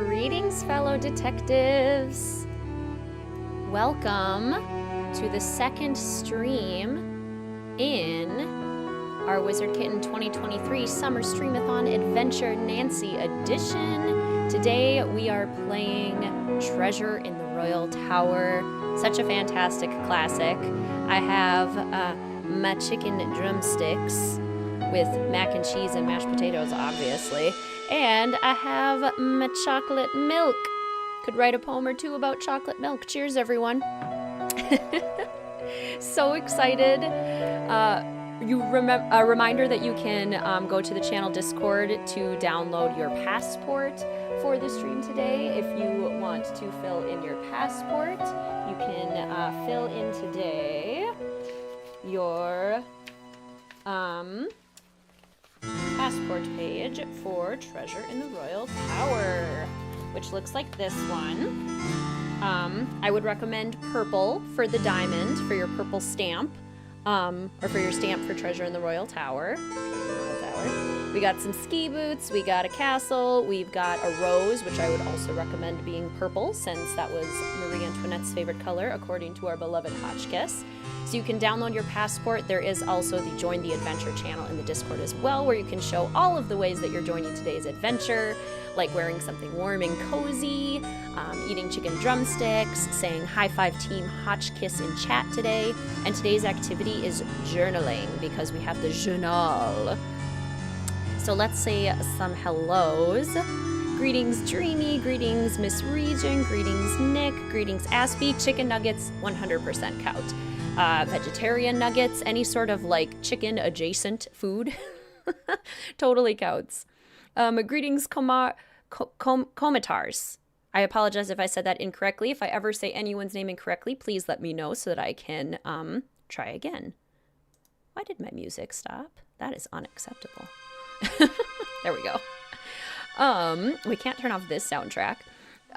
Greetings, fellow detectives. Welcome to the second stream in our WizardKitten 2023 Summer Streamathon Adventure Nancy edition. Today we are playing Treasure in the Royal Tower. Such a fantastic classic. I have my chicken drumsticks with mac and cheese and mashed potatoes, obviously. And I have my chocolate milk. Could write a poem or two about chocolate milk. Cheers, everyone. So excited. A reminder that you can go to the channel Discord to download your passport for the stream today. If you want to fill in your passport, you can fill in today your passport page for Treasure in the Royal Tower, which looks like this one. I would recommend purple for the diamond, for your purple stamp, or for your stamp for Treasure in the Royal Tower. We got some ski boots, we got a castle, we've got a rose, which I would also recommend being purple, since that was Marie Antoinette's favorite color, according to our beloved Hotchkiss. So you can download your passport. There is also the Join the Adventure channel in the Discord as well, where you can show all of the ways that you're joining today's adventure, like wearing something warm and cozy, eating chicken drumsticks, saying high five team Hotchkiss in chat today. And today's activity is journaling, because we have the journal. So let's say some hellos. Greetings, Dreamy. Greetings, Miss Region. Greetings, Nick. Greetings, Aspie. Chicken nuggets, 100% count. Vegetarian nuggets, any sort of like chicken adjacent food, totally counts. Greetings, Komatars. I apologize if I said that incorrectly. If I ever say anyone's name incorrectly, please let me know so that I can try again. Why did my music stop? That is unacceptable. There we go. We can't turn off this soundtrack.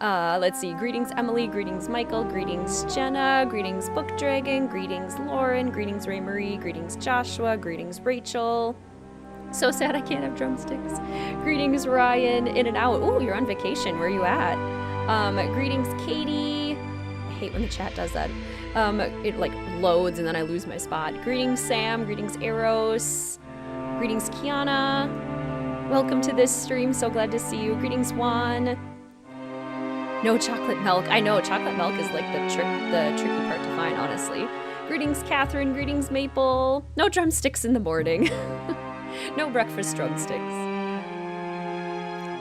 Let's see. Greetings, Emily. Greetings, Michael. Greetings, Jenna. Greetings, Book Dragon. Greetings, Lauren. Greetings, Ray Marie. Greetings, Joshua. Greetings, Rachel. So sad I can't have drumsticks. Greetings, Ryan. In and out. Ooh, you're on vacation. Where are you at? Greetings, Katie. I hate when the chat does that. It like loads and then I lose my spot. Greetings, Sam. Greetings, Eros. Greetings, Kiana. Welcome to this stream. So glad to see you. Greetings, Juan. No chocolate milk. I know, chocolate milk is like the tricky part to find, honestly. Greetings, Catherine. Greetings, Maple. No drumsticks in the morning. No breakfast drumsticks.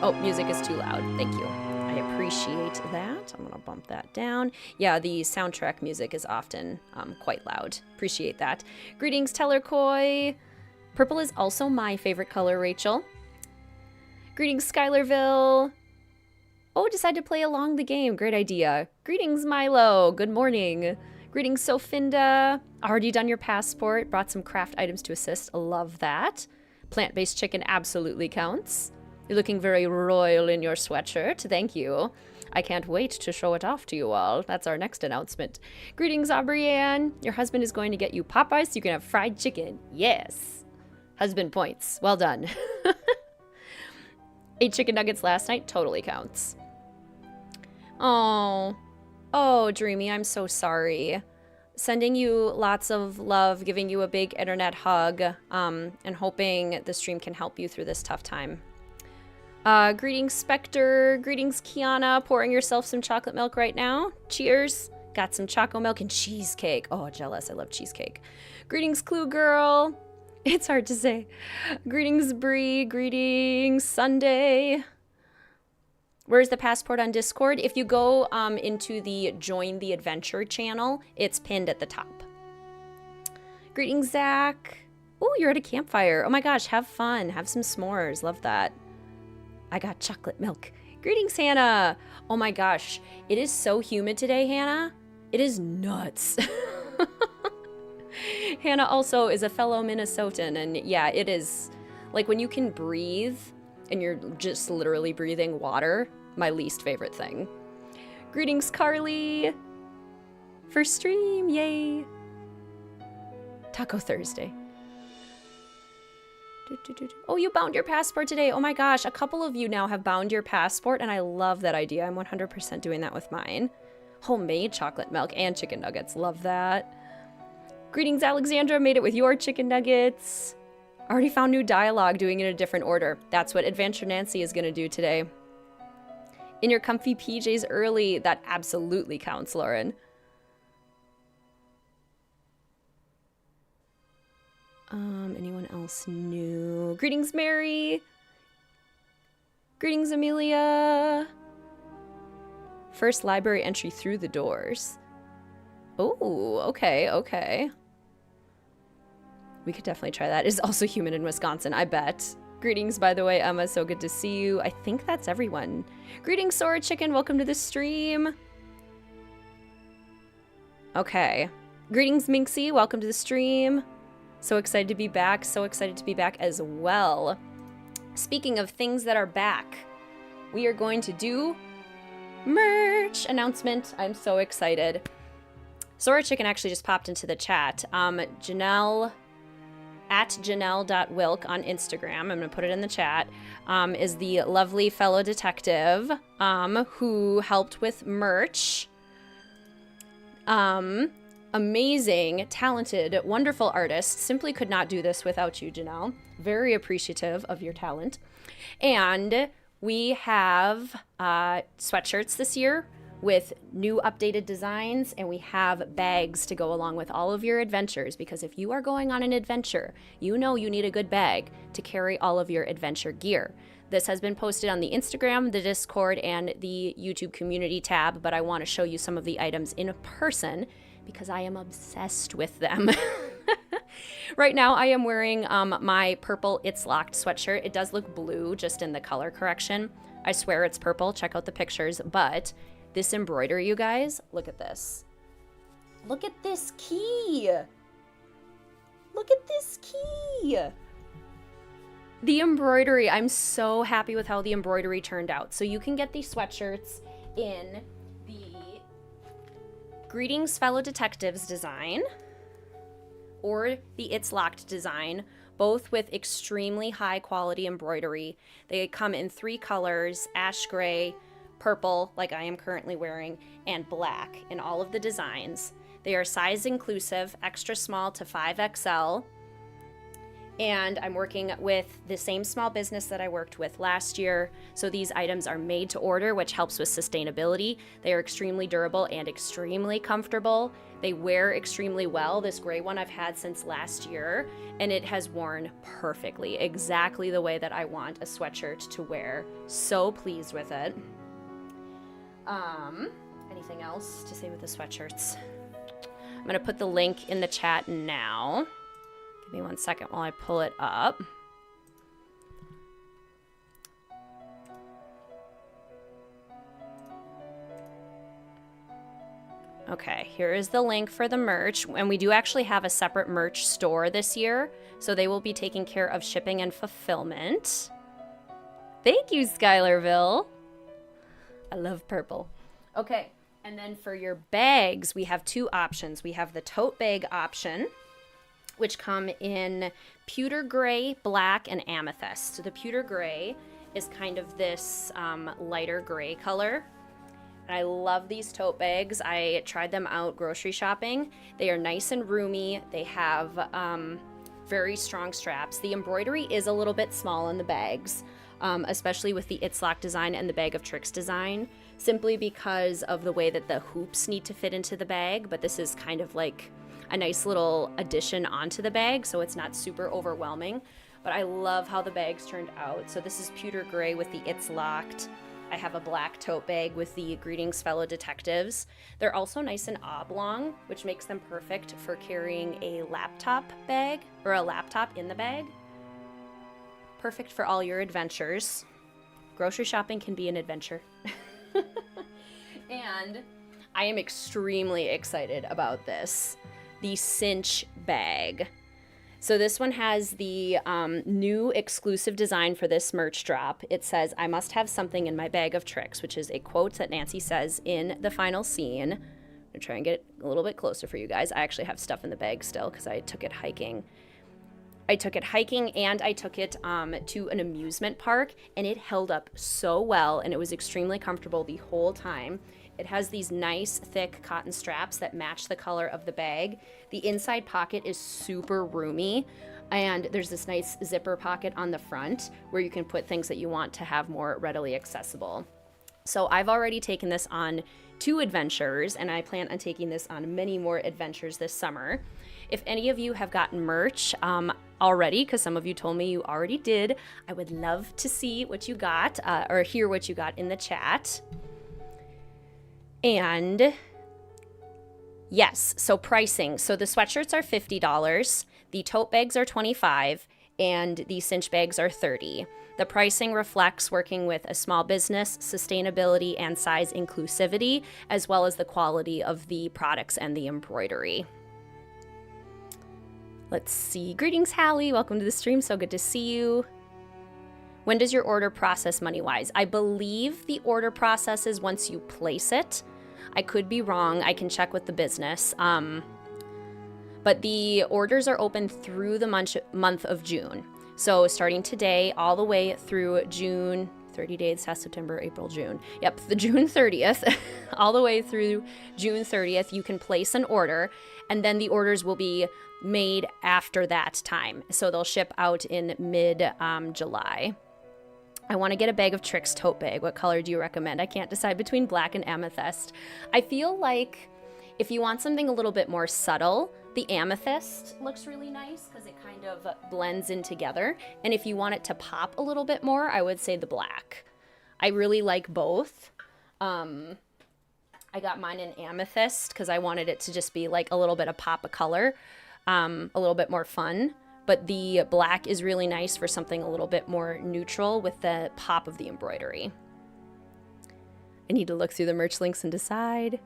Oh, music is too loud. Thank you. I appreciate that. I'm gonna bump that down. Yeah, the soundtrack music is often quite loud. Appreciate that. Greetings, Tellercoy. Purple is also my favorite color, Rachel. Greetings, Skylarville. Oh, decide to play along the game. Great idea. Greetings, Milo. Good morning. Greetings, Sofinda. Already done your passport. Brought some craft items to assist. Love that. Plant-based chicken absolutely counts. You're looking very royal in your sweatshirt. Thank you. I can't wait to show it off to you all. That's our next announcement. Greetings, Aubrianne. Your husband is going to get you Popeyes so you can have fried chicken. Yes. Husband points. Well done. Ate chicken nuggets last night. Totally counts. Oh, Dreamy, I'm so sorry. Sending you lots of love, giving you a big internet hug, and hoping the stream can help you through this tough time. Greetings, Spectre. Greetings, Kiana. Pouring yourself some chocolate milk right now. Cheers. Got some choco milk and cheesecake. Oh, jealous. I love cheesecake. Greetings, Clue Girl. It's hard to say. Greetings, Bree. Greetings, Sunday. Where's the passport on Discord? If you go into the Join the Adventure channel, it's pinned at the top. Greetings, Zach. Oh, you're at a campfire. Oh my gosh, have fun. Have some s'mores. Love that. I got chocolate milk. Greetings, Hannah. Oh my gosh, it is so humid today, Hannah. It is nuts. Hannah also is a fellow Minnesotan, and yeah, it is like when you can breathe and you're just literally breathing water, my least favorite thing. Greetings, Carly. First stream, yay. Taco Thursday. Oh, you bound your passport today. Oh my gosh, a couple of you now have bound your passport, and I love that idea. I'm 100% doing that with mine. Homemade chocolate milk and chicken nuggets. Love that. Greetings, Alexandra. Made it with your chicken nuggets. Already found new dialogue doing it in a different order. That's what Adventure Nancy is going to do today. In your comfy PJs early. That absolutely counts, Lauren. Anyone else new? Greetings, Mary. Greetings, Amelia. First library entry through the doors. Oh, okay, okay. We could definitely try that. It's also humid in Wisconsin, I bet. Greetings, by the way, Emma. So good to see you. I think that's everyone. Greetings, Sora Chicken. Welcome to the stream. Okay. Greetings, Minxie. Welcome to the stream. So excited to be back. So excited to be back as well. Speaking of things that are back, we are going to do merch announcement. I'm so excited. Sora Chicken actually just popped into the chat. Janelle, at janelle.wilk on Instagram, I'm going to put it in the chat, is the lovely fellow detective who helped with merch. Amazing, talented, wonderful artist. Simply could not do this without you, Janelle. Very appreciative of your talent. And we have sweatshirts this year with new updated designs, and we have bags to go along with all of your adventures, because if you are going on an adventure, you know you need a good bag to carry all of your adventure gear. This has been posted on the Instagram, the Discord, and the YouTube community tab, but I want to show you some of the items in person because I am obsessed with them. Right now, I am wearing my purple It's Locked sweatshirt. It does look blue just in the color correction. I swear it's purple. Check out the pictures. But this embroidery, you guys, look at this. Look at this key. Look at this key. The embroidery, I'm so happy with how the embroidery turned out. So you can get these sweatshirts in the Greetings Fellow Detectives design or the It's Locked design, both with extremely high quality embroidery. They come in 3 colors, ash gray, purple, like I am currently wearing, and black in all of the designs. They are size inclusive, extra small to 5XL. And I'm working with the same small business that I worked with last year. So these items are made to order, which helps with sustainability. They are extremely durable and extremely comfortable. They wear extremely well. This gray one I've had since last year, and it has worn perfectly, exactly the way that I want a sweatshirt to wear. So pleased with it. Anything else to say with the sweatshirts? I'm gonna put the link in the chat now. Give me 1 second while I pull it up. Okay, here is the link for the merch. And we do actually have a separate merch store this year, so they will be taking care of shipping and fulfillment. Thank you, Skylarville. I love purple. Okay, and then for your bags, we have 2 options. We have the tote bag option, which come in pewter gray, black, and amethyst. So the pewter gray is kind of this lighter gray color. And I love these tote bags. I tried them out grocery shopping. They are nice and roomy. They have very strong straps. The embroidery is a little bit small in the bags, especially with the It's Locked design and the Bag of Tricks design, simply because of the way that the hoops need to fit into the bag. But this is kind of like a nice little addition onto the bag, so it's not super overwhelming. But I love how the bags turned out. So this is pewter gray with the It's Locked. I have a black tote bag with the Greetings Fellow Detectives. They're also nice and oblong, which makes them perfect for carrying a laptop bag or a laptop in the bag. Perfect for all your adventures. Grocery shopping can be an adventure. And I am extremely excited about this. The cinch bag. So this one has the new exclusive design for this merch drop. It says, "I must have something in my bag of tricks," which is a quote that Nancy says in the final scene. I'm gonna try and get a little bit closer for you guys. I actually have stuff in the bag still because I took it hiking. I took it hiking and I took it to an amusement park, and it held up so well, and it was extremely comfortable the whole time. It has these nice thick cotton straps that match the color of the bag. The inside pocket is super roomy, and there's this nice zipper pocket on the front where you can put things that you want to have more readily accessible. So I've already taken this on 2 adventures, and I plan on taking this on many more adventures this summer. If any of you have gotten merch already, because some of you told me you already did, I would love to see what you got or hear what you got in the chat. And yes, so pricing. So the sweatshirts are $50, the tote bags are $25, and the cinch bags are $30. The pricing reflects working with a small business, sustainability, and size inclusivity, as well as the quality of the products and the embroidery. Let's see. Greetings, Hallie. Welcome to the stream. So good to see you. When does your order process money-wise? I believe the order processes once you place it. I could be wrong. I can check with the business. But the orders are open through the month of June. So starting today all the way through June, 30 days, September, April, June. Yep, the June 30th, all the way through June 30th, you can place an order, and then the orders will be made after that time. So they'll ship out in mid-July. I want to get a bag of Tricks tote bag. What color do you recommend? I can't decide between black and amethyst. I feel like if you want something a little bit more subtle, the amethyst looks really nice because it kind of blends in together. And if you want it to pop a little bit more, I would say the black. I really like both. I got mine in amethyst because I wanted it to just be like a little bit of pop of color, a little bit more fun. But the black is really nice for something a little bit more neutral with the pop of the embroidery. I need to look through the merch links and decide.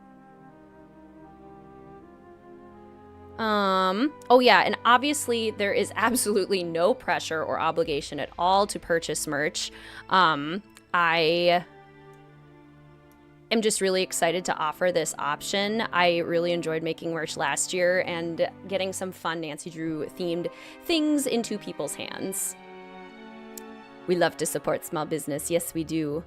Oh yeah, and obviously there is absolutely no pressure or obligation at all to purchase merch. I am just really excited to offer this option. I really enjoyed making merch last year and getting some fun Nancy Drew themed things into people's hands. We love to support small business. Yes, we do.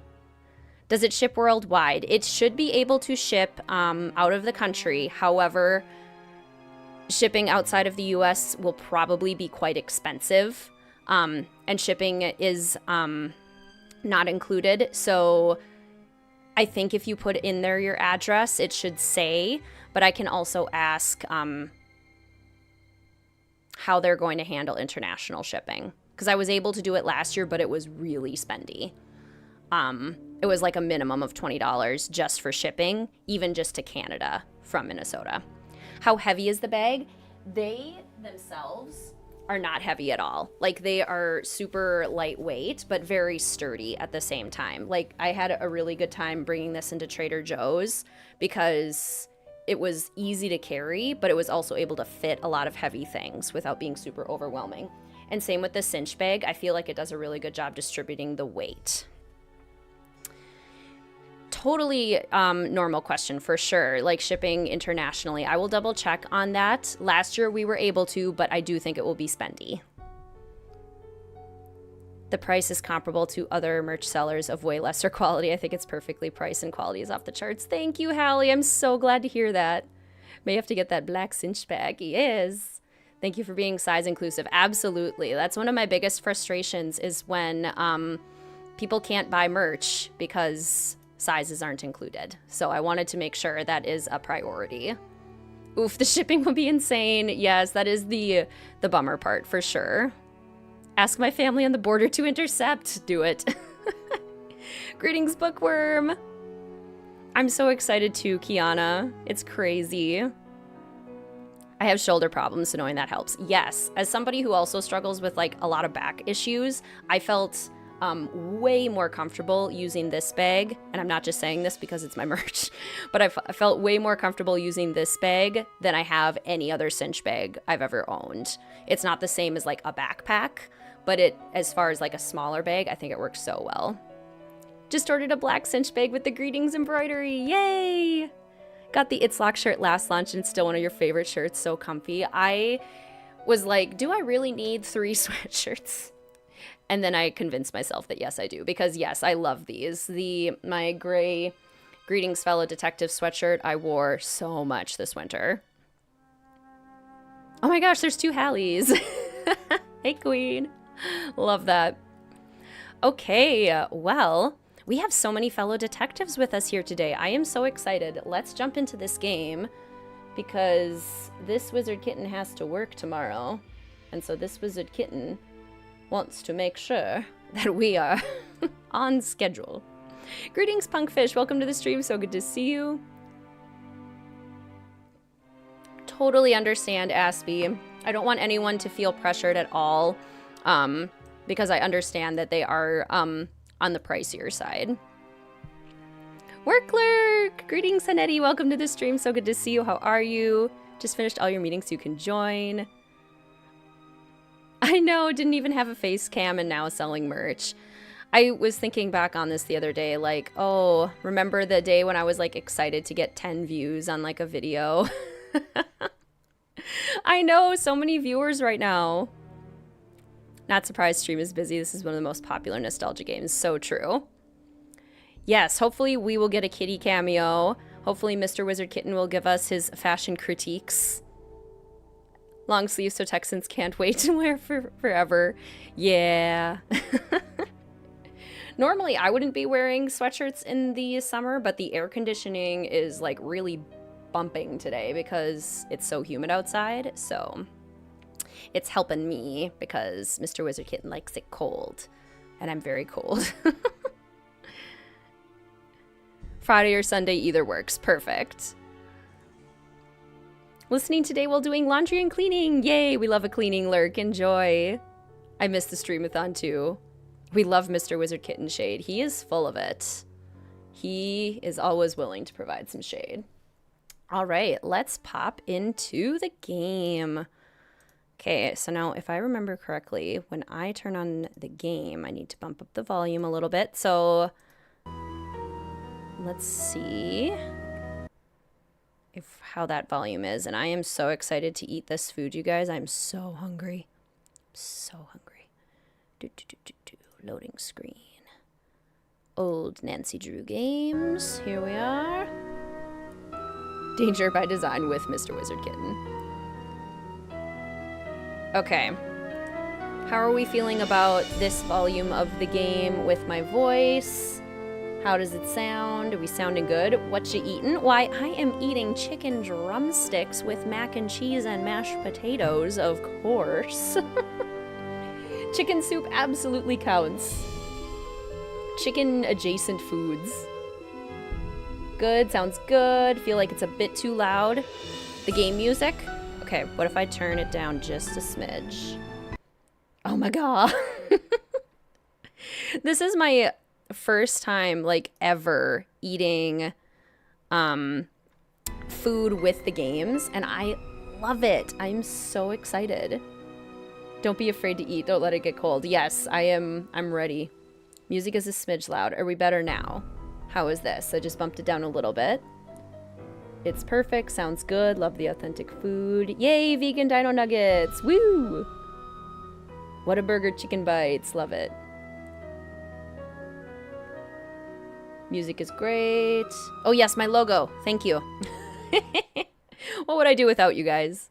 Does it ship worldwide? It should be able to ship out of the country. However, shipping outside of the US will probably be quite expensive, and shipping is not included. So I think if you put in there your address, it should say, but I can also ask how they're going to handle international shipping. Because I was able to do it last year, but it was really spendy. It was like a minimum of $20 just for shipping, even just to Canada from Minnesota. How heavy is the bag? They themselves are not heavy at all. Like, they are super lightweight, but very sturdy at the same time. Like, I had a really good time bringing this into Trader Joe's because it was easy to carry, but it was also able to fit a lot of heavy things without being super overwhelming. And same with the cinch bag. I feel like it does a really good job distributing the weight. Totally normal question for sure, like shipping internationally. I will double check on that. Last year we were able to, but I do think it will be spendy. The price is comparable to other merch sellers of way lesser quality. I think it's perfectly priced and quality is off the charts. Thank you, Hallie. I'm so glad to hear that. May have to get that black cinch bag. Yes. Thank you for being size inclusive. Absolutely. That's one of my biggest frustrations is when people can't buy merch because sizes aren't included. So I wanted to make sure that is a priority. Oof, the shipping will be insane. Yes, that is the bummer part for sure. Ask my family on the border to intercept. Do it. Greetings, Bookworm. I'm so excited too, Kiana. It's crazy. I have shoulder problems, so knowing that helps. Yes, as somebody who also struggles with like a lot of back issues, I felt way more comfortable using this bag, and I'm not just saying this because it's my merch, but I felt way more comfortable using this bag than I have any other cinch bag I've ever owned. It's not the same as like a backpack, but as far as like a smaller bag, I think it works so well. Just ordered a black cinch bag with the greetings embroidery. Yay! Got the It's Lock shirt last launch and it's still one of your favorite shirts. So comfy. I was like, do I really need 3 sweatshirts? And then I convinced myself that yes, I do. Because yes, I love these. My gray Greetings Fellow Detective sweatshirt I wore so much this winter. Oh my gosh, there's 2 Hallies. Hey, Queen. Love that. Okay, well, we have so many fellow detectives with us here today. I am so excited. Let's jump into this game because this Wizard Kitten has to work tomorrow. And so this Wizard Kitten wants to make sure that we are on schedule. Greetings, Punkfish. Welcome to the stream. So good to see you. Totally understand, Aspie. I don't want anyone to feel pressured at all because I understand that they are on the pricier side. Work Clerk! Greetings, Hanetti. Welcome to the stream. So good to see you. How are you? Just finished all your meetings so you can join. I know, didn't even have a face cam and now selling merch. I was thinking back on this the other day, like, oh, remember the day when I was like excited to get 10 views on like a video? I know, so many viewers right now. Not surprised stream is busy. This is one of the most popular nostalgia games. So true. Yes, hopefully we will get a kitty cameo. Hopefully Mr. Wizard Kitten will give us his fashion critiques. Long sleeves so Texans can't wait to wear forever. Yeah. Normally I wouldn't be wearing sweatshirts in the summer, but the air conditioning is like really bumping today because it's so humid outside. So it's helping me because Mr. Wizard Kitten likes it cold and I'm very cold. Friday or Sunday, either works. Perfect. Listening today while doing laundry and cleaning. Yay, we love a cleaning lurk. Enjoy. I miss the Streamathon too. We love Mr. Wizard Kitten shade. He is full of it. He is always willing to provide some shade. All right, let's pop into the game. Okay, so now if I remember correctly, when I turn on the game, I need to bump up the volume a little bit. So let's see how that volume is. And I am so excited to eat this food, you guys. I'm so hungry. So hungry. Loading screen. Old Nancy Drew games. Here we are. Danger by design with Mr. Wizard Kitten. Okay. How are we feeling about this volume of the game with my voice? How does it sound? Are we sounding good? What you eating? Why, I am eating chicken drumsticks with mac and cheese and mashed potatoes, of course. Chicken soup absolutely counts. Chicken adjacent foods. Good, sounds good. Feel like it's a bit too loud. The game music? Okay, what if I turn it down just a smidge? Oh my god. This is my first time like ever eating food with the games and I love it. I'm so excited. Don't be afraid to eat. Don't let it get cold. Yes, I'm ready. Music is a smidge loud. Are we better now? How is this? I just bumped it down a little bit. It's perfect. Sounds good. Love the authentic food. Yay, vegan dino nuggets. Woo! Whataburger chicken bites. Love it. Music is great. Oh yes, my logo. Thank you. What would I do without you guys?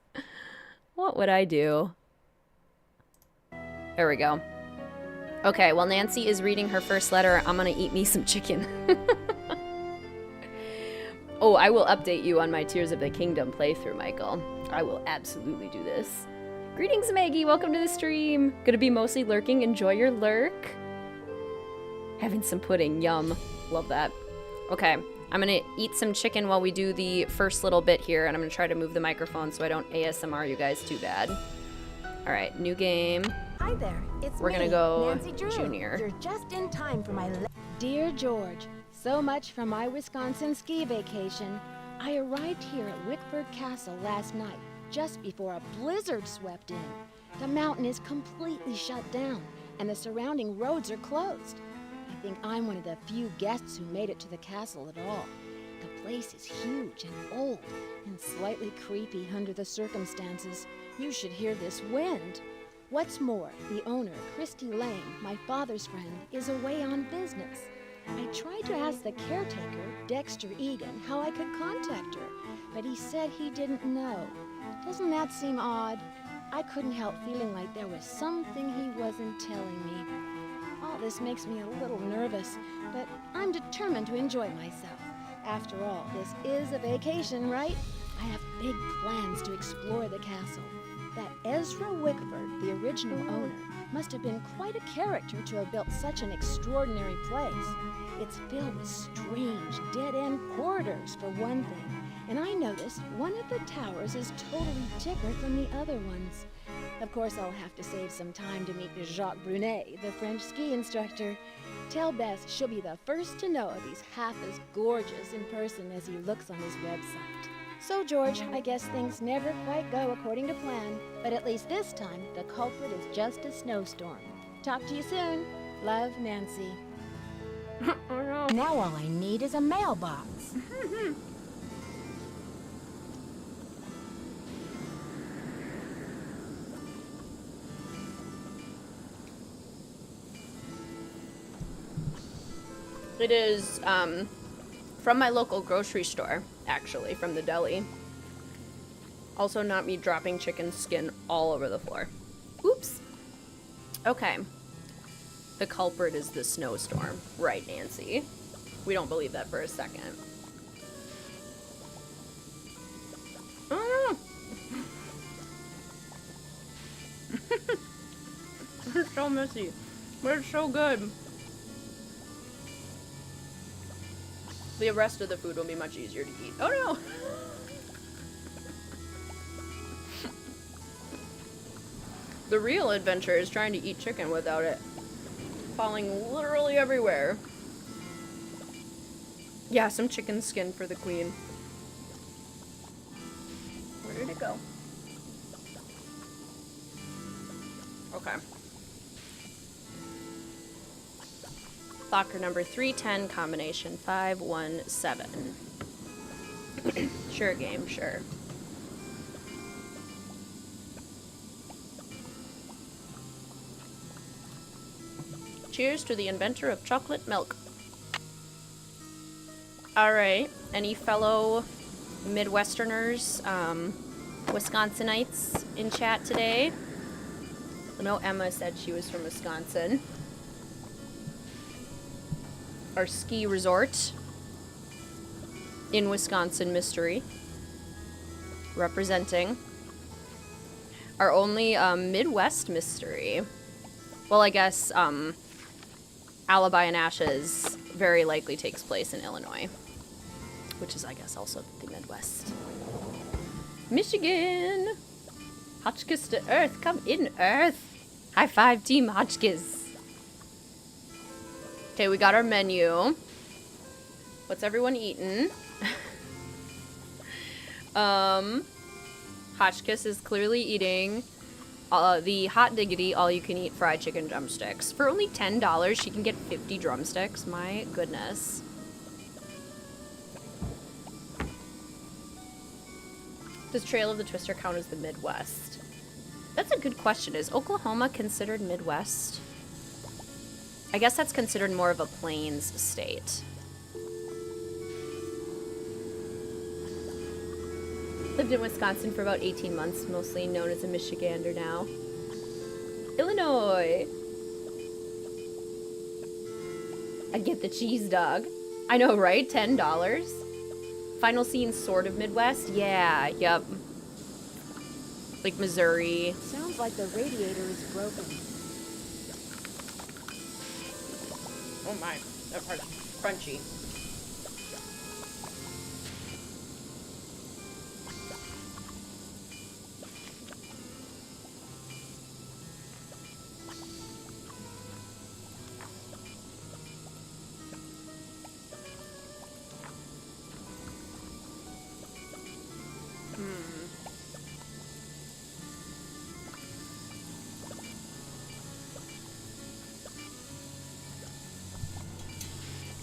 What would I do? There we go. Okay, while Nancy is reading her first letter, I'm gonna eat me some chicken. Oh, I will update you on my Tears of the Kingdom playthrough, Michael. I will absolutely do this. Greetings, Maggie. Welcome to the stream. Gonna be mostly lurking. Enjoy your lurk. Having some pudding. Yum. Love that. Okay, I'm gonna eat some chicken while we do the first little bit here, and I'm gonna try to move the microphone so I don't ASMR you guys too bad. All right, new game. Hi there, it's We're gonna go Nancy Drew. Junior. You're just in time for my Dear George, so much from my Wisconsin ski vacation. I arrived here at Wickford Castle last night, just before a blizzard swept in. The mountain is completely shut down, and the surrounding roads are closed. I think I'm one of the few guests who made it to the castle at all. The place is huge and old and slightly creepy under the circumstances. You should hear this wind. What's more, the owner, Christy Lane, my father's friend, is away on business. I tried to ask the caretaker, Dexter Egan, how I could contact her, but he said he didn't know. Doesn't that seem odd? I couldn't help feeling like there was something he wasn't telling me. All this makes me a little nervous, but I'm determined to enjoy myself. After all, this is a vacation, right? I have big plans to explore the castle. That Ezra Wickford, the original owner, must have been quite a character to have built such an extraordinary place. It's filled with strange, dead-end corridors, for one thing. And I noticed one of the towers is totally different from the other ones. Of course, I'll have to save some time to meet Jacques Brunet, the French ski instructor. Tell Bess she'll be the first to know if he's half as gorgeous in person as he looks on his website. So, George, I guess things never quite go according to plan, but at least this time, the culprit is just a snowstorm. Talk to you soon. Love, Nancy. Now all I need is a mailbox. It is from my local grocery store, actually, from the deli. Also not me dropping chicken skin all over the floor. Oops. Okay. The culprit is the snowstorm. Right, Nancy? We don't believe that for a second. It's so messy, but it's so good. The rest of the food will be much easier to eat. Oh no! The real adventure is trying to eat chicken without it falling literally everywhere. Yeah, some chicken skin for the queen. Where did it go? Okay. Locker number 310, combination 517. Sure game, sure. Cheers to the inventor of chocolate milk. Alright, any fellow Midwesterners, Wisconsinites in chat today? I know Emma said she was from Wisconsin. Our ski resort in Wisconsin mystery. Representing our only Midwest mystery. Well, I guess Alibi and Ashes very likely takes place in Illinois, which is, I guess, also the Midwest. Michigan! Hotchkiss to Earth, come in, Earth! High five, Team Hotchkiss! Okay, we got our menu. What's everyone eating? Hotchkiss is clearly eating the Hot Diggity all-you-can-eat fried chicken drumsticks. For only $10, she can get 50 drumsticks. My goodness. Does Trail of the Twister count as the Midwest? That's a good question. Is Oklahoma considered Midwest? I guess that's considered more of a plains state. Lived in Wisconsin for about 18 months, mostly known as a Michigander now. Illinois! I'd get the cheese dog. I know, right? $10? Final scene, sort of Midwest? Yeah, yep. Like Missouri. Sounds like the radiator is broken. Oh my, that part's crunchy.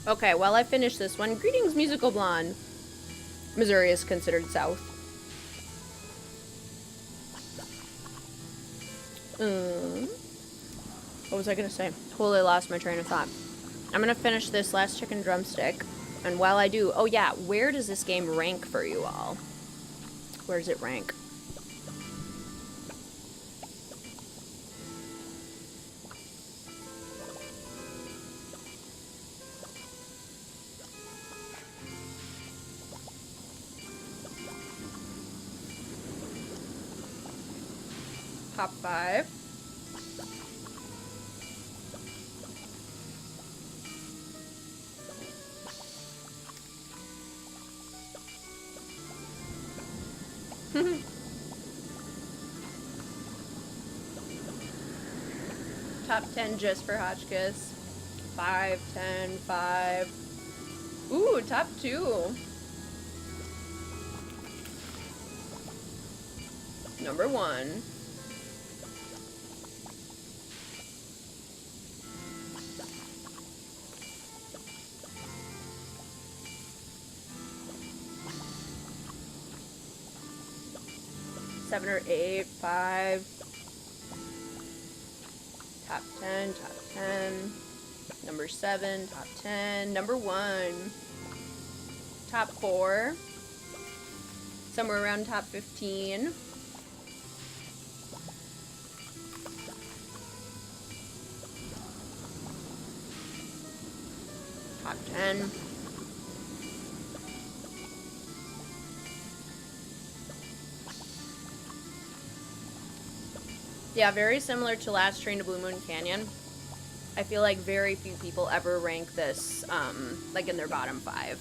Okay, while I finish this one, greetings, Musical Blonde. Missouri is considered south. What was I gonna say? Totally lost my train of thought. I'm gonna finish this last chicken drumstick, and while I do, oh yeah, where does this game rank for you all? Where does it rank? Top 5. Top 10 just for Hotchkiss. 5, 10, 5. Ooh, top 2. Number 1. Seven or 8, 5. Top 10, top 10. Number 7, top 10. Number 1. Top 4. Somewhere around top 15. Top 10. Yeah, very similar to Last Train to Blue Moon Canyon. I feel like very few people ever rank this, like in their bottom 5.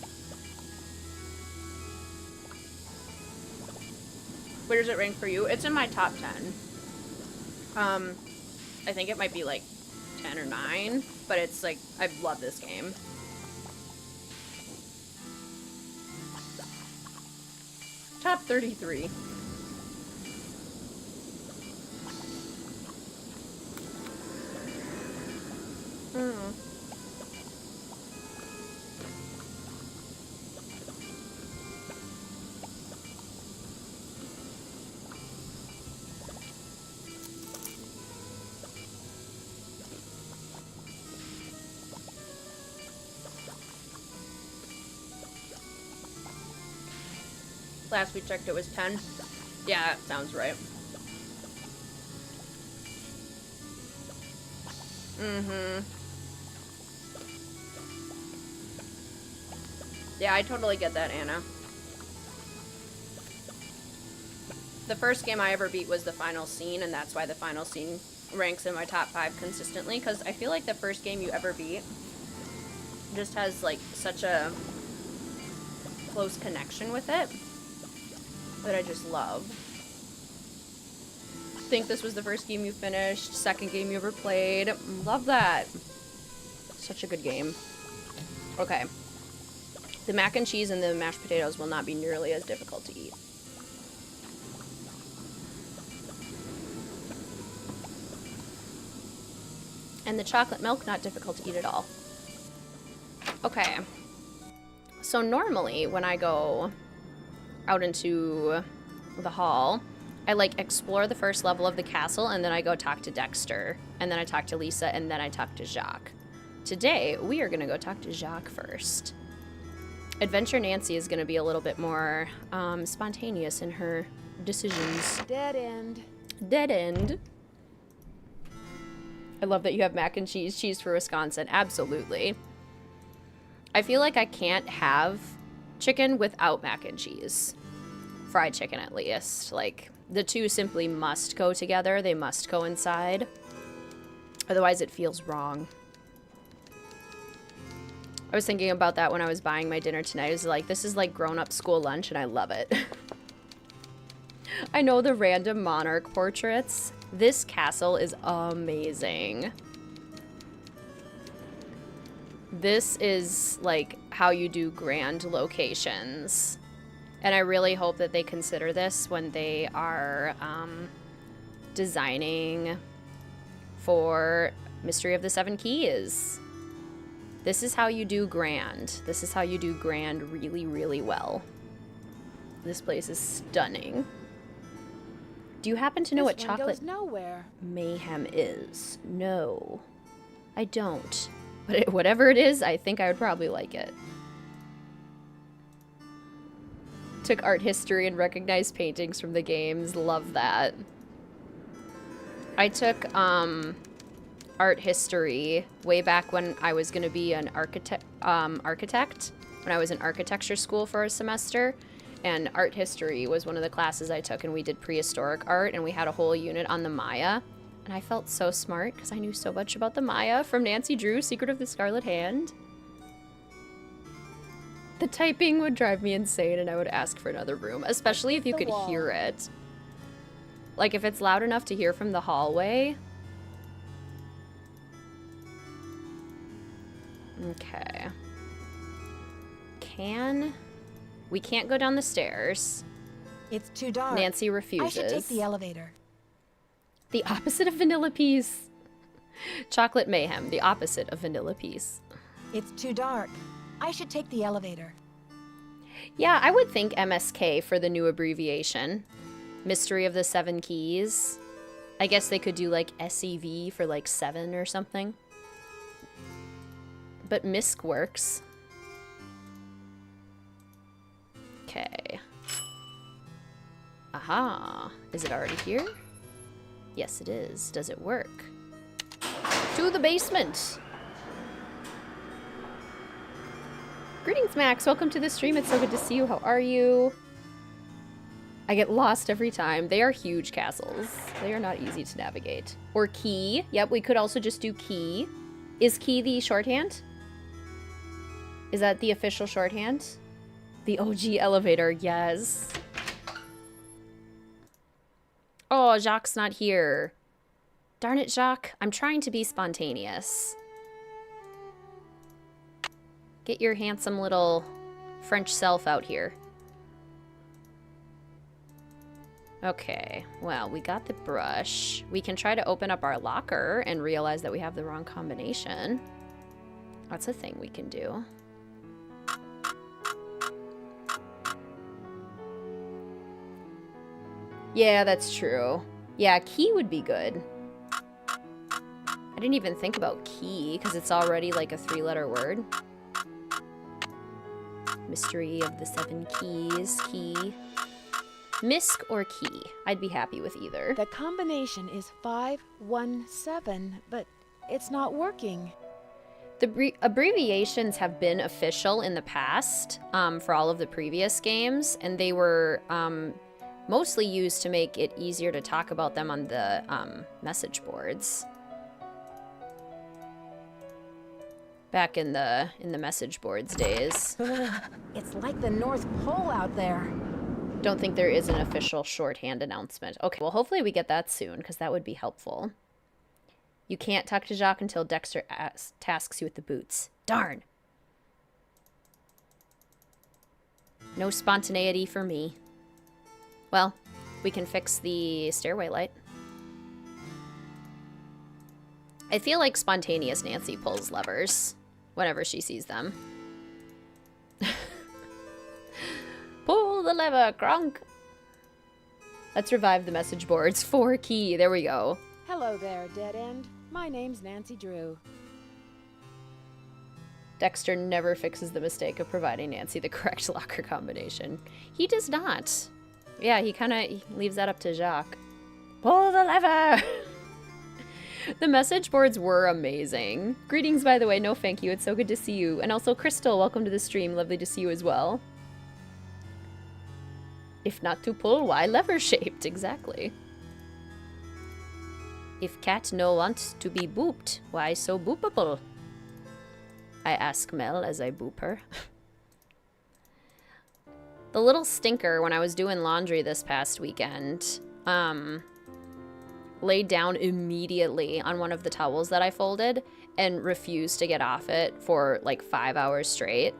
Where does it rank for you? It's in my top 10. I think it might be like 10 or 9, but it's like, I love this game. Top 33. Last we checked it was 10. Yeah, that sounds right. Yeah, I totally get that, Anna. The first game I ever beat was the final scene, and that's why the final scene ranks in my top 5 consistently, because I feel like the first game you ever beat just has, like, such a close connection with it that I just love. I think this was the first game you finished, second game you ever played. Love that. Such a good game. Okay. The mac and cheese and the mashed potatoes will not be nearly as difficult to eat. And the chocolate milk, not difficult to eat at all. Okay. So normally when I go out into the hall, I like explore the first level of the castle, and then I go talk to Dexter, and then I talk to Lisa, and then I talk to Jacques. Today, we are gonna go talk to Jacques first. Adventure Nancy is gonna be a little bit more spontaneous in her decisions. Dead end. Dead end. I love that you have mac and cheese for Wisconsin. Absolutely. I feel like I can't have chicken without mac and cheese. Fried chicken, at least. Like, the two simply must go together. They must coincide. Otherwise, it feels wrong. I was thinking about that when I was buying my dinner tonight. I was like, this is like grown-up school lunch, and I love it. I know the random monarch portraits. This castle is amazing. This is like how you do grand locations. And I really hope that they consider this when they are designing for Mystery of the Seven Keys. This is how you do grand. This is how you do grand really, really well. This place is stunning. Do you happen to know what This one chocolate goes nowhere. mayhem is? No, I don't. But whatever it is, I think I would probably like it. Took art history and recognized paintings from the games. Love that. I took art history way back when I was going to be an architect, when I was in architecture school for a semester. And art history was one of the classes I took, and we did prehistoric art, and we had a whole unit on the Maya. And I felt so smart because I knew so much about the Maya from Nancy Drew, Secret of the Scarlet Hand. The typing would drive me insane, and I would ask for another room, especially if you could hear it. Like, if it's loud enough to hear from the hallway. Okay. We can't go down the stairs. It's too dark. Nancy refuses. I should take the elevator. The opposite of vanilla peace. Chocolate mayhem, the opposite of vanilla peace. It's too dark. I should take the elevator. Yeah, I would think MSK for the new abbreviation. Mystery of the Seven Keys. I guess they could do like SEV for like 7 or something. But MISC works. Okay. Aha. Is it already here? Yes, it is. Does it work? To the basement! Greetings, Max. Welcome to the stream. It's so good to see you. How are you? I get lost every time. They are huge castles. They are not easy to navigate. Or key. Yep, we could also just do key. Is key the shorthand? Is that the official shorthand? The OG elevator, yes. Oh, Jacques' not here. Darn it, Jacques. I'm trying to be spontaneous. Get your handsome little French self out here. Okay, well, we got the brush. We can try to open up our locker and realize that we have the wrong combination. That's a thing we can do. Yeah, that's true. Yeah, key would be good. I didn't even think about key, because it's already like a 3-letter word. Mystery of the Seven Keys, key. MISC or key. I'd be happy with either. The combination is 517, but it's not working. The abbreviations have been official in the past for all of the previous games, and they were mostly used to make it easier to talk about them on the message boards. Back in the message boards days. It's like the North Pole out there. Don't think there is an official shorthand announcement. Okay, well, hopefully we get that soon, because that would be helpful. You can't talk to Jacques until Dexter tasks you with the boots. Darn. No spontaneity for me. Well, we can fix the stairway light. I feel like spontaneous Nancy pulls levers whenever she sees them. Pull the lever, Kronk. Let's revive the message boards. 4 key. There we go. Hello there, Dead End. My name's Nancy Drew. Dexter never fixes the mistake of providing Nancy the correct locker combination. He does not. Yeah, he kind of leaves that up to Jacques. Pull the lever! The message boards were amazing. Greetings, by the way. No, thank you. It's so good to see you. And also, Crystal, welcome to the stream. Lovely to see you as well. If not to pull, why lever-shaped? Exactly. If cat no wants to be booped, why so boopable? I ask Mel as I boop her. The little stinker, when I was doing laundry this past weekend, laid down immediately on one of the towels that I folded and refused to get off it for like 5 hours straight.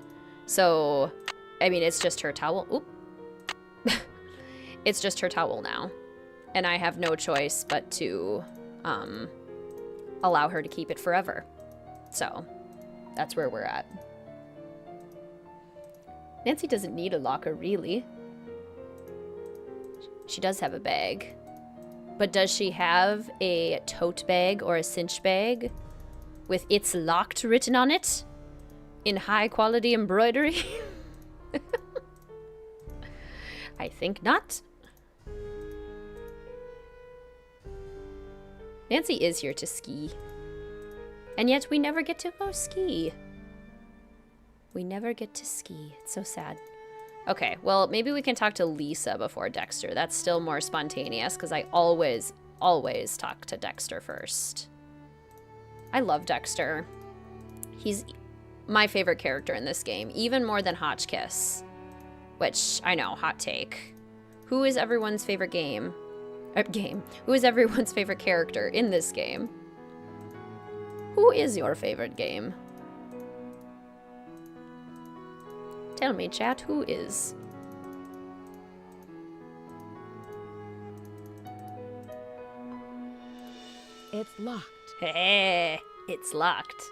So, I mean, it's just her towel. Oop. It's just her towel now. And I have no choice but to allow her to keep it forever. So, that's where we're at. Nancy doesn't need a locker, really. She does have a bag. But does she have a tote bag or a cinch bag with "It's locked" written on it in high quality embroidery? I think not. Nancy is here to ski. And yet we never get to go ski. We never get to ski. It's so sad. Okay, well, maybe we can talk to Lisa before Dexter. That's still more spontaneous because I always talk to Dexter first. I love Dexter. He's my favorite character in this game, even more than Hotchkiss. Which, I know, hot take. Who is everyone's favorite game? Who is everyone's favorite character in this game? Who is your favorite game? Tell me, chat, who is? It's locked. Hey, it's locked.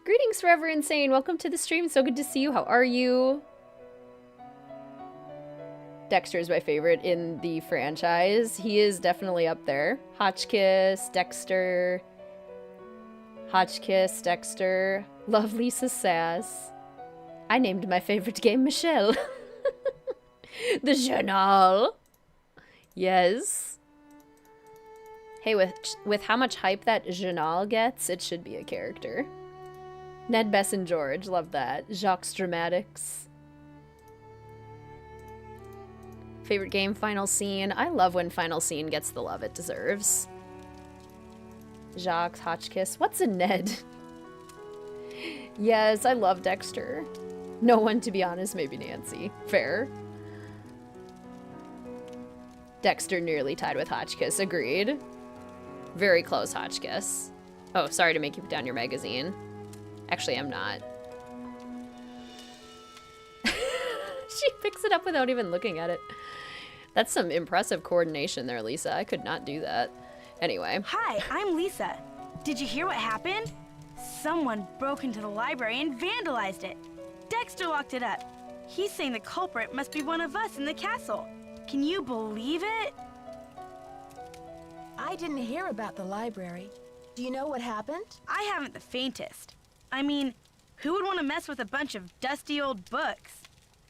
Greetings, Forever Insane. Welcome to the stream. So good to see you. How are you? Dexter is my favorite in the franchise. He is definitely up there. Hotchkiss, Dexter. Hotchkiss, Dexter. Love Lisa Sass. I named my favorite game Michelle. The Journal. Yes. Hey, with how much hype that Journal gets, it should be a character. Ned, Bess, and George. Love that. Jacques Dramatics. Favorite game, Final Scene. I love when Final Scene gets the love it deserves. Jacques, Hotchkiss. What's a Ned? Yes, I love Dexter. No one, to be honest, maybe Nancy. Fair. Dexter nearly tied with Hotchkiss. Agreed. Very close, Hotchkiss. Oh, sorry to make you put down your magazine. Actually, I'm not. She picks it up without even looking at it. That's some impressive coordination there, Lisa. I could not do that. Anyway. Hi, I'm Lisa. Did you hear what happened? Someone broke into the library and vandalized it. Dexter locked it up. He's saying the culprit must be one of us in the castle. Can you believe it? I didn't hear about the library. Do you know what happened? I haven't the faintest. I mean, who would want to mess with a bunch of dusty old books?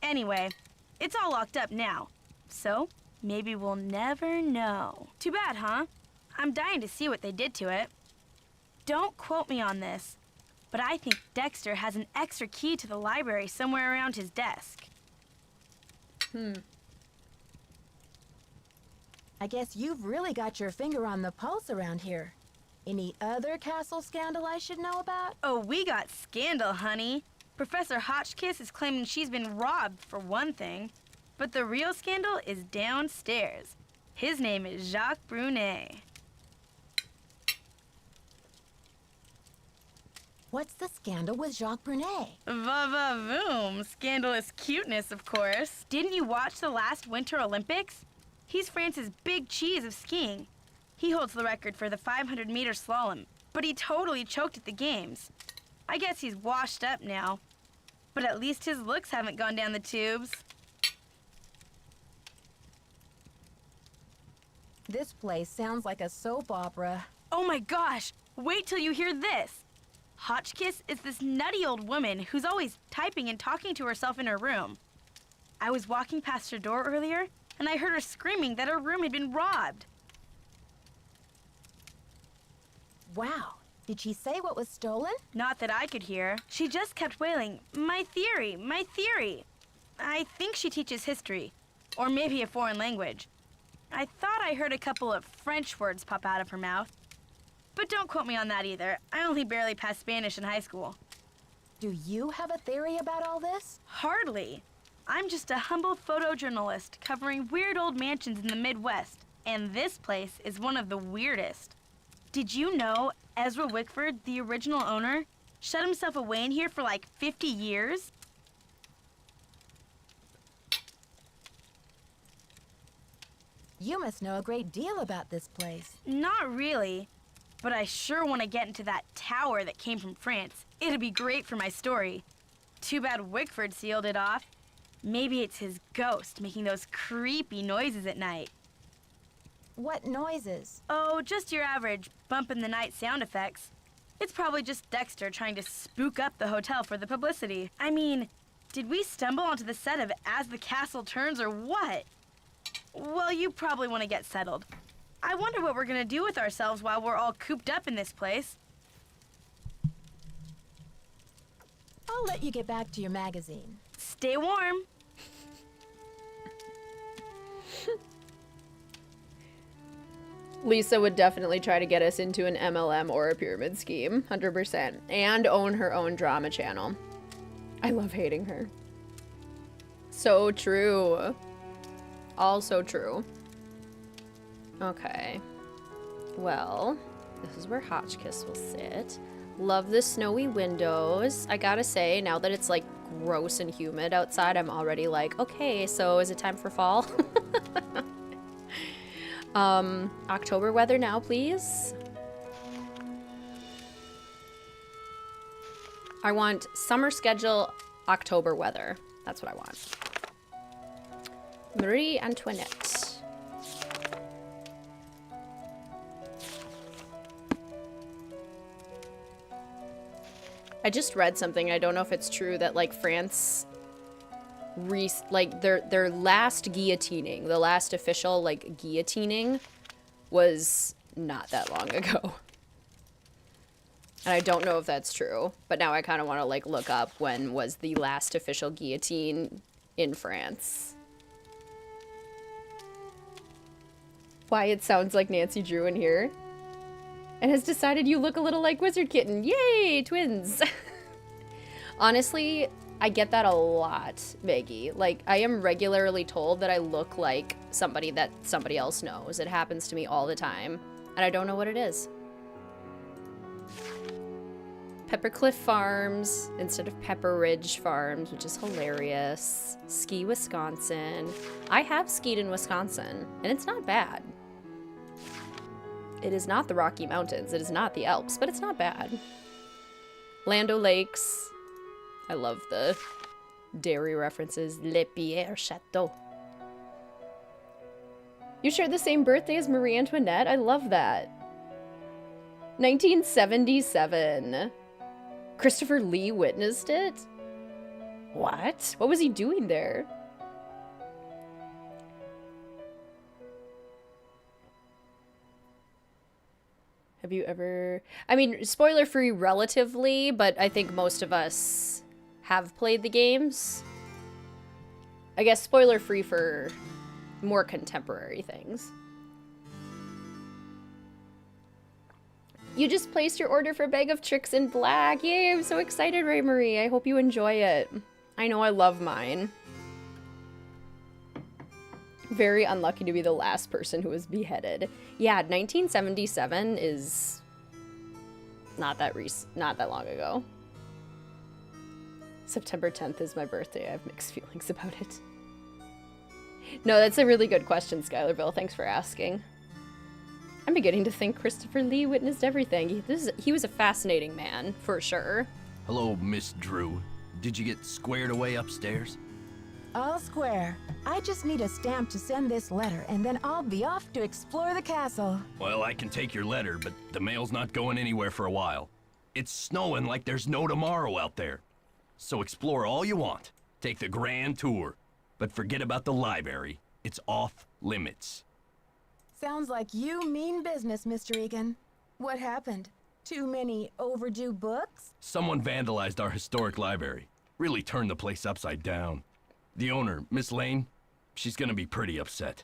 Anyway, it's all locked up now. So, maybe we'll never know. Too bad, huh? I'm dying to see what they did to it. Don't quote me on this, but I think Dexter has an extra key to the library somewhere around his desk. I guess you've really got your finger on the pulse around here. Any other castle scandal I should know about? Oh, we got scandal, honey. Professor Hotchkiss is claiming she's been robbed, for one thing. But the real scandal is downstairs. His name is Jacques Brunet. What's the scandal with Jacques Brunet? Va-va-voom. Scandalous cuteness, of course. Didn't you watch the last Winter Olympics? He's France's big cheese of skiing. He holds the record for the 500-meter slalom, but he totally choked at the games. I guess he's washed up now. But at least his looks haven't gone down the tubes. This place sounds like a soap opera. Oh my gosh! Wait till you hear this! Hotchkiss is this nutty old woman who's always typing and talking to herself in her room. I was walking past her door earlier, and I heard her screaming that her room had been robbed. Wow. Did she say what was stolen? Not that I could hear. She just kept wailing, "My theory, my theory." I think she teaches history, or maybe a foreign language. I thought I heard a couple of French words pop out of her mouth. But don't quote me on that either. I only barely passed Spanish in high school. Do you have a theory about all this? Hardly. I'm just a humble photojournalist covering weird old mansions in the Midwest, and this place is one of the weirdest. Did you know Ezra Wickford, the original owner, shut himself away in here for like 50 years? You must know a great deal about this place. Not really, but I sure want to get into that tower that came from France. It'd be great for my story. Too bad Wickford sealed it off. Maybe it's his ghost making those creepy noises at night. What noises? Oh, just your average bump in the night sound effects. It's probably just Dexter trying to spook up the hotel for the publicity. I mean, did we stumble onto the set of As the Castle Turns or what? Well, you probably want to get settled. I wonder what we're gonna do with ourselves while we're all cooped up in this place. I'll let you get back to your magazine. Stay warm. Lisa would definitely try to get us into an MLM or a pyramid scheme, 100%, and own her own drama channel. I love hating her. So true. Also true. Okay. Well, this is where Hotchkiss will sit. Love the snowy windows. I gotta say, now that it's like gross and humid outside, I'm already like, okay, so is it time for fall? October weather now, please. I want summer schedule, October weather. That's what I want. Marie Antoinette. I just read something, I don't know if it's true, that like France like their last guillotining, the last official like guillotining was not that long ago. And I don't know if that's true, but now I kind of want to like look up when was the last official guillotine in France. Wyatt sounds like Nancy Drew in here and has decided you look a little like WizardKitten. Yay, twins. Honestly, I get that a lot, Maggie. Like, I am regularly told that I look like somebody that somebody else knows. It happens to me all the time, and I don't know what it is. Peppercliff Farms instead of Pepper Ridge Farms, which is hilarious. Ski Wisconsin. I have skied in Wisconsin, and it's not bad. It is not the Rocky Mountains. It is not the Alps, but it's not bad. Land O'Lakes. I love the dairy references. Le Pierre Chateau. You share the same birthday as Marie Antoinette? I love that. 1977. Christopher Lee witnessed it? What? What was he doing there? Have you ever... I mean, spoiler-free relatively, but I think most of us have played the games. I guess spoiler-free for more contemporary things. You just placed your order for a bag of tricks in black. Yay, I'm so excited, Ray Marie. I hope you enjoy it. I know I love mine. Very unlucky to be the last person who was beheaded. Yeah, 1977 is not that long ago. September 10th is my birthday. I have mixed feelings about it. No, that's a really good question, Skylarville. Thanks for asking. I'm beginning to think Christopher Lee witnessed everything. He was a fascinating man, for sure. Hello, Miss Drew. Did you get squared away upstairs? All square. I just need a stamp to send this letter, and then I'll be off to explore the castle. Well, I can take your letter, but the mail's not going anywhere for a while. It's snowing like there's no tomorrow out there. So explore all you want. Take the grand tour. But forget about the library. It's off limits. Sounds like you mean business, Mr. Egan. What happened? Too many overdue books? Someone vandalized our historic library. Really turned the place upside down. The owner, Miss Lane, she's gonna be pretty upset.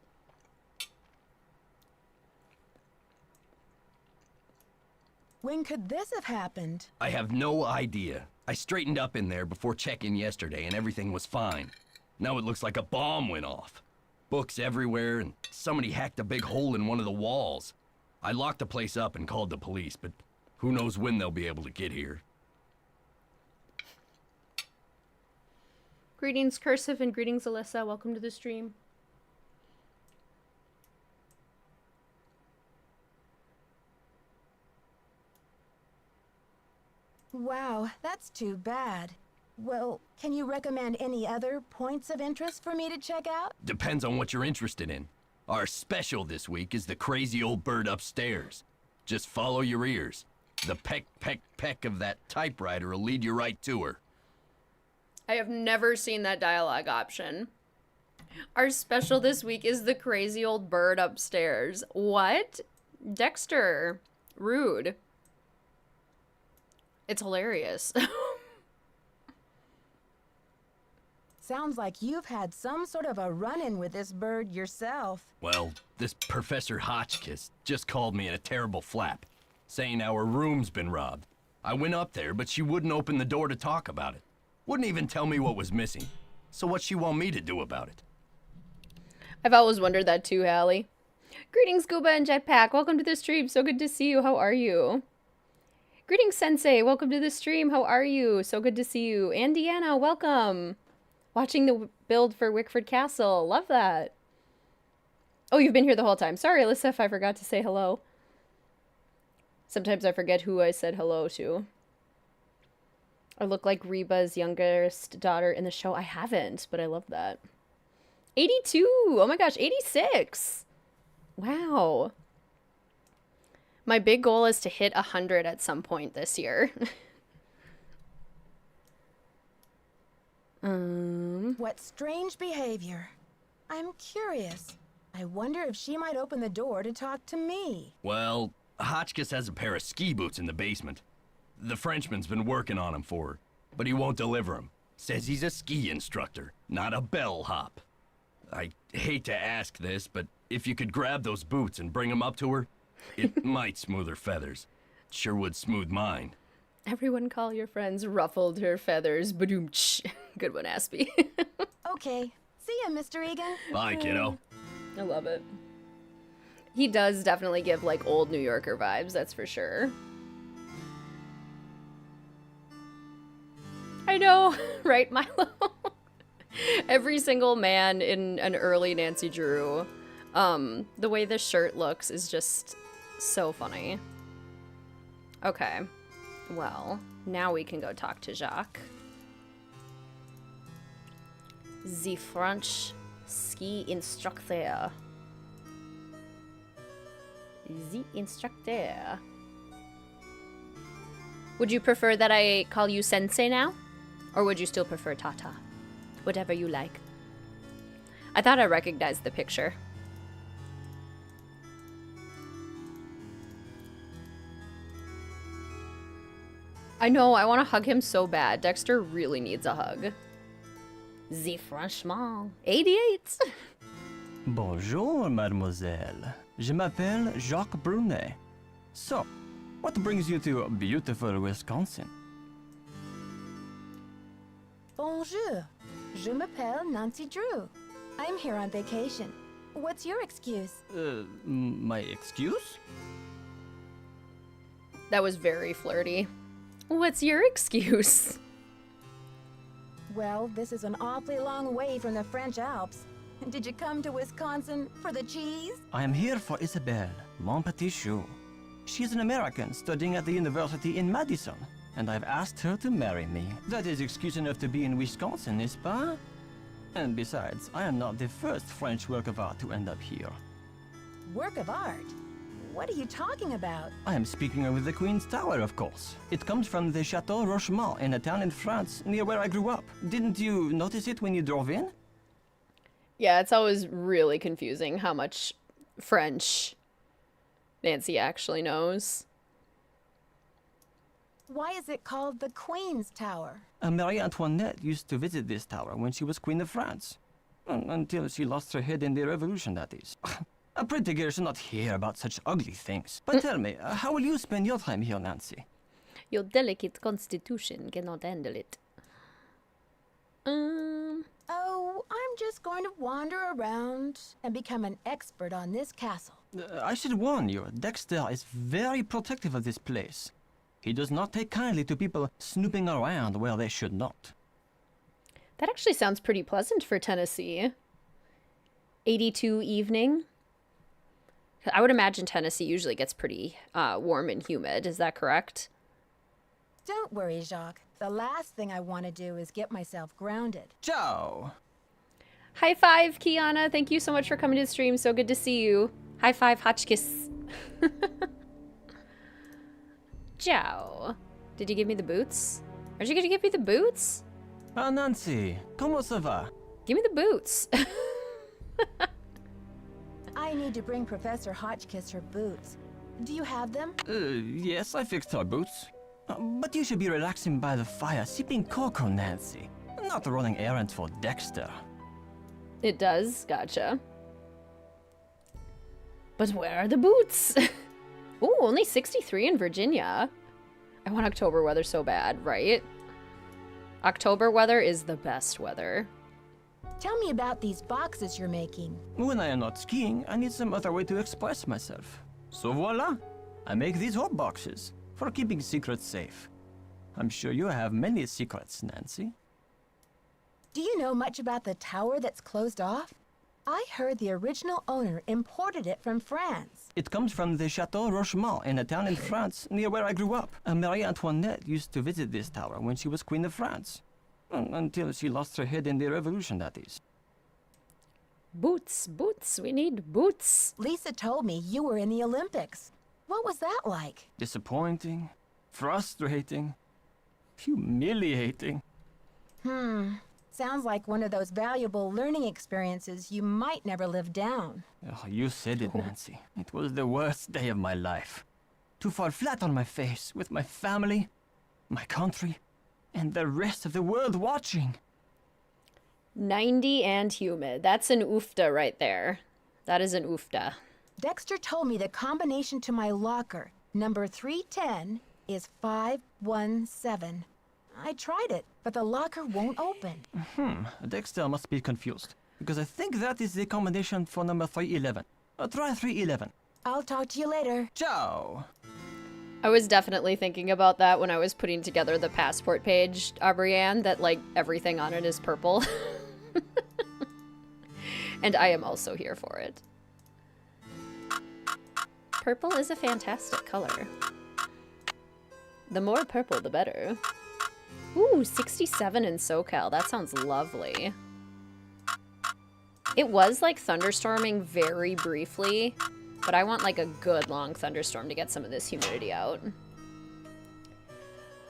When could this have happened? I have no idea. I straightened up in there before check-in yesterday and everything was fine. Now it looks like a bomb went off. Books everywhere and somebody hacked a big hole in one of the walls. I locked the place up and called the police, but who knows when they'll be able to get here. Greetings, Cursive, and greetings, Alyssa. Welcome to the stream. Wow, that's too bad. Well, can you recommend any other points of interest for me to check out? Depends on what you're interested in. Our special this week is the crazy old bird upstairs. Just follow your ears. The peck, peck, peck of that typewriter will lead you right to her. I have never seen that dialogue option. Our special this week is the crazy old bird upstairs. What? Dexter. Rude. It's hilarious. Sounds like you've had some sort of a run-in with this bird yourself. Well, this Professor Hotchkiss just called me in a terrible flap, saying our room's been robbed. I went up there, but she wouldn't open the door to talk about it. Wouldn't even tell me what was missing. So what's she want me to do about it? I've always wondered that too, Hallie. Greetings, Scuba and Jetpack. Welcome to the stream. So good to see you. How are you? Greetings, Sensei. Welcome to the stream. How are you? So good to see you. And Deanna, welcome. Watching the build for Wickford Castle. Love that. Oh, you've been here the whole time. Sorry, Alyssa, if I forgot to say hello. Sometimes I forget who I said hello to. I look like Reba's youngest daughter in the show. I haven't, but I love that. 82! Oh my gosh, 86! Wow. My big goal is to hit 100 at some point this year. What strange behavior. I'm curious. I wonder if she might open the door to talk to me. Well, Hotchkiss has a pair of ski boots in the basement. The Frenchman's been working on them for her, but he won't deliver them. Says he's a ski instructor, not a bellhop. I hate to ask this, but if you could grab those boots and bring them up to her, it might smooth her feathers. Sure would smooth mine. Everyone call your friends ruffled her feathers. Badoom-tsh. Good one, Aspie. Okay. See ya, Mr. Egan. Bye, kiddo. I love it. He does definitely give, like, old New Yorker vibes, that's for sure. I know, right, Milo? Every single man in an early Nancy Drew, the way this shirt looks is just so funny. Okay, well, now we can go talk to Jacques. The French ski instructor. The instructor. Would you prefer that I call you Sensei now? Or would you still prefer Tata? Whatever you like. I thought I recognized the picture. I know, I want to hug him so bad. Dexter really needs a hug. The Frenchman. 88. Bonjour, mademoiselle. Je m'appelle Jacques Brunet. So, what brings you to beautiful Wisconsin? Bonjour. Je m'appelle Nancy Drew. I'm here on vacation. What's your excuse? My excuse? That was very flirty. What's your excuse? Well, this is an awfully long way from the French Alps. Did you come to Wisconsin for the cheese? I am here for Isabelle, mon petit chou. She is an American studying at the university in Madison, and I've asked her to marry me. That is excuse enough to be in Wisconsin, n'est-ce pas? And besides, I am not the first French work of art to end up here. Work of art? What are you talking about? I am speaking of the Queen's Tower, of course. It comes from the Chateau Rochemont in a town in France near where I grew up. Didn't you notice it when you drove in? Yeah, it's always really confusing how much French Nancy actually knows. Why is it called the Queen's Tower? Marie Antoinette used to visit this tower when she was Queen of France. Until she lost her head in the revolution, that is. A pretty girl should not hear about such ugly things. But tell me, how will you spend your time here, Nancy? Your delicate constitution cannot handle it. Oh, I'm just going to wander around and become an expert on this castle. I should warn you, Dexter is very protective of this place. He does not take kindly to people snooping around where they should not. That actually sounds pretty pleasant for Tennessee. 82 evening. I would imagine Tennessee usually gets pretty warm and humid. Is that correct? Don't worry, Jacques. The last thing I want to do is get myself grounded. Ciao. High five, Kiana. Thank you so much for coming to the stream. So good to see you. High five, Hotchkiss. Ciao. Did you give me the boots? Are you gonna give me the boots? Ah, Nancy, comment ça va? Give me the boots. I need to bring Professor Hotchkiss her boots. Do you have them? Yes, I fixed her boots. But you should be relaxing by the fire, sipping cocoa, Nancy. Not running errands for Dexter. It does. Gotcha. But where are the boots? Ooh, only 63 in Virginia. I want October weather so bad, right? October weather is the best weather. Tell me about these boxes you're making. When I am not skiing, I need some other way to express myself. So voila! I make these hot boxes for keeping secrets safe. I'm sure you have many secrets, Nancy. Do you know much about the tower that's closed off? I heard the original owner imported it from France. It comes from the Chateau Rochemont in a town in France near where I grew up. Marie Antoinette used to visit this tower when she was Queen of France. Until she lost her head in the Revolution, that is. Boots, boots, we need boots. Lisa told me you were in the Olympics. What was that like? Disappointing, frustrating, humiliating. Sounds like one of those valuable learning experiences you might never live down. Oh, you said it, Nancy. It was the worst day of my life. To fall flat on my face with my family, my country, and the rest of the world watching. 90 and humid. That's an oofta right there. That is an oofta. Dexter told me the combination to my locker, number 310, is 517. I tried it, but the locker won't open. Dexter must be confused, because I think that is the combination for number 311. Try 311. I'll talk to you later. Ciao! I was definitely thinking about that when I was putting together the passport page, Brienne, that like everything on it is purple. And I am also here for it. Purple is a fantastic color. The more purple, the better. Ooh, 67 in SoCal. That sounds lovely. It was like thunderstorming very briefly, but I want like a good long thunderstorm to get some of this humidity out.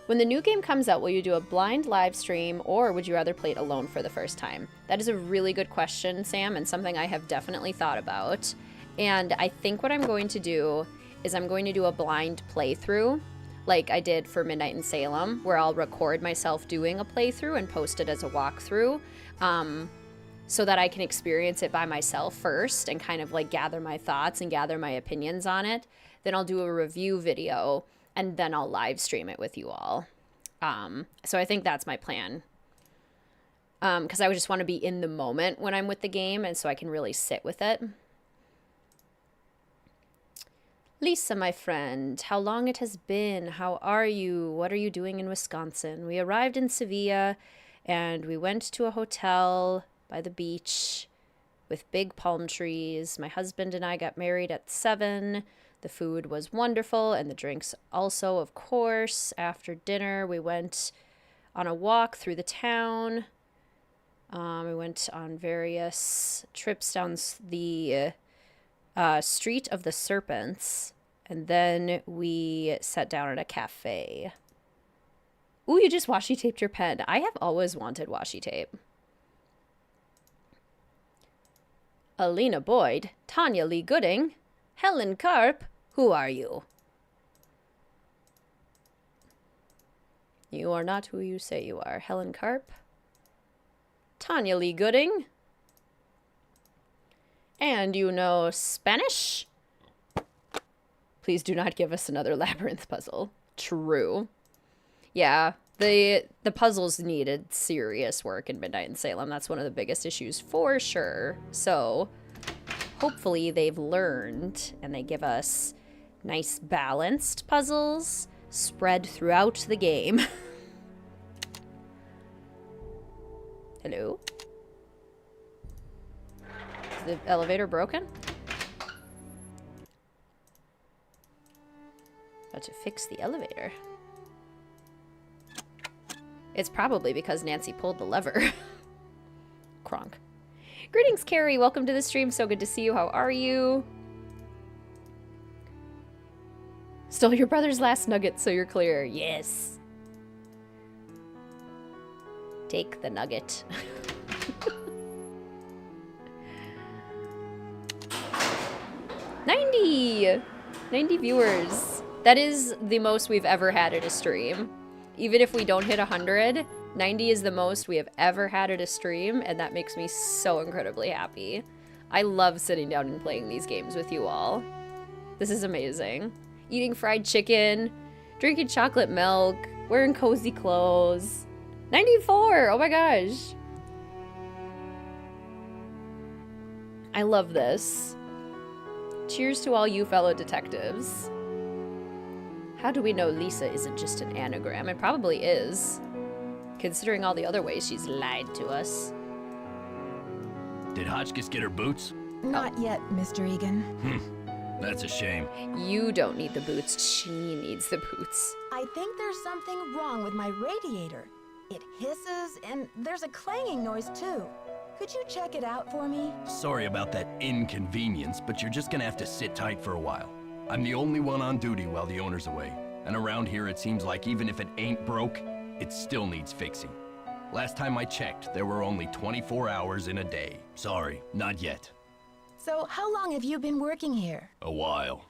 When the new game comes out, will you do a blind live stream or would you rather play it alone for the first time? That is a really good question, Sam, and something I have definitely thought about. And I think what I'm going to do is I'm going to do a blind playthrough like I did for Midnight in Salem, where I'll record myself doing a playthrough and post it as a walkthrough, so that I can experience it by myself first and kind of like gather my thoughts and gather my opinions on it. Then I'll do a review video and then I'll live stream it with you all. So I think that's my plan. Because I would just want to be in the moment when I'm with the game and so I can really sit with it. Lisa, my friend, how long it has been. How are you? What are you doing in Wisconsin? We arrived in Sevilla and we went to a hotel by the beach with big palm trees. My husband and I got married at 7. The food was wonderful and the drinks also, of course. After dinner, we went on a walk through the town. We went on various trips down the Street of the Serpents, and then we sat down at a cafe. Ooh, you just washi taped your pen. I have always wanted washi tape. Alina Boyd, Tanya Lee Gooding, Helen Karp, who are you? You are not who you say you are. Helen Karp, Tanya Lee Gooding, and you know Spanish? Please do not give us another labyrinth puzzle. True. Yeah, the puzzles needed serious work in Midnight in Salem. That's one of the biggest issues for sure. So hopefully they've learned and they give us nice balanced puzzles spread throughout the game. Hello? Is the elevator broken? Got to fix the elevator. It's probably because Nancy pulled the lever. Kronk. Greetings, Carrie. Welcome to the stream. So good to see you. How are you? Stole your brother's last nugget, so you're clear. Yes. Take the nugget. $90 viewers. That is the most we've ever had at a stream. Even if we don't hit 100, 90 is the most we have ever had at a stream, and that makes me so incredibly happy. I love sitting down and playing these games with you all. This is amazing. Eating fried chicken, drinking chocolate milk, wearing cozy clothes. 94! Oh my gosh. I love this. Cheers to all you fellow detectives. How do we know Lisa isn't just an anagram? It probably is, considering all the other ways she's lied to us. Did Hotchkiss get her boots? Not yet, Mr. Egan. That's a shame. You don't need the boots. She needs the boots. I think there's something wrong with my radiator. It hisses, and there's a clanging noise too. Could you check it out for me? Sorry about that inconvenience, but you're just gonna have to sit tight for a while. I'm the only one on duty while the owner's away. And around here it seems like even if it ain't broke, it still needs fixing. Last time I checked, there were only 24 hours in a day. Sorry, not yet. So, how long have you been working here? A while.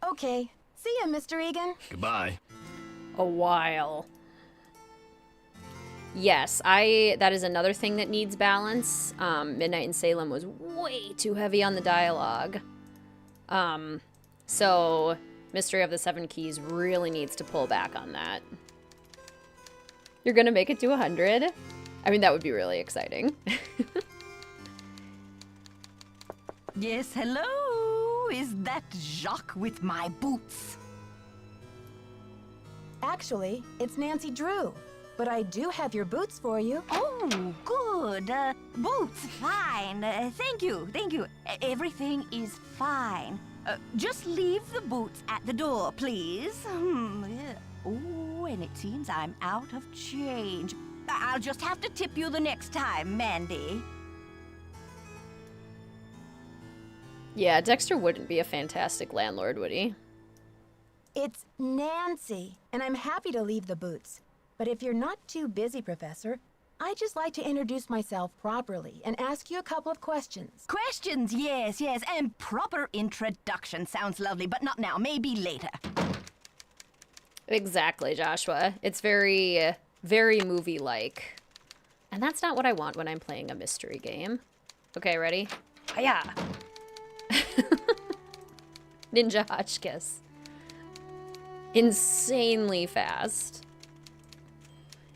Okay. See ya, Mr. Egan. Goodbye. A while. Yes, that is another thing that needs balance. Midnight in Salem was way too heavy on the dialogue. So Mystery of the Seven Keys really needs to pull back on that. You're gonna make it to 100? I mean, that would be really exciting. Yes, hello? Is that Jacques with my boots? Actually, it's Nancy Drew. But I do have your boots for you. Oh, good. Boots, fine. Thank you, thank you. Everything is fine. Just leave the boots at the door, please. Yeah. Oh, and it seems I'm out of change. I'll just have to tip you the next time, Mandy. Yeah, Dexter wouldn't be a fantastic landlord, would he? It's Nancy, and I'm happy to leave the boots. But if you're not too busy, Professor, I'd just like to introduce myself properly and ask you a couple of questions. Questions, yes, yes, and proper introduction sounds lovely, but not now, maybe later. Exactly, Joshua. It's very, very movie-like. And that's not what I want when I'm playing a mystery game. Okay, ready? Hiya! Ninja Hotchkiss. Insanely fast.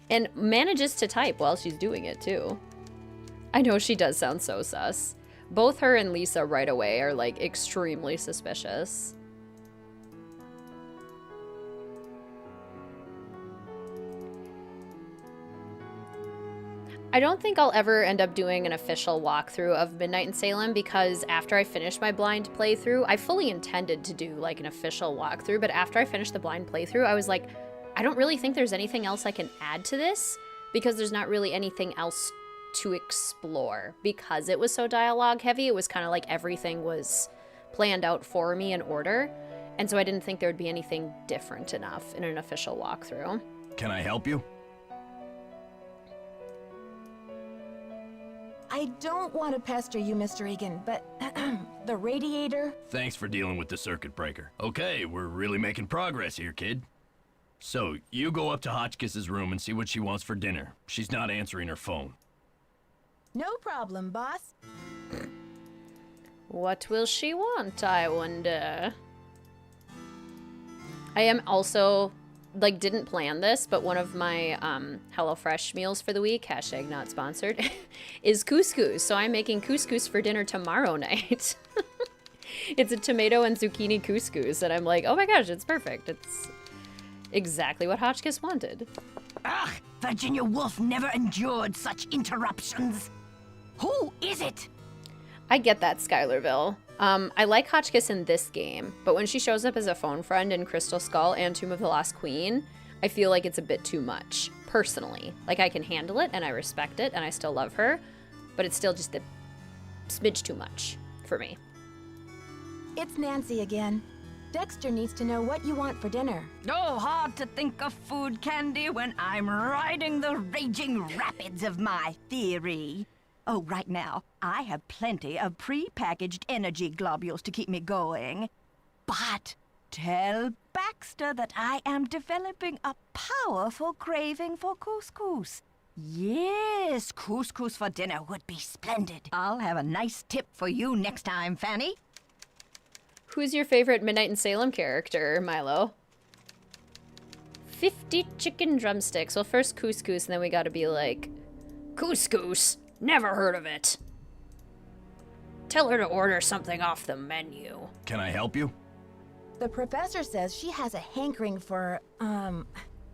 And manages to type while she's doing it, too. I know she does sound so sus. Both her and Lisa right away are, like, extremely suspicious. I don't think I'll ever end up doing an official walkthrough of Midnight in Salem because after I finished my blind playthrough, I fully intended to do, like, an official walkthrough, but after I finished the blind playthrough, I was like, I don't really think there's anything else I can add to this because there's not really anything else to explore. Because it was so dialogue heavy, it was kind of like everything was planned out for me in order. And so I didn't think there would be anything different enough in an official walkthrough. Can I help you? I don't want to pester you, Mr. Egan, but the radiator... Thanks for dealing with the circuit breaker. Okay, we're really making progress here, kid. So, you go up to Hotchkiss's room and see what she wants for dinner. She's not answering her phone. No problem, boss. What will she want, I wonder? I am also, like, didn't plan this, but one of my HelloFresh meals for the week, hashtag not sponsored, is couscous. So I'm making couscous for dinner tomorrow night. It's a tomato and zucchini couscous, and I'm like, oh my gosh, it's perfect. It's exactly what Hotchkiss wanted. Ugh, Virginia Woolf never endured such interruptions. Who is it? I get that, Skylarville. I like Hotchkiss in this game, but when she shows up as a phone friend in Crystal Skull and Tomb of the Lost Queen, I feel like it's a bit too much, personally. Like, I can handle it, and I respect it, and I still love her, but it's still just a smidge too much for me. It's Nancy again. Dexter needs to know what you want for dinner. Oh, hard to think of food, Candy, when I'm riding the raging rapids of my theory. Oh, right now, I have plenty of pre-packaged energy globules to keep me going. But tell Baxter that I am developing a powerful craving for couscous. Yes, couscous for dinner would be splendid. I'll have a nice tip for you next time, Fanny. Who's your favorite Midnight in Salem character, Milo? 50 chicken drumsticks. Well, first couscous, and then we gotta be like, couscous? Never heard of it. Tell her to order something off the menu. Can I help you? The professor says she has a hankering for,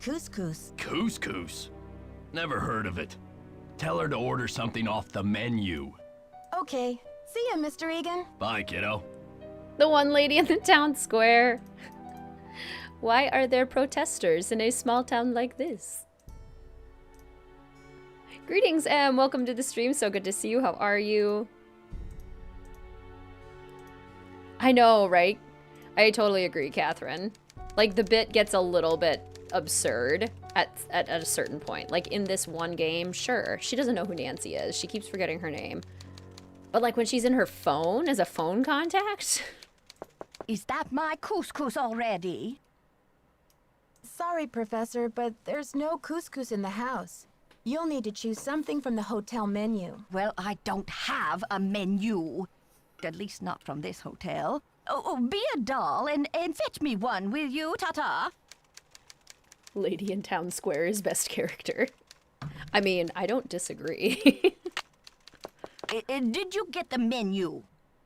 couscous. Couscous? Never heard of it. Tell her to order something off the menu. Okay. See ya, Mr. Egan. Bye, kiddo. The one lady in the town square. Why are there protesters in a small town like this? Greetings, Em. Welcome to the stream. So good to see you. How are you? I know, right? I totally agree, Catherine. Like, the bit gets a little bit absurd at a certain point. Like, in this one game, sure, she doesn't know who Nancy is. She keeps forgetting her name. But, like, when she's in her phone as a phone contact... Is that my couscous already? Sorry, Professor, but there's no couscous in the house. You'll need to choose something from the hotel menu. Well, I don't have a menu. At least not from this hotel. Oh, be a doll and fetch me one, will you, Tata? Lady in Town Square is best character. I mean, I don't disagree. Did you get the menu?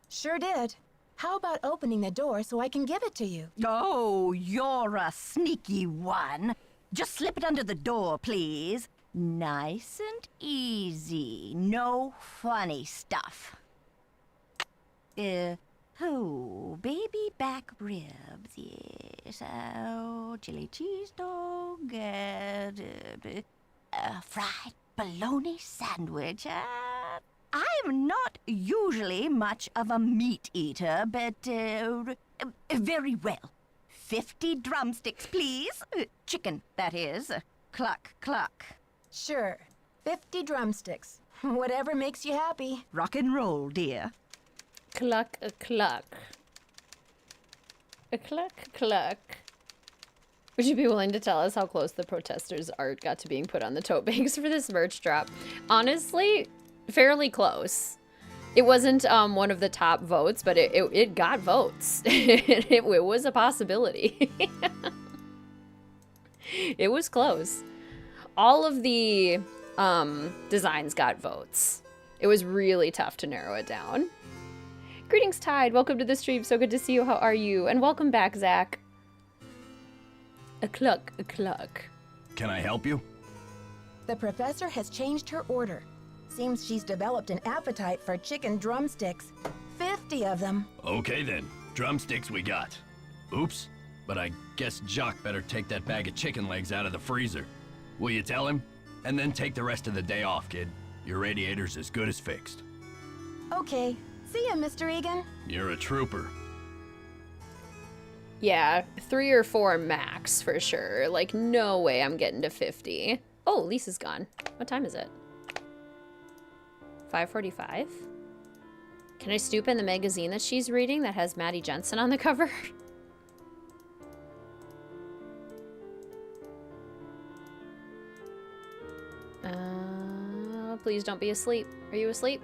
Sure did. How about opening the door so I can give it to you? Oh, you're a sneaky one. Just slip it under the door, please. Nice and easy. No funny stuff. Oh, baby back ribs, yes. Oh, chili cheese dog, fried bologna sandwich. I'm not usually much of a meat eater, but very well. 50 drumsticks, please. Chicken, that is. Cluck, cluck. Sure. 50 drumsticks. Whatever makes you happy. Rock and roll, dear. Cluck, a cluck. A cluck, cluck. Would you be willing to tell us how close the protesters' art got to being put on the tote bags for this merch drop? Honestly, fairly close. It wasn't one of the top votes, but it got votes. it was a possibility. It was close. All of the designs got votes. It was really tough to narrow it down. Greetings, Tide. Welcome to the stream. So good to see you. How are you? And welcome back, Zach. A cluck, a cluck. Can I help you? The professor has changed her order. Seems she's developed an appetite for chicken drumsticks. 50 of them. Okay then, drumsticks we got. Oops, but I guess Jock better take that bag of chicken legs out of the freezer. Will you tell him? And then take the rest of the day off, kid. Your radiator's as good as fixed. Okay. See ya, Mr. Egan. You're a trooper. Yeah, 3 or 4 max for sure. Like, no way I'm getting to 50. Oh, Lisa's gone. What time is it? 5:45? Can I stoop in the magazine that she's reading that has Maddie Jensen on the cover? Please don't be asleep. Are you asleep?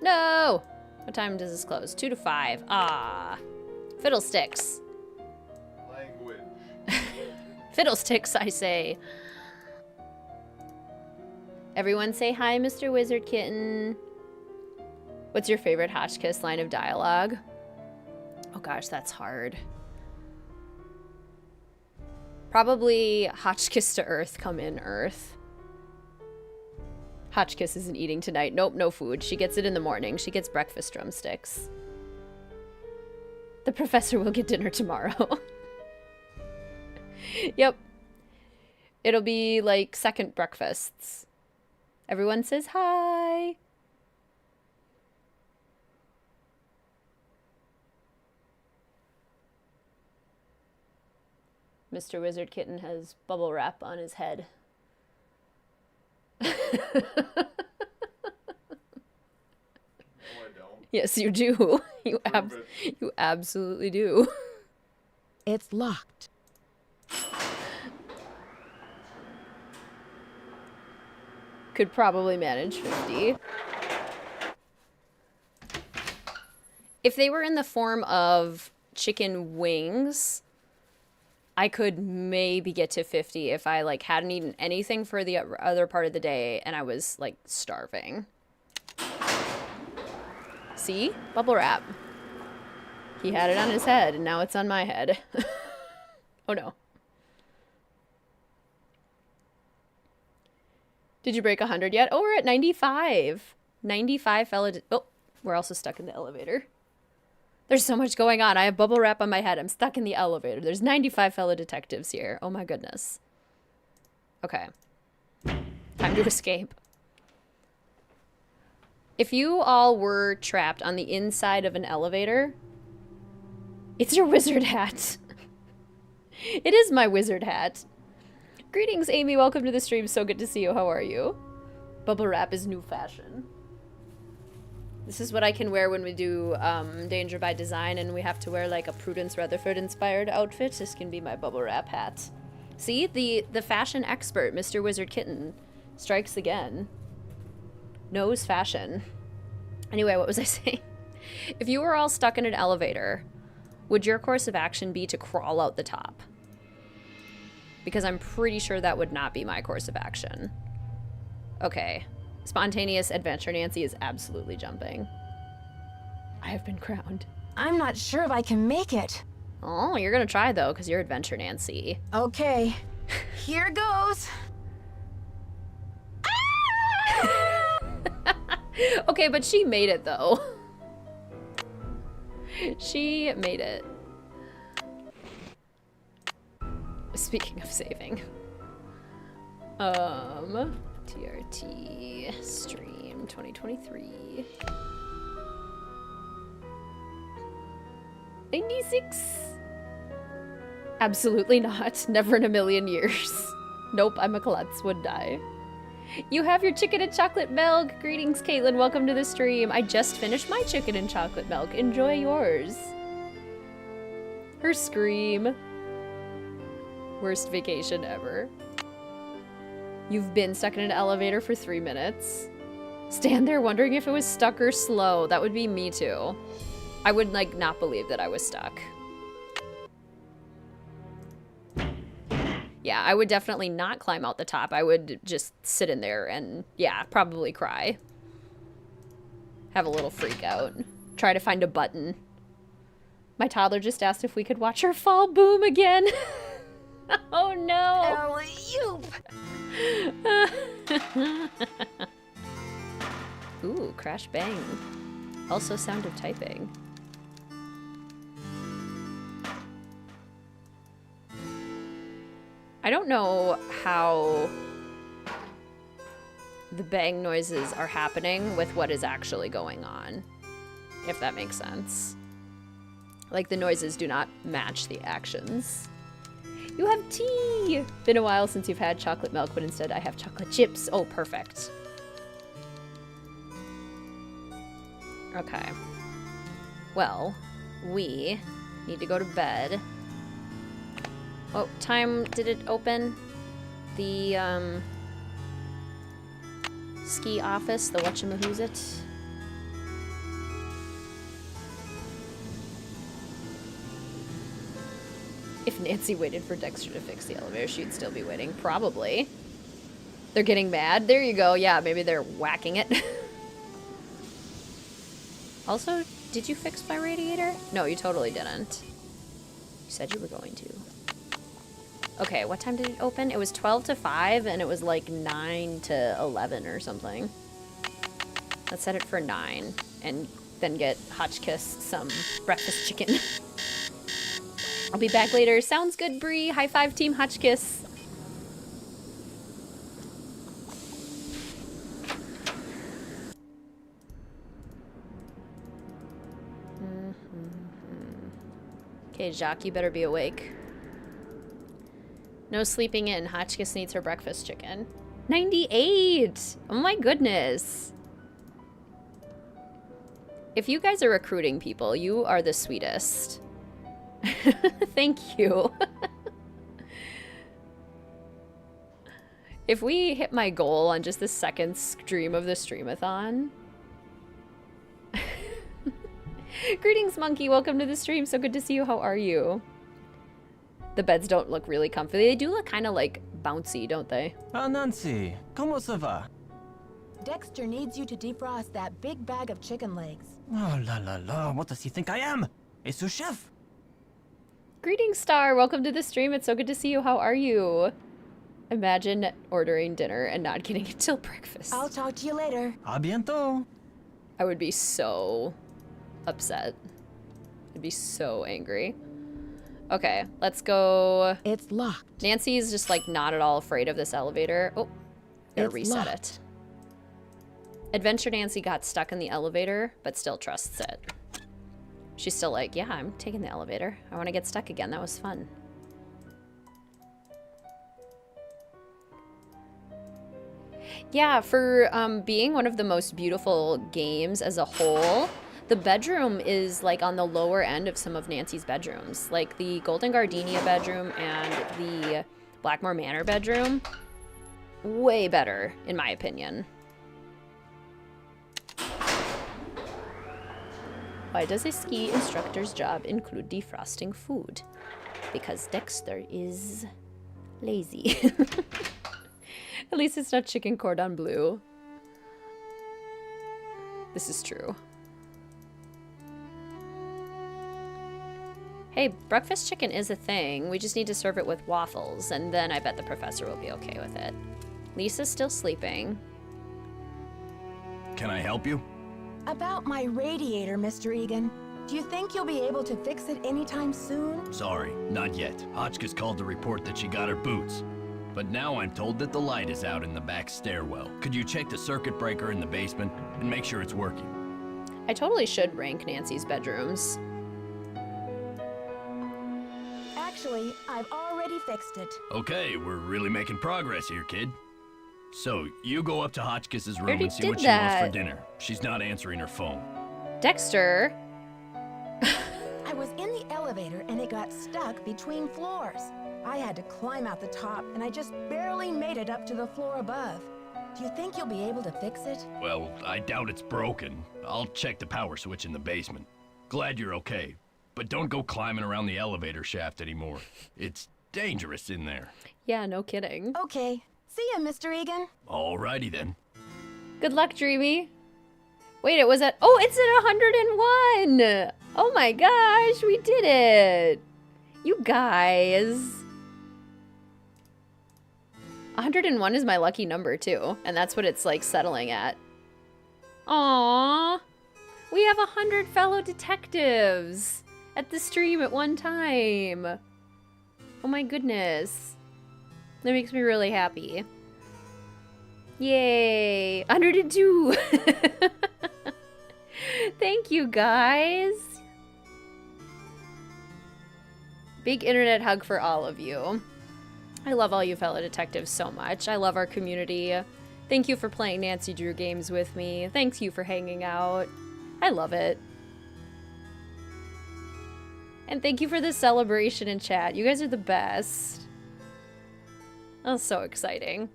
No! What time does this close? 2 to 5. Ah. Fiddlesticks. Language. Fiddlesticks, I say. Everyone say hi, Mr. WizardKitten. What's your favorite Hotchkiss line of dialogue? Oh gosh, that's hard. Probably Hotchkiss to Earth, come in Earth. Hotchkiss isn't eating tonight. Nope, no food. She gets it in the morning. She gets breakfast drumsticks. The professor will get dinner tomorrow. Yep. It'll be like second breakfasts. Everyone says hi. Mr. WizardKitten has bubble wrap on his head. No, I don't. Yes, you do. You absolutely do. It's locked. Could probably manage 50. If they were in the form of chicken wings, I could maybe get to 50 if I like hadn't eaten anything for the other part of the day and I was like starving. See? Bubble wrap. He had it on his head and now it's on my head. Oh no. Did you break 100 yet? Oh, we're at 95. 95 fella. Oh, we're also stuck in the elevator. There's so much going on. I have bubble wrap on my head. I'm stuck in the elevator. There's 95 fellow detectives here. Oh my goodness. Okay. Time to escape. If you all were trapped on the inside of an elevator, it's your wizard hat. It is my wizard hat. Greetings, Amy. Welcome to the stream. So good to see you. How are you? Bubble wrap is new fashion. This is what I can wear when we do Danger by Design and we have to wear like a Prudence Rutherford inspired outfit. This can be my bubble wrap hat. See, the fashion expert, Mr. WizardKitten, strikes again. Knows fashion. Anyway, what was I saying? If you were all stuck in an elevator, would your course of action be to crawl out the top? Because I'm pretty sure that would not be my course of action. Okay. Spontaneous Adventure Nancy is absolutely jumping. I have been crowned. I'm not sure if I can make it. Oh, you're gonna try though, because you're Adventure Nancy. Okay. Here goes. Okay, but she made it though. She made it. Speaking of saving. TRT stream 2023. 96. Absolutely not. Never in a million years. Nope, I'm a klutz, would die. You have your chicken and chocolate milk. Greetings, Caitlin. Welcome to the stream. I just finished my chicken and chocolate milk. Enjoy yours. Her scream. Worst vacation ever. You've been stuck in an elevator for 3 minutes. Stand there wondering if it was stuck or slow. That would be me too. I would like not believe that I was stuck. Yeah, I would definitely not climb out the top. I would just sit in there and, yeah, probably cry. Have a little freak out. Try to find a button. My toddler just asked if we could watch her fall boom again. Oh no! Ooh, crash bang. Also sound of typing. I don't know how the bang noises are happening with what is actually going on, if that makes sense. Like, the noises do not match the actions. You have tea! Been a while since you've had chocolate milk, but instead I have chocolate chips. Oh, perfect. Okay. Well, we need to go to bed. What time did it open? The, ski office, the whatchamahoosit? If Nancy waited for Dexter to fix the elevator, she'd still be waiting. Probably. They're getting mad. There you go. Yeah, maybe they're whacking it. Also, did you fix my radiator? No, you totally didn't. You said you were going to. Okay, what time did it open? It was 12 to 5, and it was like 9 to 11 or something. Let's set it for 9, and then get Hotchkiss some breakfast chicken. I'll be back later. Sounds good, Bree. High five, Team Hotchkiss. Okay, Jacques, you better be awake. No sleeping in. Hotchkiss needs her breakfast chicken. 98! Oh my goodness. If you guys are recruiting people, you are the sweetest. Thank you. If we hit my goal on just the second stream of the Streamathon. Greetings, Monkey. Welcome to the stream. So good to see you. How are you? The beds don't look really comfy. They do look kind of like bouncy, don't they? Ah, Nancy, comment ça va? Dexter needs you to defrost that big bag of chicken legs. Oh la la la, what does he think I am? A sous chef? Greetings, Star. Welcome to the stream. It's so good to see you. How are you? Imagine ordering dinner and not getting it till breakfast. I'll talk to you later. À bientôt. I would be so upset. I'd be so angry. Okay, let's go. It's locked. Nancy's just like not at all afraid of this elevator. Oh, gotta It's reset locked. it. Adventure Nancy got stuck in the elevator, but still trusts it. She's still like, yeah, I'm taking the elevator. I want to get stuck again. That was fun. Yeah, for being one of the most beautiful games as a whole, the bedroom is like on the lower end of some of Nancy's bedrooms. Like the Golden Gardenia bedroom and the Blackmore Manor bedroom. Way better, in my opinion. Why does a ski instructor's job include defrosting food? Because Dexter is lazy. At least it's not chicken cordon bleu. This is true. Hey, breakfast chicken is a thing. We just need to serve it with waffles, and then I bet the professor will be okay with it. Lisa's still sleeping. Can I help you? About my radiator, Mr. Egan. Do you think you'll be able to fix it anytime soon? Sorry, not yet. Hotchkiss called to report that she got her boots. But now I'm told that the light is out in the back stairwell. Could you check the circuit breaker in the basement and make sure it's working? I totally should rank Nancy's bedrooms. Actually, I've already fixed it. Okay, we're really making progress here, kid. So, you go up to Hotchkiss's room already and see did what she wants for that. dinner. She's not answering her phone. Dexter? I was in the elevator and it got stuck between floors. I had to climb out the top and I just barely made it up to the floor above. Do you think you'll be able to fix it? Well, I doubt it's broken. I'll check the power switch in the basement. Glad you're okay. But don't go climbing around the elevator shaft anymore. It's dangerous in there. Yeah, no kidding. Okay. See ya, Mr. Egan. Alrighty then. Good luck, Dreamy. Wait, it was at... Oh, it's at 101! Oh my gosh, we did it! You guys. 101 is my lucky number, too. And that's what it's, like, settling at. Aww. We have 100 fellow detectives at the stream at one time. Oh my goodness. That makes me really happy. Yay! 102! Thank you, guys. Big internet hug for all of you. I love all you fellow detectives so much. I love our community. Thank you for playing Nancy Drew games with me. Thank you for hanging out. I love it. And thank you for the celebration in chat. You guys are the best. That was so exciting.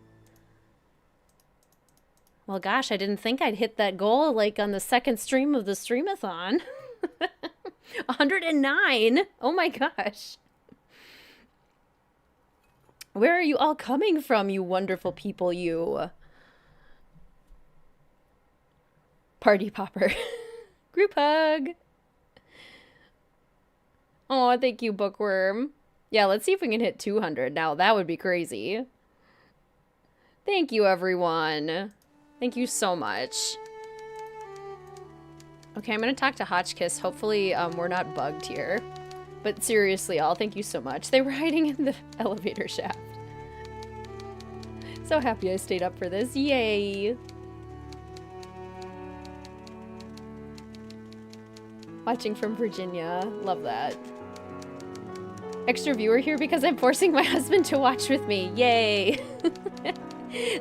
Well, gosh, I didn't think I'd hit that goal like on the second stream of the Streamathon. 109. Oh my gosh. Where are you all coming from, you wonderful people, you? Party popper. Group hug. Oh, thank you, Bookworm. Yeah, let's see if we can hit 200 now. That would be crazy. Thank you, everyone. Thank you so much. Okay, I'm gonna talk to Hotchkiss. Hopefully, we're not bugged here. But seriously, all thank you so much. They were hiding in the elevator shaft. So happy I stayed up for this. Yay! Watching from Virginia. Love that. Extra viewer here because I'm forcing my husband to watch with me. Yay.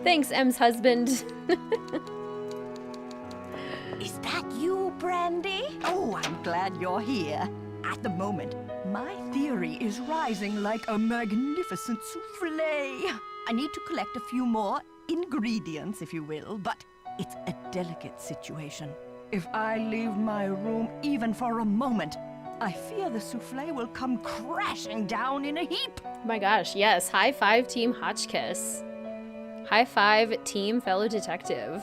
Thanks, M's husband. Is that you, Brandy? Oh, I'm glad you're here. At the moment, my theory is rising like a magnificent souffle. I need to collect a few more ingredients, if you will, but it's a delicate situation. If I leave my room even for a moment, I fear the souffle will come crashing down in a heap. Oh my gosh, yes. High five, Team Hotchkiss. High five, Team Fellow Detective.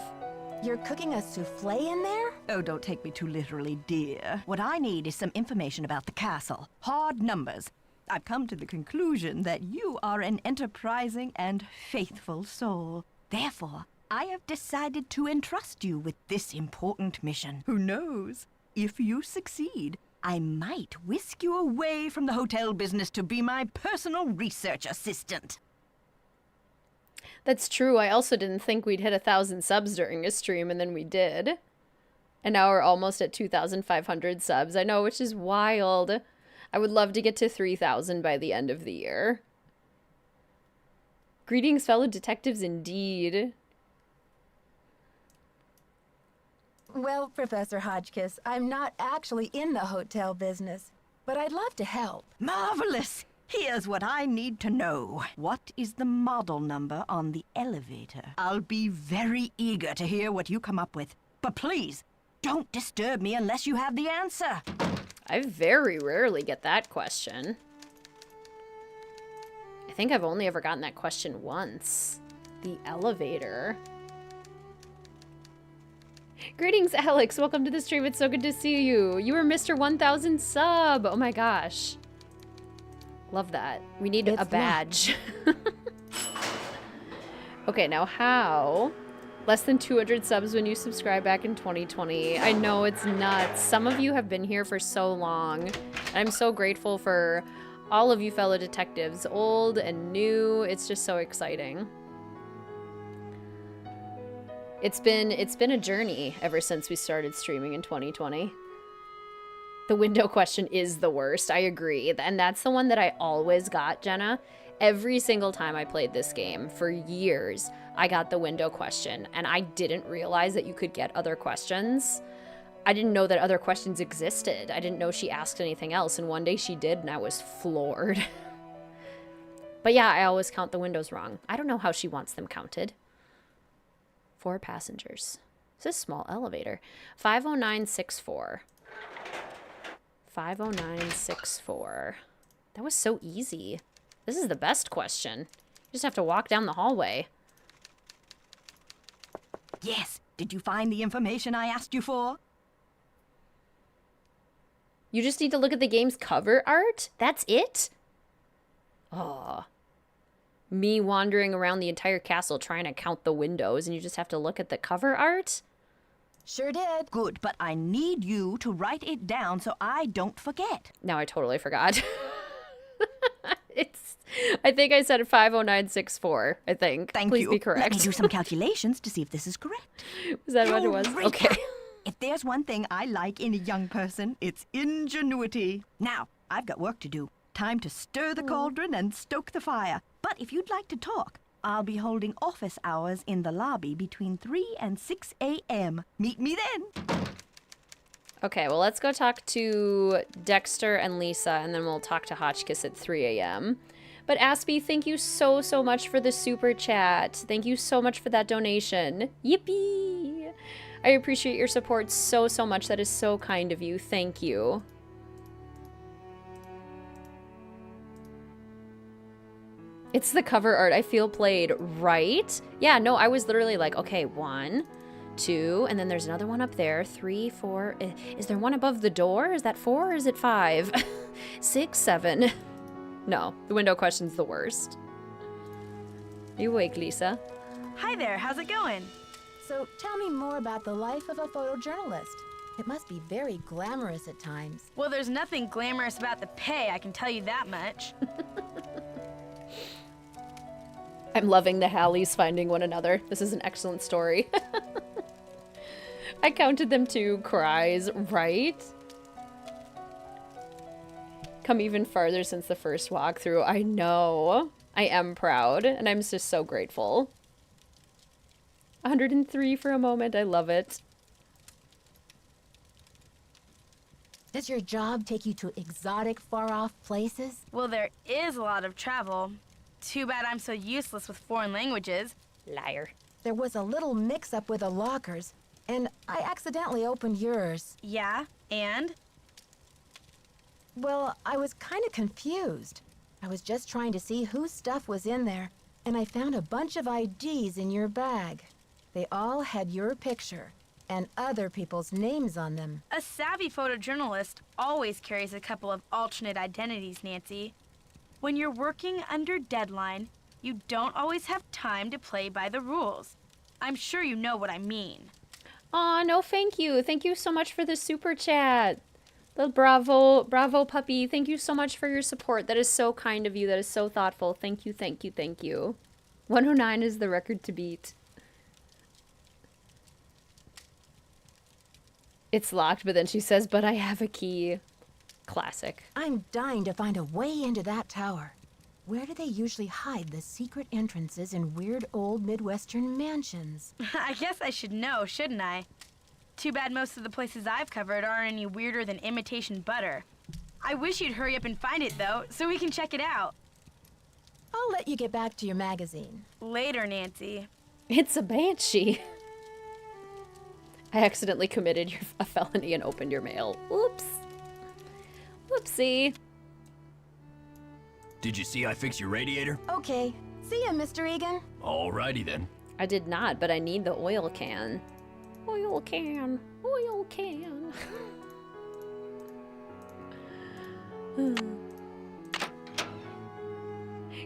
You're cooking a souffle in there? Oh, don't take me too literally, dear. What I need is some information about the castle. Hard numbers. I've come to the conclusion that you are an enterprising and faithful soul. Therefore, I have decided to entrust you with this important mission. Who knows? If you succeed, I might whisk you away from the hotel business to be my personal research assistant. That's true. I also didn't think we'd hit 1,000 subs during a stream, and then we did. And now we're almost at 2,500 subs. I know, which is wild. I would love to get to 3,000 by the end of the year. Greetings, fellow detectives, indeed. Well, Professor Hotchkiss, I'm not actually in the hotel business, but I'd love to help. Marvelous! Here's what I need to know. What is the model number on the elevator? I'll be very eager to hear what you come up with. But please, don't disturb me unless you have the answer. I very rarely get that question. I think I've only ever gotten that question once. The elevator. Greetings, Alex. Welcome to the stream. It's so good to see you. You were Mr. 1000 sub. Oh my gosh. Love that. We need a badge. Okay, now how? Less than 200 subs when you subscribe back in 2020. I know, it's nuts. Some of you have been here for so long. And I'm so grateful for all of you fellow detectives, old and new. It's just so exciting. It's been a journey ever since we started streaming in 2020. The window question is the worst. I agree. And that's the one that I always got, Jenna. Every single time I played this game for years, I got the window question. And I didn't realize that you could get other questions. I didn't know that other questions existed. I didn't know she asked anything else. And one day she did, and I was floored. But yeah, I always count the windows wrong. I don't know how she wants them counted. 4 passengers. It's a small elevator. 50964. 50964. That was so easy. This is the best question. You just have to walk down the hallway. Yes. Did you find the information I asked you for? You just need to look at the game's cover art? That's it? Oh. Me wandering around the entire castle trying to count the windows, and you just have to look at the cover art? Sure did. Good, but I need you to write it down so I don't forget. Now I totally forgot. I think I said 50964, I think. Thank Please you. be correct. Let me do some calculations to see if this is correct. Was that what it was? Eureka! Okay. If there's one thing I like in a young person, it's ingenuity. Now, I've got work to do. Time to stir the cauldron and stoke the fire. But if you'd like to talk, I'll be holding office hours in the lobby between 3 and 6 a.m. Meet me then. Okay, well, let's go talk to Dexter and Lisa, and then we'll talk to Hotchkiss at 3 a.m. But Aspie, thank you so, so much for the super chat. Thank you so much for that donation. Yippee! I appreciate your support so, so much. That is so kind of you. Thank you. It's the cover art. I feel played, right? Yeah, no, I was literally like, okay, 1, 2, and then there's another one up there. 3, 4. Is there one above the door? Is that 4 or is it 5? 6, 7. No, the window question's the worst. Are you awake, Lisa? Hi there, how's it going? So tell me more about the life of a photojournalist. It must be very glamorous at times. Well, there's nothing glamorous about the pay, I can tell you that much. I'm loving the Hallies finding one another. This is an excellent story. I counted them 2 cries, right? come even farther since the first walkthrough. I know. I am proud, and I'm just so grateful. 103 for a moment. I love it. Does your job take you to exotic, far-off places? Well, there is a lot of travel. Too bad I'm so useless with foreign languages. Liar. There was a little mix-up with the lockers, and I accidentally opened yours. Yeah, and? Well, I was kind of confused. I was just trying to see whose stuff was in there, and I found a bunch of IDs in your bag. They all had your picture and other people's names on them. A savvy photojournalist always carries a couple of alternate identities, Nancy. When you're working under deadline, you don't always have time to play by the rules. I'm sure you know what I mean. Aw, no thank you. Thank you so much for the super chat. The bravo puppy. Thank you so much for your support. That is so kind of you. That is so thoughtful. Thank you, thank you, thank you. 109 is the record to beat. It's locked, but then she says, but I have a key. Classic. I'm dying to find a way into that tower. Where do they usually hide the secret entrances in weird old Midwestern mansions? I guess I should know, shouldn't I? Too bad most of the places I've covered aren't any weirder than imitation butter. I wish you'd hurry up and find it, though, so we can check it out. I'll let you get back to your magazine. Later, Nancy. It's a banshee. I accidentally committed a felony and opened your mail. Oops. Whoopsie. Did you see I fixed your radiator? Okay. See ya, Mr. Egan. Alrighty then. I did not, but I need the oil can. Oil can. Oil can.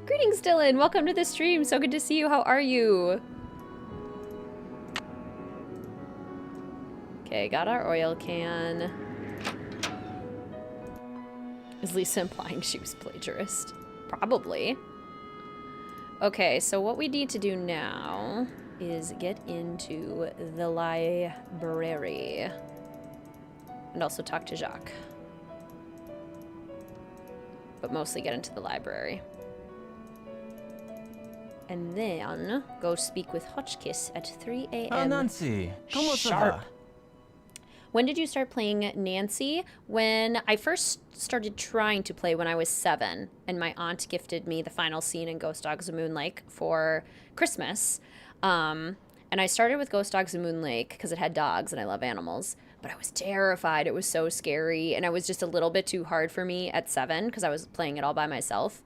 Greetings, Dylan. Welcome to the stream. So good to see you. How are you? Okay, got our oil can. Is Lisa implying she was plagiarist? Probably. Okay, so what we need to do now is get into the library. And also talk to Jacques. But mostly get into the library. And then go speak with Hotchkiss at 3 a.m. Nancy, ¿cómo se sharp. va? When did you start playing Nancy? When I first started trying to play when I was 7, and my aunt gifted me the final scene in Ghost Dogs of Moon Lake for Christmas. And I started with Ghost Dogs of Moon Lake because it had dogs and I love animals. But I was terrified. It was so scary. And it was just a little bit too hard for me at 7 because I was playing it all by myself.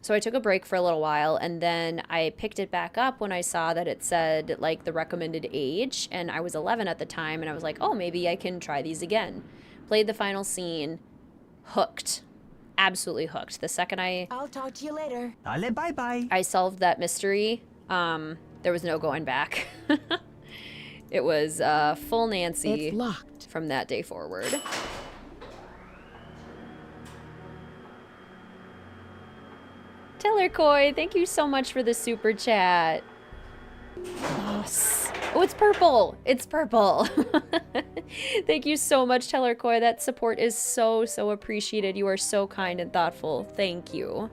So I took a break for a little while, and then I picked it back up when I saw that it said, like, the recommended age, and I was 11 at the time, and I was like, oh, maybe I can try these again. Played the final scene, hooked. Absolutely hooked. The second I'll talk to you later. Ale, bye-bye. I solved that mystery, there was no going back. It was full Nancy It's locked. from that day forward. Tellercoy, thank you so much for the super chat. Yes. Oh, it's purple. It's purple. Thank you so much, Tellercoy. That support is so, so appreciated. You are so kind and thoughtful. Thank you.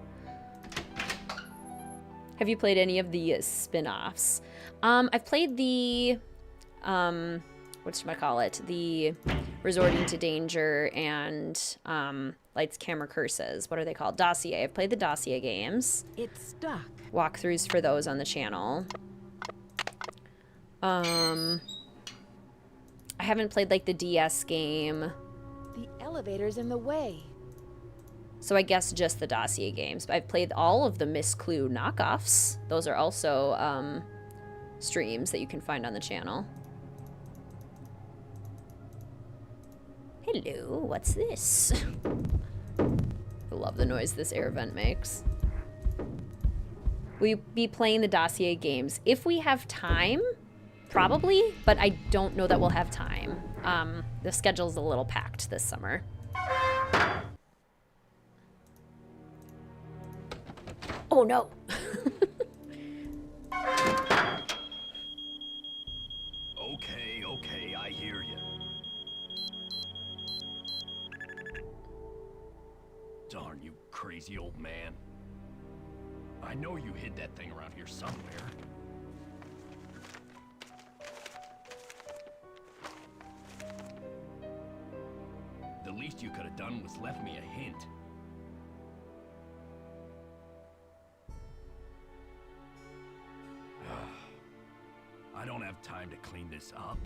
Have you played any of the spin-offs? I've played the, whatchamacallit, the Resorting to Danger and, Lights, Camera, Curses. What are they called? Dossier. I've played the Dossier games. It's stuck. Walkthroughs for those on the channel. I haven't played, like, the DS game. The elevator's in the way. So I guess just the Dossier games. I've played all of the Miss Clue knockoffs. Those are also, streams that you can find on the channel. Hello, what's this? I love the noise this air vent makes. Will you be playing the Dossier games? If we have time, probably, but I don't know that we'll have time. The schedule's a little packed this summer. Oh no. Okay, I hear you. Darn you, crazy old man. I know you hid that thing around here somewhere. The least you could have done was left me a hint. I don't have time to clean this up.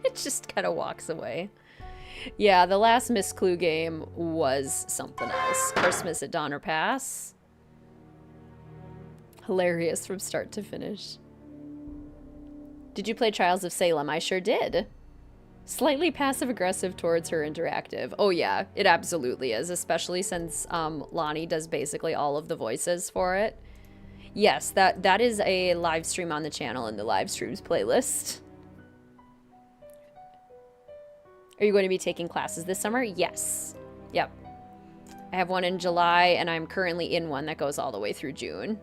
It just kind of walks away. Yeah, the last Miss Clue game was something else. Christmas at Donner Pass. Hilarious from start to finish. Did you play Trials of Salem? I sure did. Slightly passive-aggressive towards her interactive. Oh yeah, it absolutely is, especially since Lonnie does basically all of the voices for it. Yes, that is a live stream on the channel in the live streams playlist. Are you going to be taking classes this summer? Yes. Yep. I have one in July, and I'm currently in one that goes all the way through June.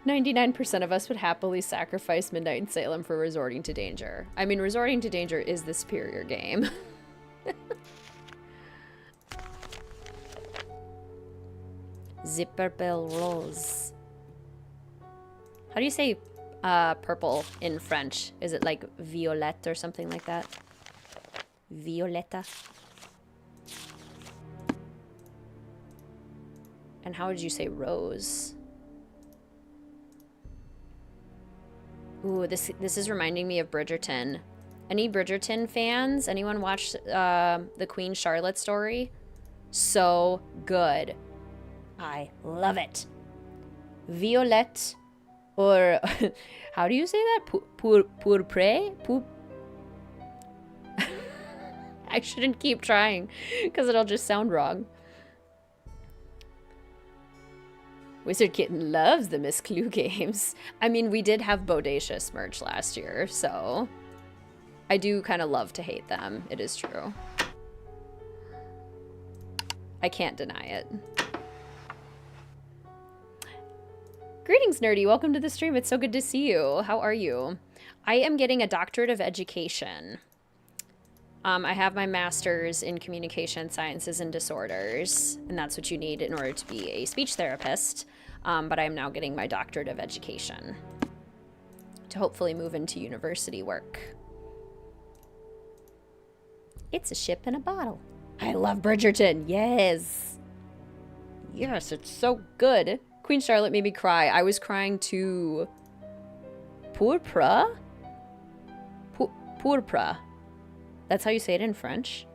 99% of us would happily sacrifice Midnight in Salem for resorting to danger. I mean, resorting to danger is the superior game. Zipper Bell Rose. How do you say purple in French? Is it like violette or something like that? Violetta. And how would you say rose? Ooh, this is reminding me of Bridgerton. Any Bridgerton fans? Anyone watch the Queen Charlotte story? So good. I love it. Violette, or how do you say that? Pourpre? I shouldn't keep trying because it'll just sound wrong. WizardKitten loves the Miss Clue games. I mean, we did have Bodacious merch last year, so I do kind of love to hate them. It is true. I can't deny it. Greetings, Nerdy. Welcome to the stream. It's so good to see you. How are you? I am getting a doctorate of education. I have my master's in communication sciences and disorders, and that's what you need in order to be a speech therapist. But I'm now getting my doctorate of education to hopefully move into university work. It's a ship in a bottle. I love Bridgerton. Yes. Yes, it's so good. Queen Charlotte made me cry. I was crying to Pourpre? Pourpre. That's how you say it in French?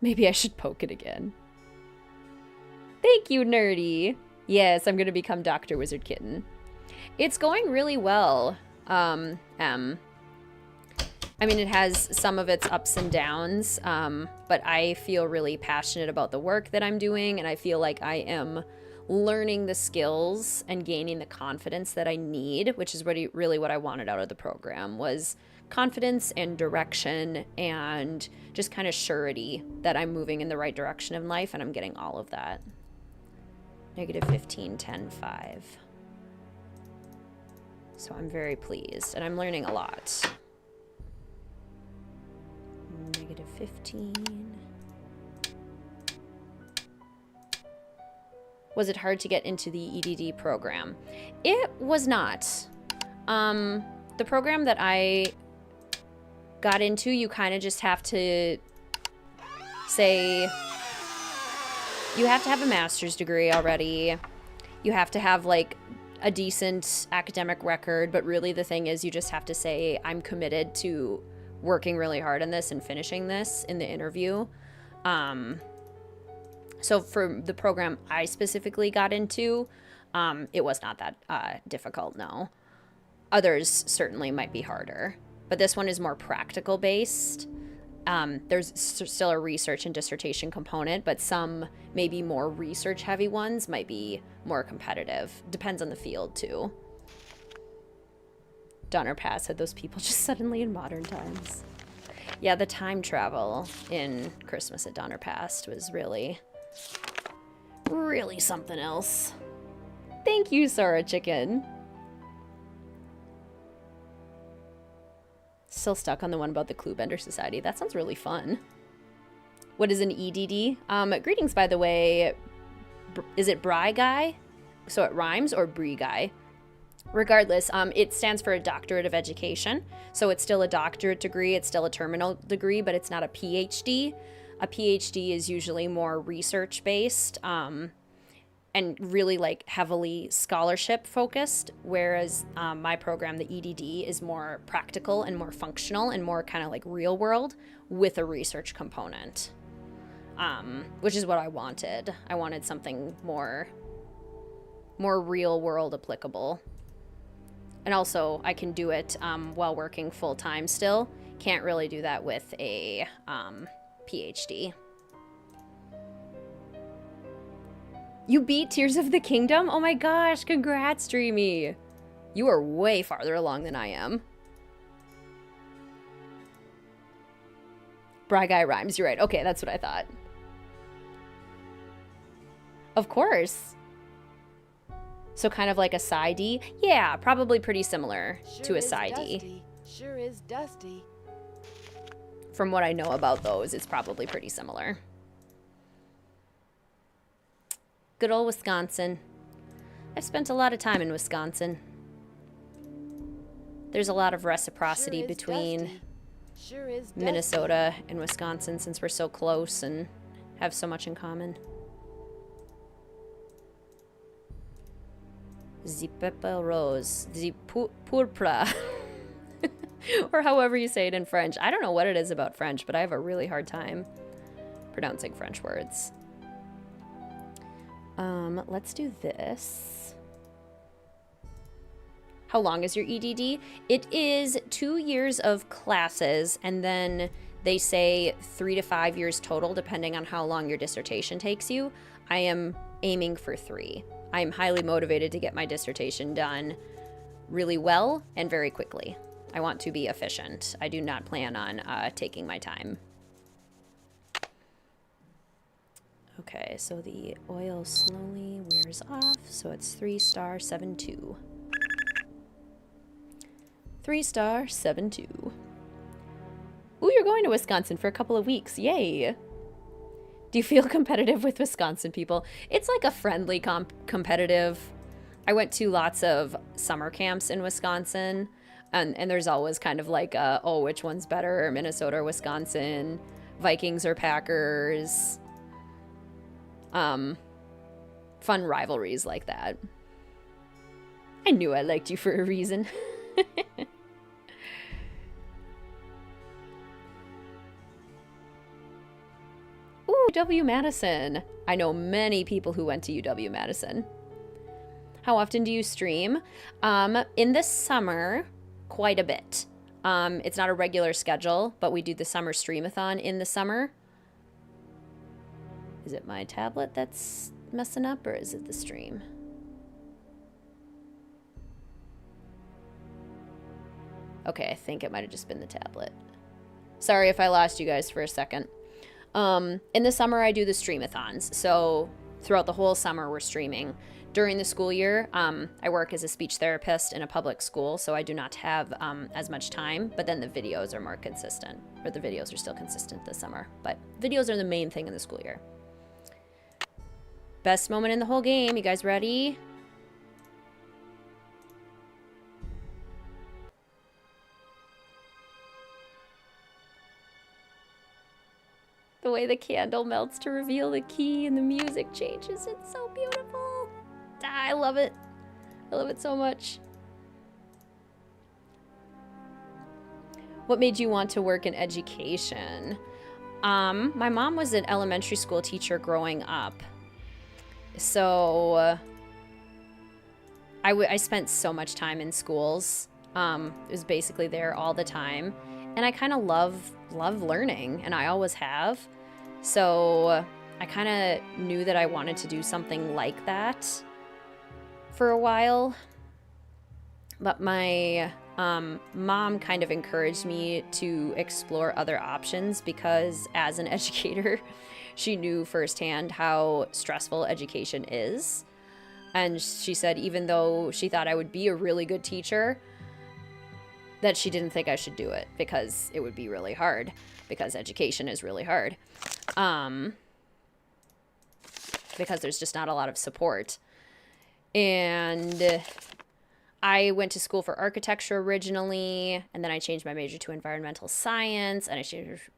Maybe I should poke it again. Thank you, Nerdy. Yes, I'm going to become Dr. WizardKitten. It's going really well, I mean, it has some of its ups and downs, but I feel really passionate about the work that I'm doing, and I feel like I am learning the skills and gaining the confidence that I need, which is really what I wanted out of the program, was confidence and direction and just kind of surety that I'm moving in the right direction in life, and I'm getting all of that. -15, 10, 5. So I'm very pleased, and I'm learning a lot. -15. Was it hard to get into the EDD program? It was not. The program that I got into, you kind of just have to say, you have to have a master's degree already. You have to have like a decent academic record, but really the thing is you just have to say, I'm committed to working really hard on this and finishing this in the interview. So for the program I specifically got into, it was not that difficult, no. Others certainly might be harder, but this one is more practical based. There's still a research and dissertation component, but some maybe more research heavy ones might be more competitive. Depends on the field too. Donner Pass had those people just suddenly in modern times. Yeah, the time travel in Christmas at Donner Pass was really something else. Thank you, Sora Chicken. Still stuck on the one about the Clue Bender Society. That sounds really fun. What is an EDD? Greetings, by the way. Is it Bry Guy? So it rhymes, or Brie Guy? Regardless, it stands for a doctorate of education. So it's still a doctorate degree. It's still a terminal degree, but it's not a PhD. A PhD is usually more research-based and really like heavily scholarship focused, whereas my program, the EDD, is more practical and more functional and more kind of like real world with a research component, which is what I wanted. I wanted something more real world applicable. And also I can do it while working full time still. Can't really do that with a PhD. You beat Tears of the Kingdom? Oh my gosh, congrats, Dreamy. You are way farther along than I am. Bry Guy rhymes, you're right. Okay, that's what I thought. Of course. So kind of like a side D? Yeah, probably pretty similar to a side D. Sure is dusty. From what I know about those, it's probably pretty similar. Good old Wisconsin. I've spent a lot of time in Wisconsin. There's a lot of reciprocity between Minnesota and Wisconsin since we're so close and have so much in common. The pepper rose, the purpura. Or however you say it in French. I don't know what it is about French, but I have a really hard time pronouncing French words. Let's do this. How long is your EDD? It is 2 years of classes, and then they say 3 to 5 years total, depending on how long your dissertation takes you. I am aiming for 3. I am highly motivated to get my dissertation done really well and very quickly. I want to be efficient. I do not plan on taking my time. Okay, so the oil slowly wears off, so it's 3-star 7-2. 3-star 7-2. Ooh, you're going to Wisconsin for a couple of weeks. Yay! Do you feel competitive with Wisconsin people? It's like a friendly competitive. I went to lots of summer camps in Wisconsin, and there's always kind of like a, oh, which one's better, Minnesota or Wisconsin, Vikings or Packers. Fun rivalries like that. I knew I liked you for a reason. Ooh, UW-Madison. I know many people who went to UW-Madison. How often do you stream? In the summer, quite a bit. It's not a regular schedule, but we do the summer Streamathon in the summer. Is it my tablet that's messing up, or is it the stream? Okay, I think it might have just been the tablet. Sorry if I lost you guys for a second. In the summer, I do the Streamathons. So throughout the whole summer, we're streaming. During the school year, I work as a speech therapist in a public school, so I do not have as much time, but then the videos are more consistent, or the videos are still consistent this summer. But videos are the main thing in the school year. Best moment in the whole game. You guys ready? The way the candle melts to reveal the key and the music changes. It's so beautiful. I love it. I love it so much. What made you want to work in education? My mom was an elementary school teacher growing up. So I spent so much time in schools. It was basically there all the time. And I kind of love learning, and I always have. So I kind of knew that I wanted to do something like that for a while. But my mom kind of encouraged me to explore other options because as an educator, she knew firsthand how stressful education is. And she said even though she thought I would be a really good teacher, that she didn't think I should do it because it would be really hard, because education is really hard. Because there's just not a lot of support. And I went to school for architecture originally, and then I changed my major to environmental science, and I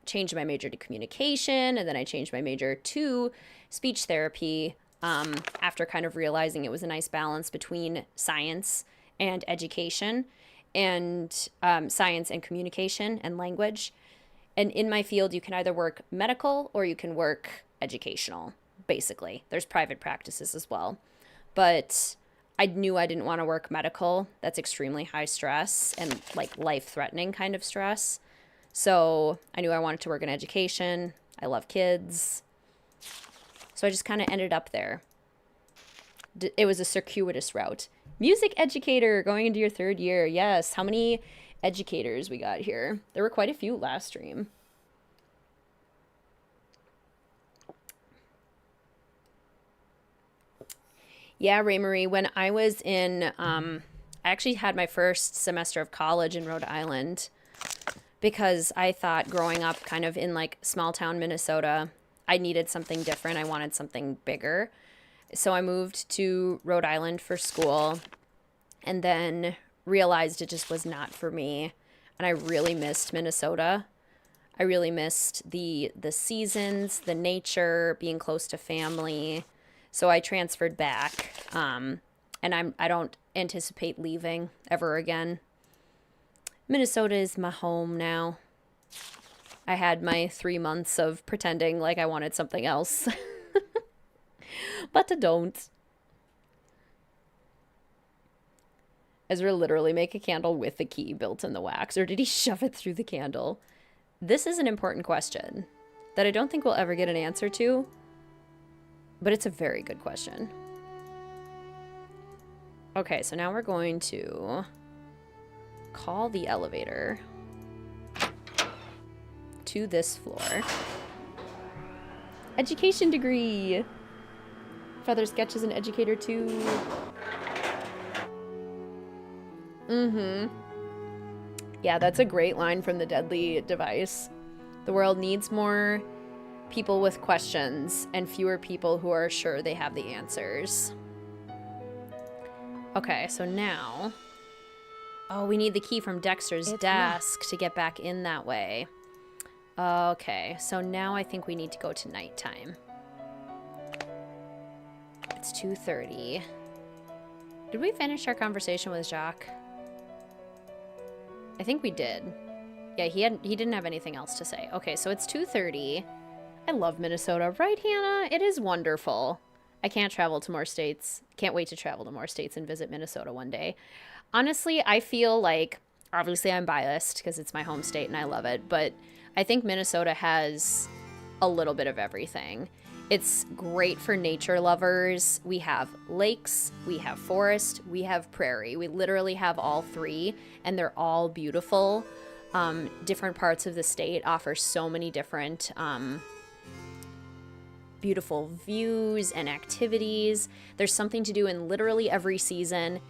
changed my major to communication, and then I changed my major to speech therapy after kind of realizing it was a nice balance between science and education, and science and communication and language. And in my field, you can either work medical or you can work educational, basically. There's private practices as well. But I knew I didn't want to work medical. That's extremely high stress and like life-threatening kind of stress. So I knew I wanted to work in education. I love kids. So I just kind of ended up there. It was a circuitous route. Music educator going into your 3rd year. Yes. How many educators we got here? There were quite a few last stream. Yeah, Raymarie, when I was in, I actually had my first semester of college in Rhode Island because I thought growing up kind of in like small town Minnesota, I needed something different. I wanted something bigger. So I moved to Rhode Island for school and then realized it just was not for me. And I really missed Minnesota. I really missed the seasons, the nature, being close to family. So I transferred back, and I don't anticipate leaving ever again. Minnesota is my home now. I had my 3 months of pretending like I wanted something else. But I don't. Ezra literally make a candle with the key built in the wax, or did he shove it through the candle? This is an important question that I don't think we'll ever get an answer to, but it's a very good question. Okay, so now we're going to call the elevator to this floor. Education degree. Feather Sketch is an educator too. Yeah, that's a great line from the Deadly Device. The world needs more people with questions and fewer people who are sure they have the answers. Okay, so now... Oh, we need the key from Dexter's desk to get back in that way. Okay, so now I think we need to go to nighttime. It's 2:30. Did we finish our conversation with Jacques? I think we did. Yeah, he didn't have anything else to say. Okay, so it's 2:30. I love Minnesota, right, Hannah? It is wonderful. I can't travel to more states. Can't wait to travel to more states and visit Minnesota one day. Honestly, I feel like, obviously I'm biased because it's my home state and I love it, but I think Minnesota has a little bit of everything. It's great for nature lovers. We have lakes, we have forest, we have prairie. We literally have all three, and they're all beautiful. Different parts of the state offer so many different beautiful views and activities. There's something to do in literally every season.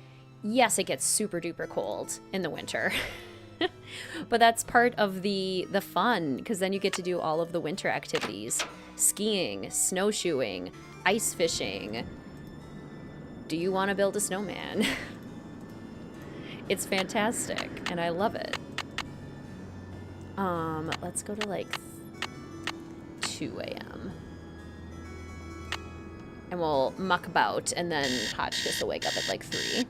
Yes, it gets super duper cold in the winter. But that's part of the fun, because then you get to do all of the winter activities. Skiing, snowshoeing, ice fishing. Do you want to build a snowman? It's fantastic, and I love it. Let's go to like 2 a.m. And we'll muck about, and then Hotchkiss will wake up at like 3.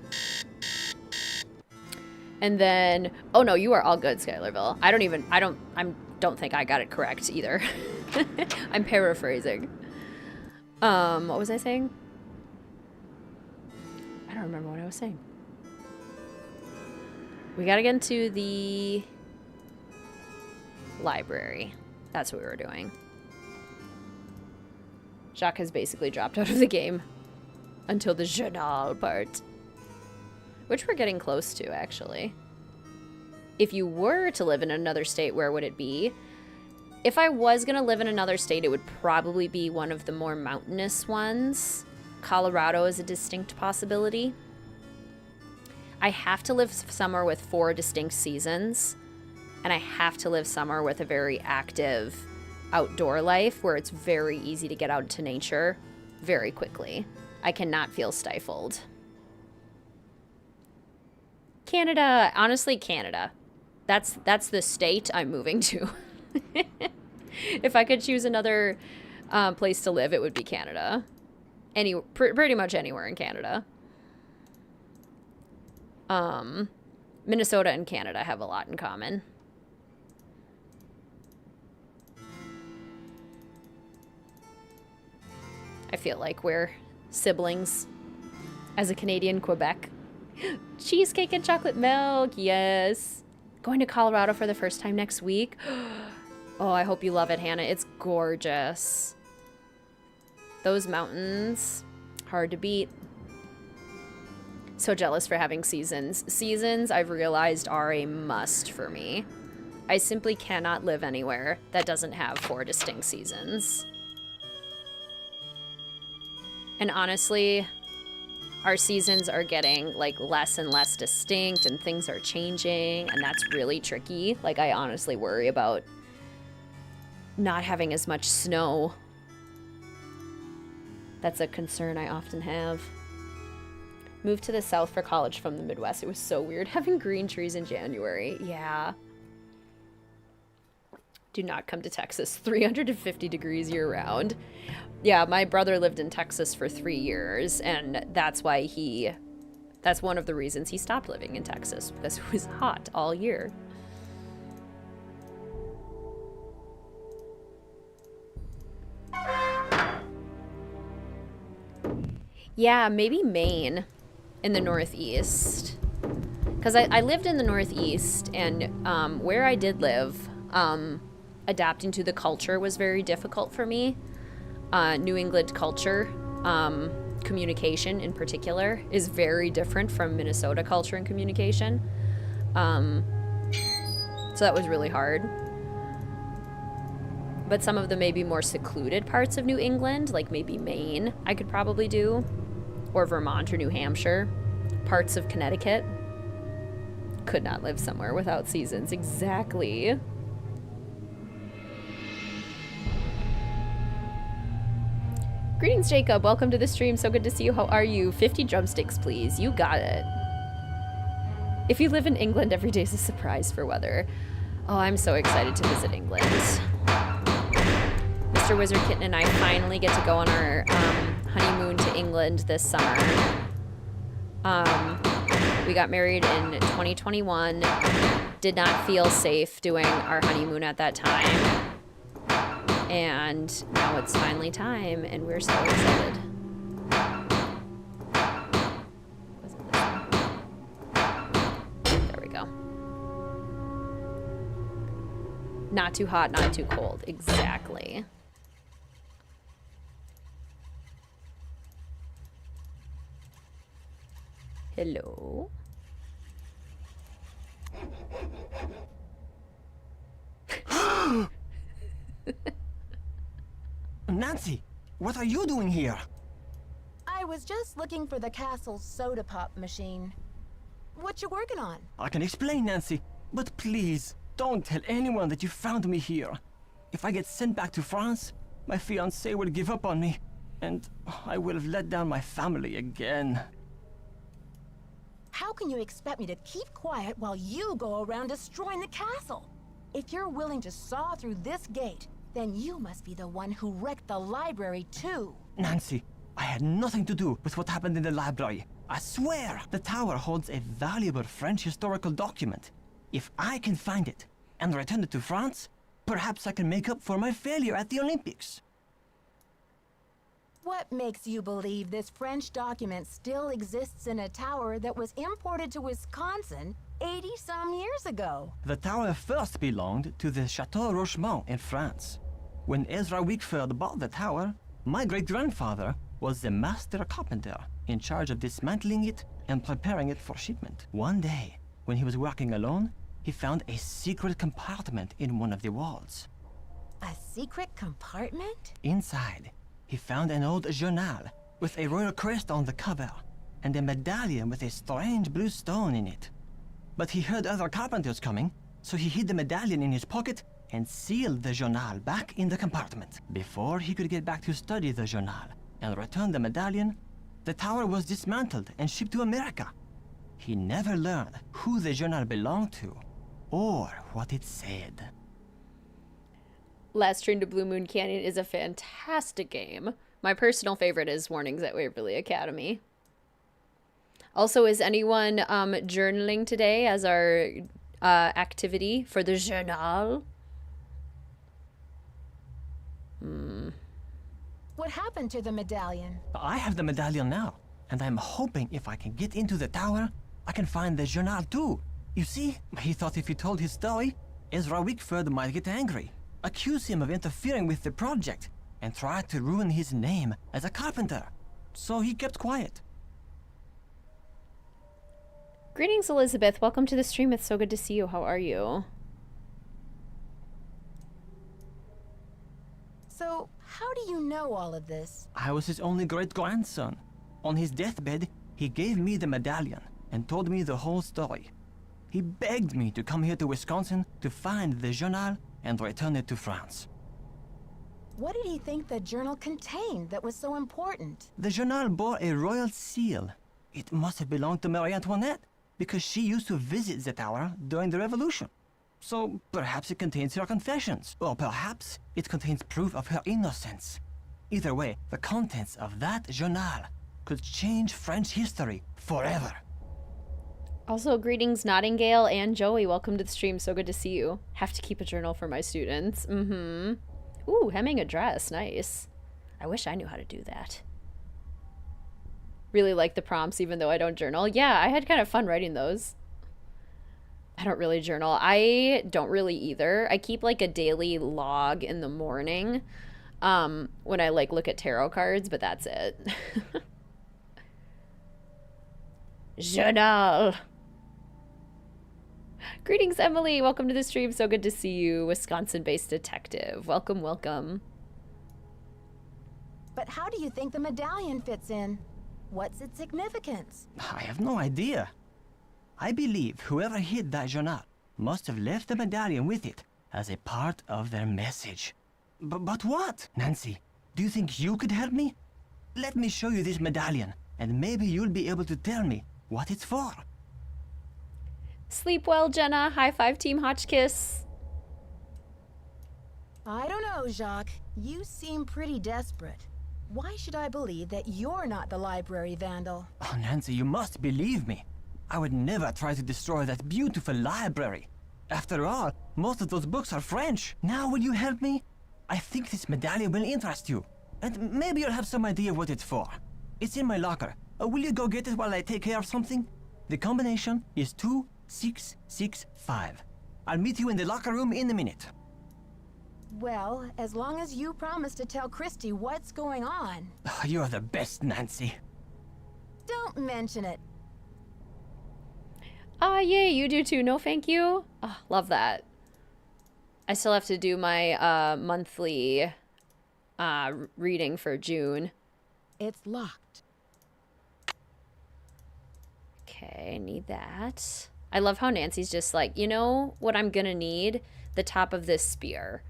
And then, oh no, you are all good, Skylarville. I don't think I got it correct either. I'm paraphrasing. What was I saying? I don't remember what I was saying. We gotta get into the library. That's what we were doing. Jacques has basically dropped out of the game until the journal part, which we're getting close to, actually. If you were to live in another state, where would it be? If I was going to live in another state, it would probably be one of the more mountainous ones. Colorado is a distinct possibility. I have to live somewhere with 4 distinct seasons, and I have to live somewhere with a very active outdoor life where it's very easy to get out into nature very quickly. I cannot feel stifled. Canada, honestly, Canada. That's the state I'm moving to. If I could choose another place to live, it would be Canada. Pretty much anywhere in Canada. Minnesota and Canada have a lot in common. I feel like we're siblings as a Canadian, Quebec. Cheesecake and chocolate milk, yes. Going to Colorado for the first time next week. Oh, I hope you love it, Hannah. It's gorgeous. Those mountains, hard to beat. So jealous for having seasons. Seasons, I've realized, are a must for me. I simply cannot live anywhere that doesn't have 4 distinct seasons. And honestly, our seasons are getting like less and less distinct and things are changing, and that's really tricky. Like, I honestly worry about not having as much snow. That's a concern I often have. Moved to the south for college from the Midwest. It was so weird having green trees in January. Yeah. Do not come to Texas. 350 degrees year round. Yeah, my brother lived in Texas for 3 years, and that's why that's one of the reasons he stopped living in Texas, because it was hot all year. Yeah, maybe Maine in the Northeast. Because I lived in the Northeast, and where I did live, adapting to the culture was very difficult for me. New England culture, communication in particular, is very different from Minnesota culture and communication. So that was really hard. But some of the maybe more secluded parts of New England, like maybe Maine, I could probably do. Or Vermont or New Hampshire. Parts of Connecticut. Could not live somewhere without seasons. Exactly. Greetings, Jacob. Welcome to the stream. So good to see you. How are you? 50 drumsticks, please. You got it. If you live in England, every day is a surprise for weather. Oh, I'm so excited to visit England. Mr. WizardKitten and I finally get to go on our honeymoon to England this summer. We got married in 2021. Did not feel safe doing our honeymoon at that time. And now it's finally time, and we're so excited. There we go. Not too hot, not too cold. Exactly. Hello? Nancy, what are you doing here? I was just looking for the castle's soda pop machine. What you working on? I can explain, Nancy, but please, don't tell anyone that you found me here. If I get sent back to France, my fiancé will give up on me, and I will have let down my family again. How can you expect me to keep quiet while you go around destroying the castle? If you're willing to saw through this gate, then you must be the one who wrecked the library too. Nancy, I had nothing to do with what happened in the library. I swear the tower holds a valuable French historical document. If I can find it and return it to France, perhaps I can make up for my failure at the Olympics. What makes you believe this French document still exists in a tower that was imported to Wisconsin 80-some years ago? The tower first belonged to the Chateau Rochemont in France. When Ezra Wickford bought the tower, my great-grandfather was the master carpenter in charge of dismantling it and preparing it for shipment. One day, when he was working alone, he found a secret compartment in one of the walls. A secret compartment? Inside, he found an old journal with a royal crest on the cover. and a medallion with a strange blue stone in it. But he heard other carpenters coming, so he hid the medallion in his pocket and sealed the journal back in the compartment. Before he could get back to study the journal and return the medallion, the tower was dismantled and shipped to America. He never learned who the journal belonged to or what it said. Last Train to Blue Moon Canyon is a fantastic game. My personal favorite is Warnings at Waverly Academy. Also, is anyone journaling today as our activity for the journal? What happened to the medallion? I have the medallion now, and I'm hoping if I can get into the tower, I can find the journal too. You see, he thought if he told his story, Ezra Wickford might get angry, accuse him of interfering with the project, and try to ruin his name as a carpenter. So he kept quiet. Greetings, Elizabeth. Welcome to the stream. It's so good to see you. How are you? So, how do you know all of this? I was his only great-grandson. On his deathbed, he gave me the medallion and told me the whole story. He begged me to come here to Wisconsin to find the journal and return it to France. What did he think the journal contained that was so important? The journal bore a royal seal. It must have belonged to Marie Antoinette, because she used to visit the tower during the Revolution. So perhaps it contains her confessions, or perhaps it contains proof of her innocence. Either way, the contents of that journal could change French history forever. Also, greetings, Nottingale and Joey. Welcome to the stream. So good to see you. Have to keep a journal for my students. Ooh, hemming a dress. Nice. I wish I knew how to do that. Really like the prompts, even though I don't journal. Yeah, I had kind of fun writing those. I don't really journal. I don't really either. I keep like a daily log in the morning when I like look at tarot cards, but that's it. Journal. Greetings, Emily. Welcome to the stream. So good to see you, Wisconsin-based detective. Welcome, welcome. But how do you think the medallion fits in? What's its significance? I have no idea. I believe whoever hid that journal must have left the medallion with it as a part of their message. But what? Nancy, do you think you could help me? Let me show you this medallion, and maybe you'll be able to tell me what it's for. Sleep well, Jenna. High five, Team Hotchkiss. I don't know, Jacques. You seem pretty desperate. Why should I believe that you're not the library vandal? Oh, Nancy, you must believe me. I would never try to destroy that beautiful library. After all, most of those books are French. Now will you help me? I think this medallion will interest you. And maybe you'll have some idea what it's for. It's in my locker. Will you go get it while I take care of something? The combination is 2665. I'll meet you in the locker room in a minute. Well, as long as you promise to tell Christy what's going on. You're the best, Nancy. Don't mention it. Ah, yay, you do too. No, thank you. Oh, love that. I still have to do my monthly reading for June. It's locked. Okay, I need that. I love how Nancy's just like, you know what I'm gonna need? The top of this spear.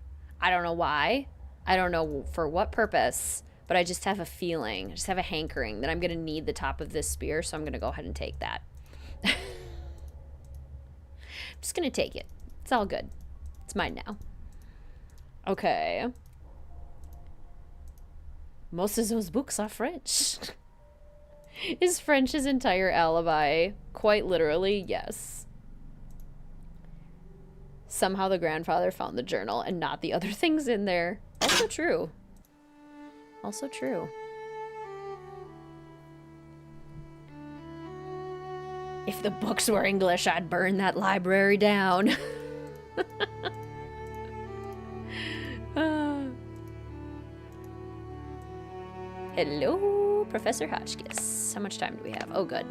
I don't know why. I don't know for what purpose, but I just have a feeling, I just have a hankering that I'm gonna need the top of this spear, so I'm gonna go ahead and take that. I'm just gonna take it. It's all good. It's mine now. Okay. Most of those books are French. Is French his entire alibi? Quite literally, yes. Somehow the grandfather found the journal and not the other things in there. Also true. Also true. If the books were English, I'd burn that library down. Hello, Professor Hotchkiss. How much time do we have? Oh, good.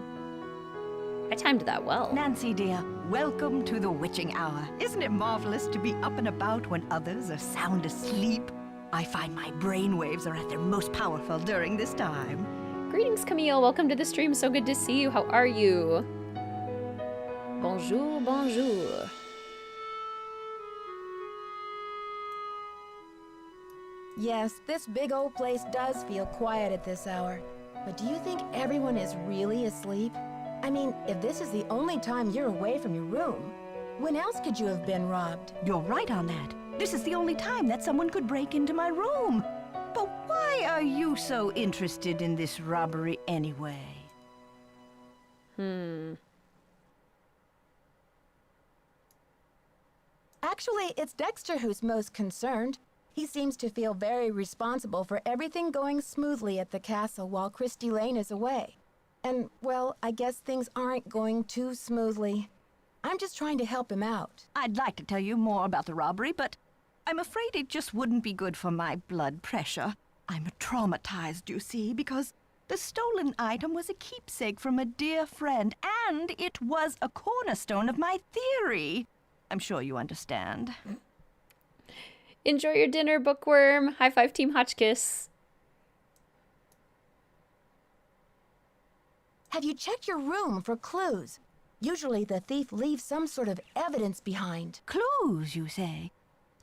I timed that well. Nancy, dear, welcome to the witching hour. Isn't it marvelous to be up and about when others are sound asleep? I find my brain waves are at their most powerful during this time. Greetings, Camille. Welcome to the stream. So good to see you. How are you? Bonjour, bonjour. Yes, this big old place does feel quiet at this hour. But do you think everyone is really asleep? I mean, if this is the only time you're away from your room, when else could you have been robbed? You're right on that. This is the only time that someone could break into my room. But why are you so interested in this robbery anyway? Actually, it's Dexter who's most concerned. He seems to feel very responsible for everything going smoothly at the castle while Christy Lane is away. And, well, I guess things aren't going too smoothly. I'm just trying to help him out. I'd like to tell you more about the robbery, but I'm afraid it just wouldn't be good for my blood pressure. I'm traumatized, you see, because the stolen item was a keepsake from a dear friend, and it was a cornerstone of my theory. I'm sure you understand. Enjoy your dinner, Bookworm. High five, Team Hotchkiss. Have you checked your room for clues? Usually the thief leaves some sort of evidence behind. Clues, you say?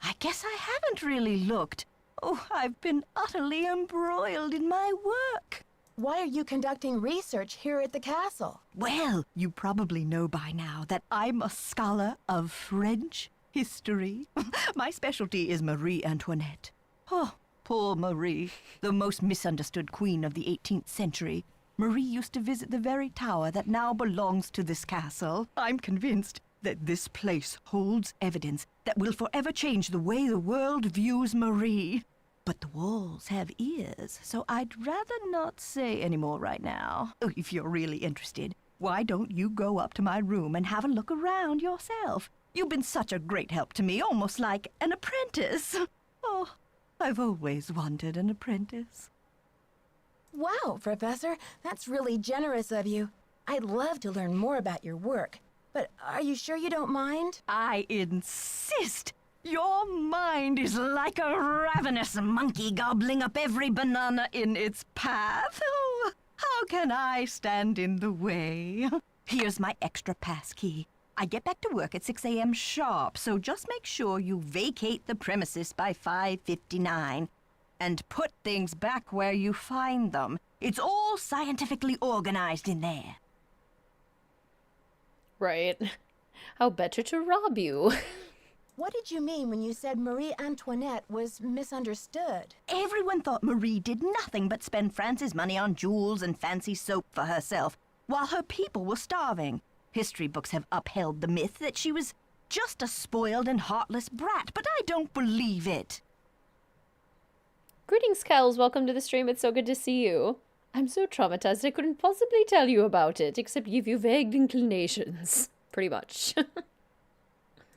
I guess I haven't really looked. Oh, I've been utterly embroiled in my work. Why are you conducting research here at the castle? Well, you probably know by now that I'm a scholar of French history. My specialty is Marie Antoinette. Oh, poor Marie, the most misunderstood queen of the 18th century. Marie used to visit the very tower that now belongs to this castle. I'm convinced that this place holds evidence that will forever change the way the world views Marie. But the walls have ears, so I'd rather not say any more right now. Oh, if you're really interested, why don't you go up to my room and have a look around yourself? You've been such a great help to me, almost like an apprentice. Oh, I've always wanted an apprentice. Wow, Professor, that's really generous of you. I'd love to learn more about your work, but are you sure you don't mind? I insist! Your mind is like a ravenous monkey gobbling up every banana in its path. Oh, how can I stand in the way? Here's my extra pass key. I get back to work at 6 a.m. sharp, so just make sure you vacate the premises by 5:59. And put things back where you find them. It's all scientifically organized in there. Right. How better to rob you? What did you mean when you said Marie Antoinette was misunderstood? Everyone thought Marie did nothing but spend France's money on jewels and fancy soap for herself, while her people were starving. History books have upheld the myth that she was just a spoiled and heartless brat, but I don't believe it. Greetings, Kels. Welcome to the stream. It's so good to see you. I'm so traumatized I couldn't possibly tell you about it, except give you vague inclinations. Pretty much.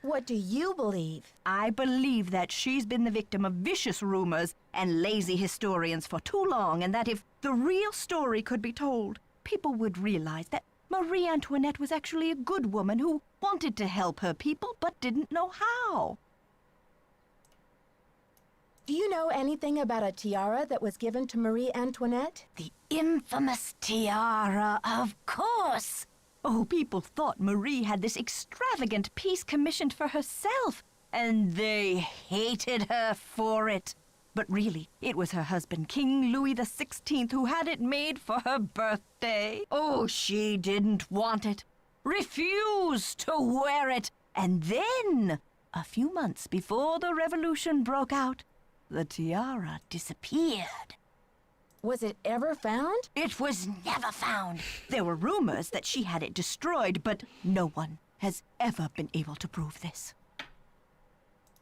What do you believe? I believe that she's been the victim of vicious rumors and lazy historians for too long, and that if the real story could be told, people would realize that Marie Antoinette was actually a good woman who wanted to help her people but didn't know how. Do you know anything about a tiara that was given to Marie Antoinette? The infamous tiara, of course! Oh, people thought Marie had this extravagant piece commissioned for herself, and they hated her for it. But really, it was her husband, King Louis XVI, who had it made for her birthday. Oh, she didn't want it, refused to wear it, and then, a few months before the revolution broke out, the tiara disappeared. Was it ever found? It was never found. There were rumors that she had it destroyed, but no one has ever been able to prove this.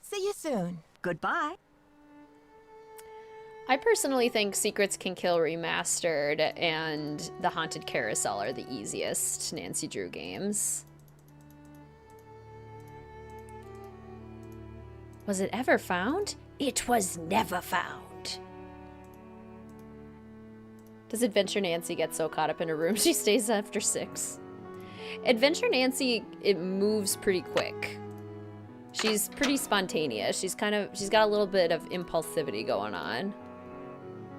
See you soon. Goodbye. I personally think Secrets Can Kill Remastered and The Haunted Carousel are the easiest Nancy Drew games. Was it ever found? It was never found. Does Adventure Nancy get so caught up in her room she stays after 6? Adventure Nancy, it moves pretty quick. She's pretty spontaneous. She's got a little bit of impulsivity going on.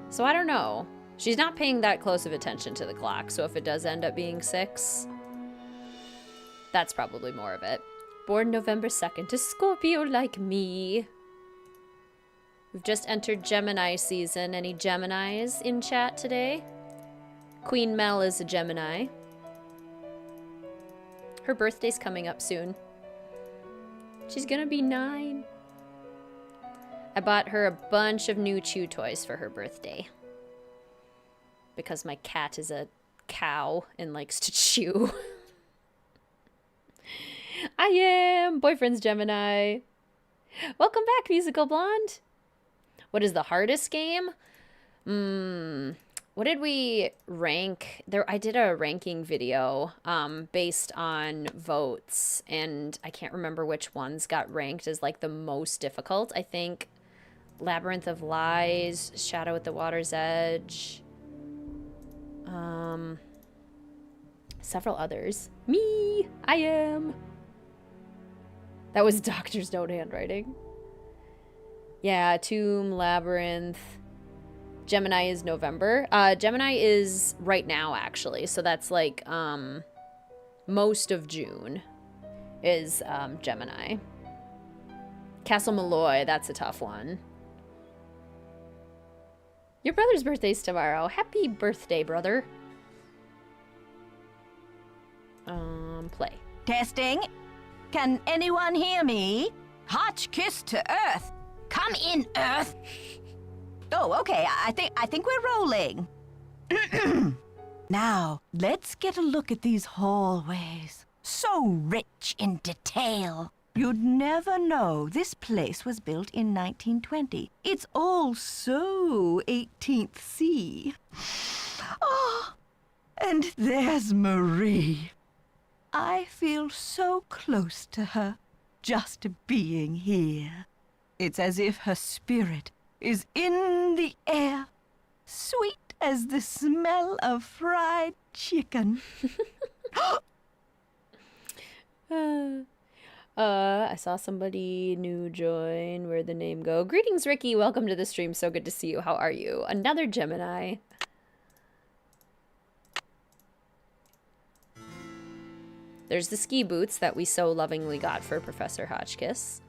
So I don't know. She's not paying that close of attention to the clock, so if it does end up being 6, that's probably more of it. Born November 2nd, a Scorpio like me. We've just entered Gemini season. Any Geminis in chat today? Queen Mel is a Gemini. Her birthday's coming up soon. She's gonna be 9. I bought her a bunch of new chew toys for her birthday. Because my cat is a cow and likes to chew. I am! Boyfriend's Gemini. Welcome back, Musical Blonde. What is the hardest game? What did we rank? I did a ranking video based on votes, and I can't remember which ones got ranked as like the most difficult. I think Labyrinth of Lies, Shadow at the Water's Edge, several others. Me! I am! That was Doctor's Note handwriting. Yeah, Tomb, Labyrinth. Gemini is November. Gemini is right now, actually. So that's like most of June is Gemini. Castle Malloy, that's a tough one. Your brother's birthday's tomorrow. Happy birthday, brother. Play. Testing. Can anyone hear me? Hotch kiss to Earth. Come in, Earth. Oh, okay. I think we're rolling. Now, let's get a look at these hallways. So rich in detail. You'd never know this place was built in 1920. It's all so 18th C. Oh, and there's Marie. I feel so close to her, just being here. It's as if her spirit is in the air, sweet as the smell of fried chicken. I saw somebody new join. Where'd the name go? Greetings, Ricky. Welcome to the stream. So good to see you. How are you? Another Gemini. There's the ski boots that we so lovingly got for Professor Hotchkiss.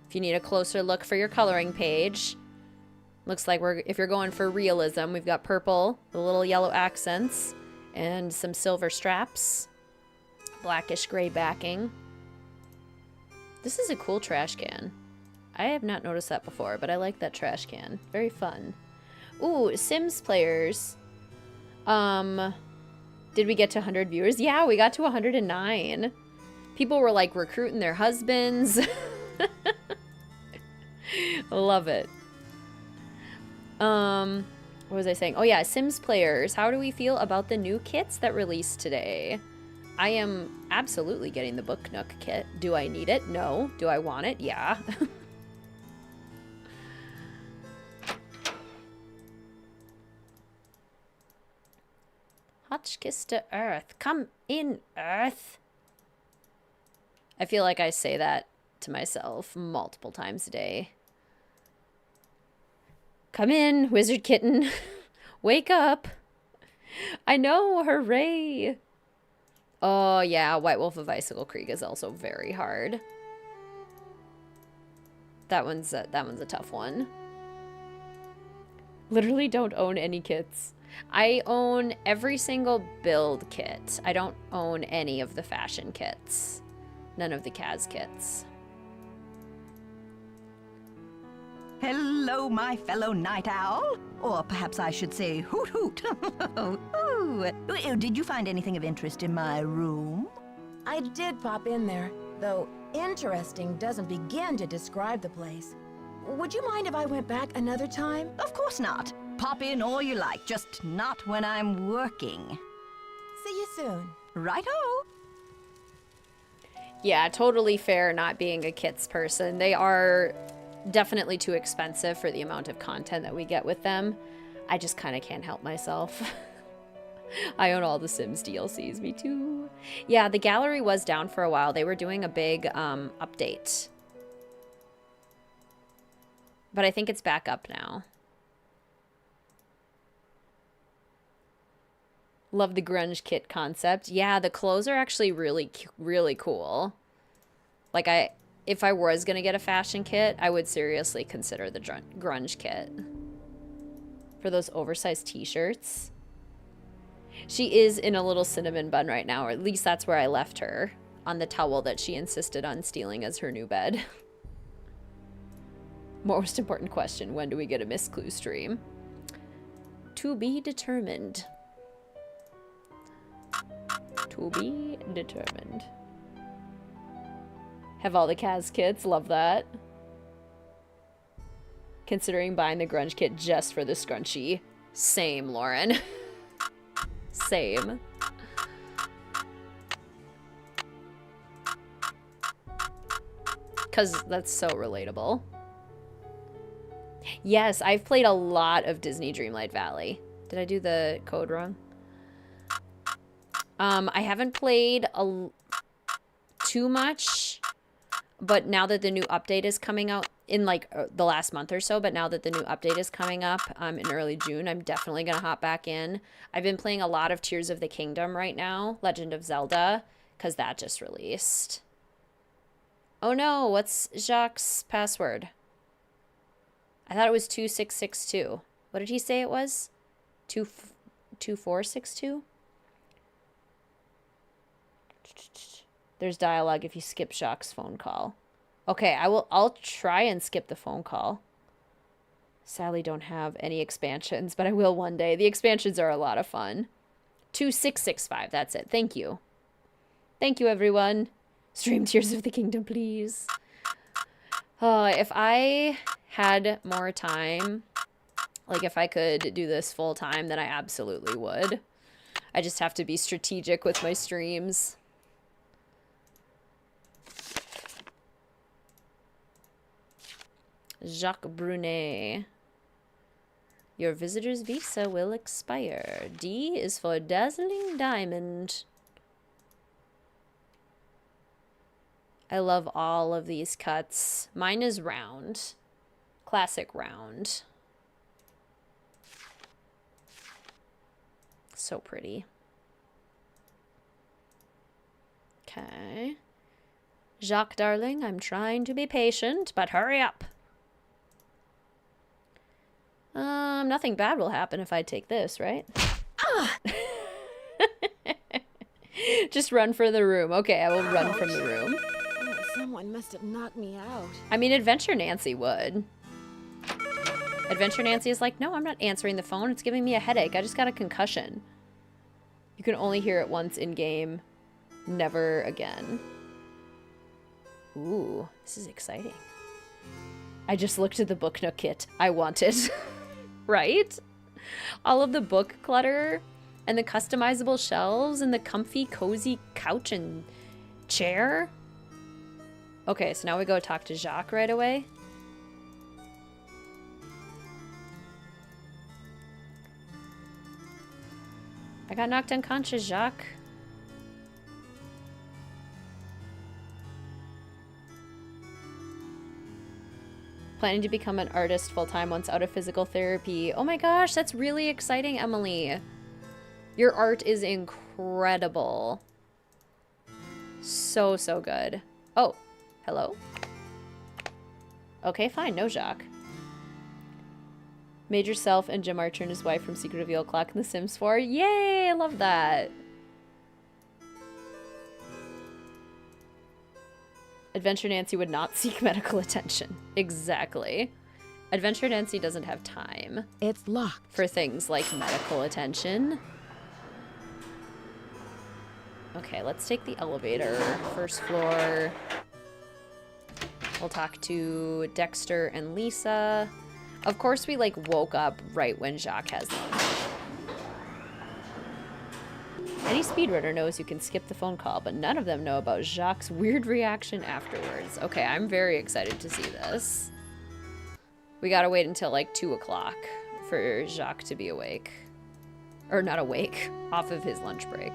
If you need a closer look for your coloring page, looks like if you're going for realism, we've got purple, the little yellow accents, and some silver straps, blackish gray backing. This is a cool trash can. I have not noticed that before, but I like that trash can. Very fun. Ooh, Sims players. Did we get to 100 viewers? Yeah, we got to 109. People were like recruiting their husbands. Love it. What was I saying? Oh yeah, Sims players. How do we feel about the new kits that released today? I am absolutely getting the Book Nook kit. Do I need it? No. Do I want it? Yeah. Hotchkiss to Earth. Come in, Earth. I feel like I say that to myself multiple times a day. Come in, WizardKitten. Wake up. I know, hooray. Oh yeah, White Wolf of Icicle Creek is also very hard. That one's a tough one. Literally don't own any kits. I own every single build kit. I don't own any of the fashion kits. None of the Kaz kits. Hello, my fellow night owl. Or perhaps I should say hoot hoot. Ooh. Did you find anything of interest in my room? I did pop in there, though interesting doesn't begin to describe the place. Would you mind if I went back another time? Of course not. Pop in all you like, just not when I'm working. See you soon. Righto. Yeah, totally fair not being a kits person. They are definitely too expensive for the amount of content that we get with them. I just kind of can't help myself. I own all the Sims DLCs, me too. Yeah, the gallery was down for a while. They were doing a big update. But I think it's back up now. Love the grunge kit concept. Yeah, the clothes are actually really cool. Like, if I was gonna get a fashion kit, I would seriously consider the grunge kit. For those oversized t-shirts. She is in a little cinnamon bun right now, or at least that's where I left her. On the towel that she insisted on stealing as her new bed. Most important question, when do we get a Miss Clue stream? To be determined. To be determined. Have all the Kaz kits, love that. Considering buying the grunge kit just for the scrunchie. Same, Lauren. Same. Because that's so relatable. Yes, I've played a lot of Disney Dreamlight Valley. Did I do the code wrong? I haven't played too much, but now that the new update is coming out in like the last month or so, but now that the new update is coming up in early June, I'm definitely going to hop back in. I've been playing a lot of Tears of the Kingdom right now, Legend of Zelda, because that just released. Oh no, what's Jacques' password? I thought it was 2662. What did he say it was? 2462? There's dialogue if you skip Jacques' phone call. Okay, I'll try and skip the phone call. Sadly don't have any expansions, but I will one day. The expansions are a lot of fun. 2665, that's it. Thank you. Thank you, everyone. Stream Tears of the Kingdom, please. If I had more time, like if I could do this full time, then I absolutely would. I just have to be strategic with my streams. Jacques Brunet. Your visitor's visa will expire. D is for Dazzling Diamond. I love all of these cuts. Mine is round. Classic round. So pretty. Okay. Jacques, darling, I'm trying to be patient, but hurry up. Nothing bad will happen if I take this, right? Just run for the room. Okay, I will run from the room. Oh, someone must have knocked me out. I mean, Adventure Nancy would. Adventure Nancy is like, no, I'm not answering the phone. It's giving me a headache. I just got a concussion. You can only hear it once in-game. Never again. Ooh, this is exciting. I just looked at the Book Nook kit. I want it. Right? All of the book clutter and the customizable shelves and the comfy, cozy couch and chair. Okay, so now we go talk to Jacques right away. I got knocked unconscious, Jacques. Planning to become an artist full-time once out of physical therapy. Oh my gosh, that's really exciting, Emily. Your art is incredible. So, so good. Oh, hello? Okay, fine, no Jacques. Made yourself and Jim Archer and his wife from Secret of the Old Clock in The Sims 4. Yay, I love that. Adventure Nancy would not seek medical attention. Exactly. Adventure Nancy doesn't have time. It's locked. For things like medical attention. Okay, let's take the elevator. First floor. We'll talk to Dexter and Lisa. Of course, we like woke up right when Jacques has lunch. Any speedrunner knows you can skip the phone call, but none of them know about Jacques' weird reaction afterwards. Okay, I'm very excited to see this. We gotta wait until like 2 o'clock for Jacques to be awake. Or not awake, off of his lunch break.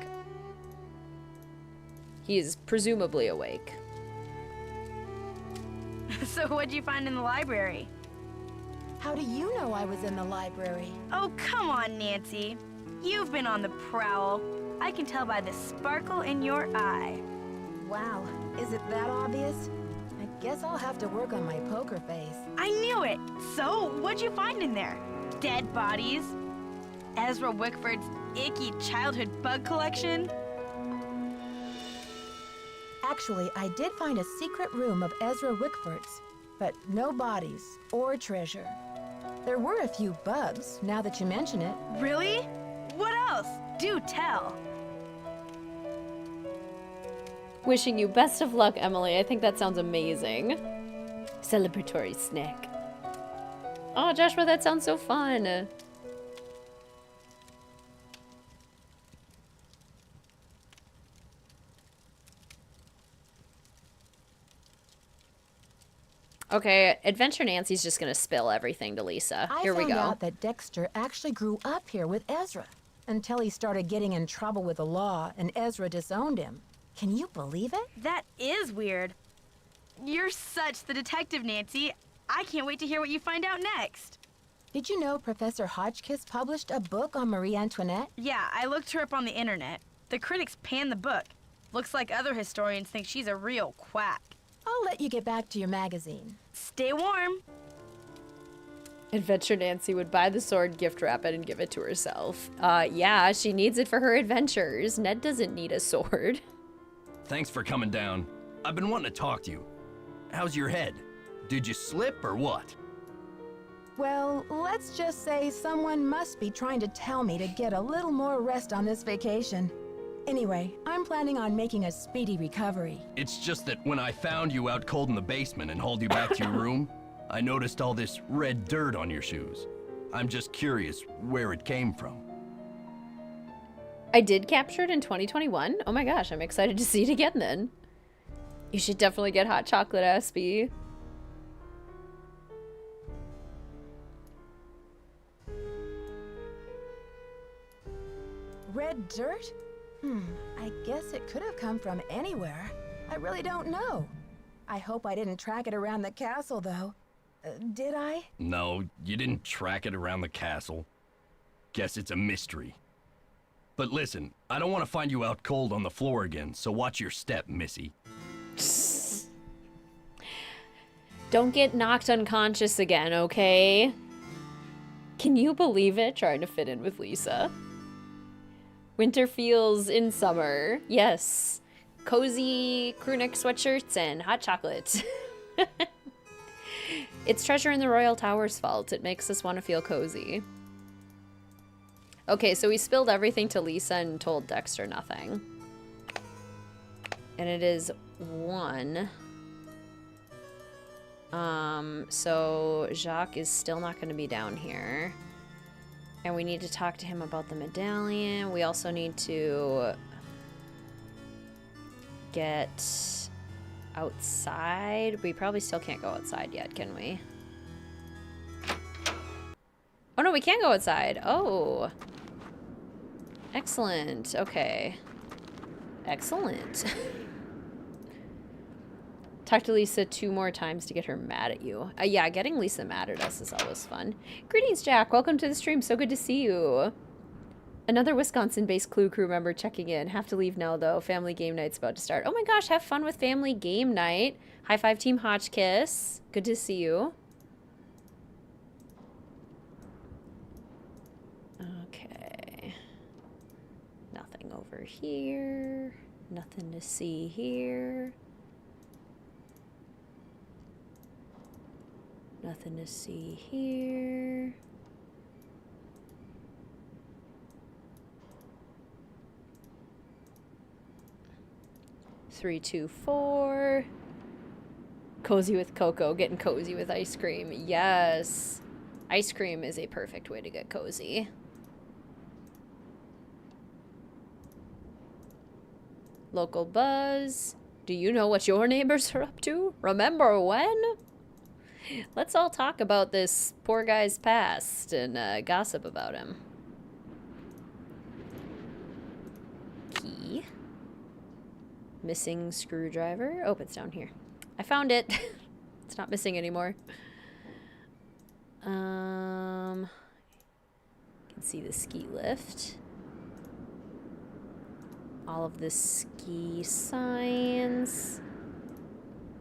He is presumably awake. So what'd you find in the library? How do you know I was in the library? Oh, come on, Nancy. You've been on the prowl. I can tell by the sparkle in your eye. Wow, is it that obvious? I guess I'll have to work on my poker face. I knew it! So, what'd you find in there? Dead bodies? Ezra Wickford's icky childhood bug collection? Actually, I did find a secret room of Ezra Wickford's, but no bodies or treasure. There were a few bugs, now that you mention it. Really? What else? Do tell. Wishing you best of luck, Emily. I think that sounds amazing. Celebratory snack. Oh, Joshua, that sounds so fun. Okay, Adventure Nancy's just gonna spill everything to Lisa. Here we go. I found out that Dexter actually grew up here with Ezra until he started getting in trouble with the law and Ezra disowned him. Can you believe it? That is weird. You're such the detective, Nancy. I can't wait to hear what you find out next. Did you know Professor Hotchkiss published a book on Marie Antoinette? Yeah, I looked her up on the internet. The critics panned the book. Looks like other historians think she's a real quack. I'll let you get back to your magazine. Stay warm. Adventure Nancy would buy the sword, gift wrap it, and give it to herself. Yeah, she needs it for her adventures. Ned doesn't need a sword. Thanks for coming down. I've been wanting to talk to you. How's your head? Did you slip or what? Well, let's just say someone must be trying to tell me to get a little more rest on this vacation. Anyway, I'm planning on making a speedy recovery. It's just that when I found you out cold in the basement and hauled you back to your room, I noticed all this red dirt on your shoes. I'm just curious where it came from. I did capture it in 2021. Oh my gosh, I'm excited to see it again then. You should definitely get hot chocolate, SB. Red dirt? I guess it could have come from anywhere. I really don't know. I hope I didn't track it around the castle, though. Did I? No, you didn't track it around the castle. Guess it's a mystery. But listen, I don't want to find you out cold on the floor again, so watch your step, Missy. Don't get knocked unconscious again, okay? Can you believe it? Trying to fit in with Lisa. Winter feels in summer. Yes. Cozy crewneck sweatshirts and hot chocolate. It's Treasure in the Royal Tower's fault. It makes us want to feel cozy. Okay, so we spilled everything to Lisa and told Dexter nothing. And it is 1. So Jacques is still not going to be down here. And we need to talk to him about the medallion. We also need to get outside. We probably still can't go outside yet, can we? Oh no, we can go outside. Oh. Excellent. Okay. Excellent. Talk to Lisa 2 more times to get her mad at you. Yeah, getting Lisa mad at us is always fun. Greetings, Jack. Welcome to the stream. So good to see you. Another Wisconsin-based Clue crew member checking in. Have to leave now, though. Family game night's about to start. Oh my gosh, have fun with family game night. High five, Team Hotchkiss. Good to see you. Okay. Nothing over here. Nothing to see here. Nothing to see here. Three, 2, 4. Cozy with cocoa. Getting cozy with ice cream. Yes. Ice cream is a perfect way to get cozy. Local buzz. Do you know what your neighbors are up to? Remember when? Let's all talk about this poor guy's past and gossip about him. Key. Missing screwdriver. Oh, it's down here. I found it. It's not missing anymore. You can see the ski lift. all of the ski signs.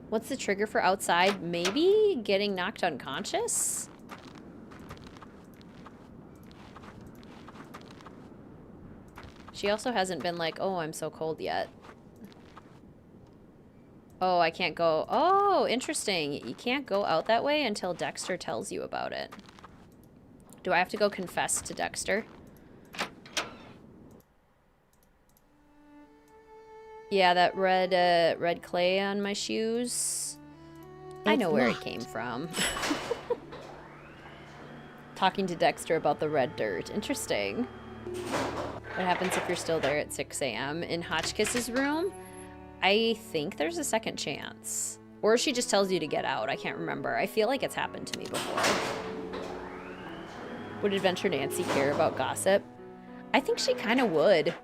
What's the trigger for outside? Maybe getting knocked unconscious? She also hasn't been like, oh, I'm so cold yet. Oh, I can't go. Oh, interesting. You can't go out that way until Dexter tells you about it. Do I have to go confess to Dexter? Yeah, that red clay on my shoes. I know where it came from. Talking to Dexter about the red dirt. Interesting. What happens if you're still there at 6 a.m. in Hotchkiss's room? I think there's a second chance. Or she just tells you to get out. I can't remember. I feel like it's happened to me before. Would Adventure Nancy care about gossip? I think she kind of would.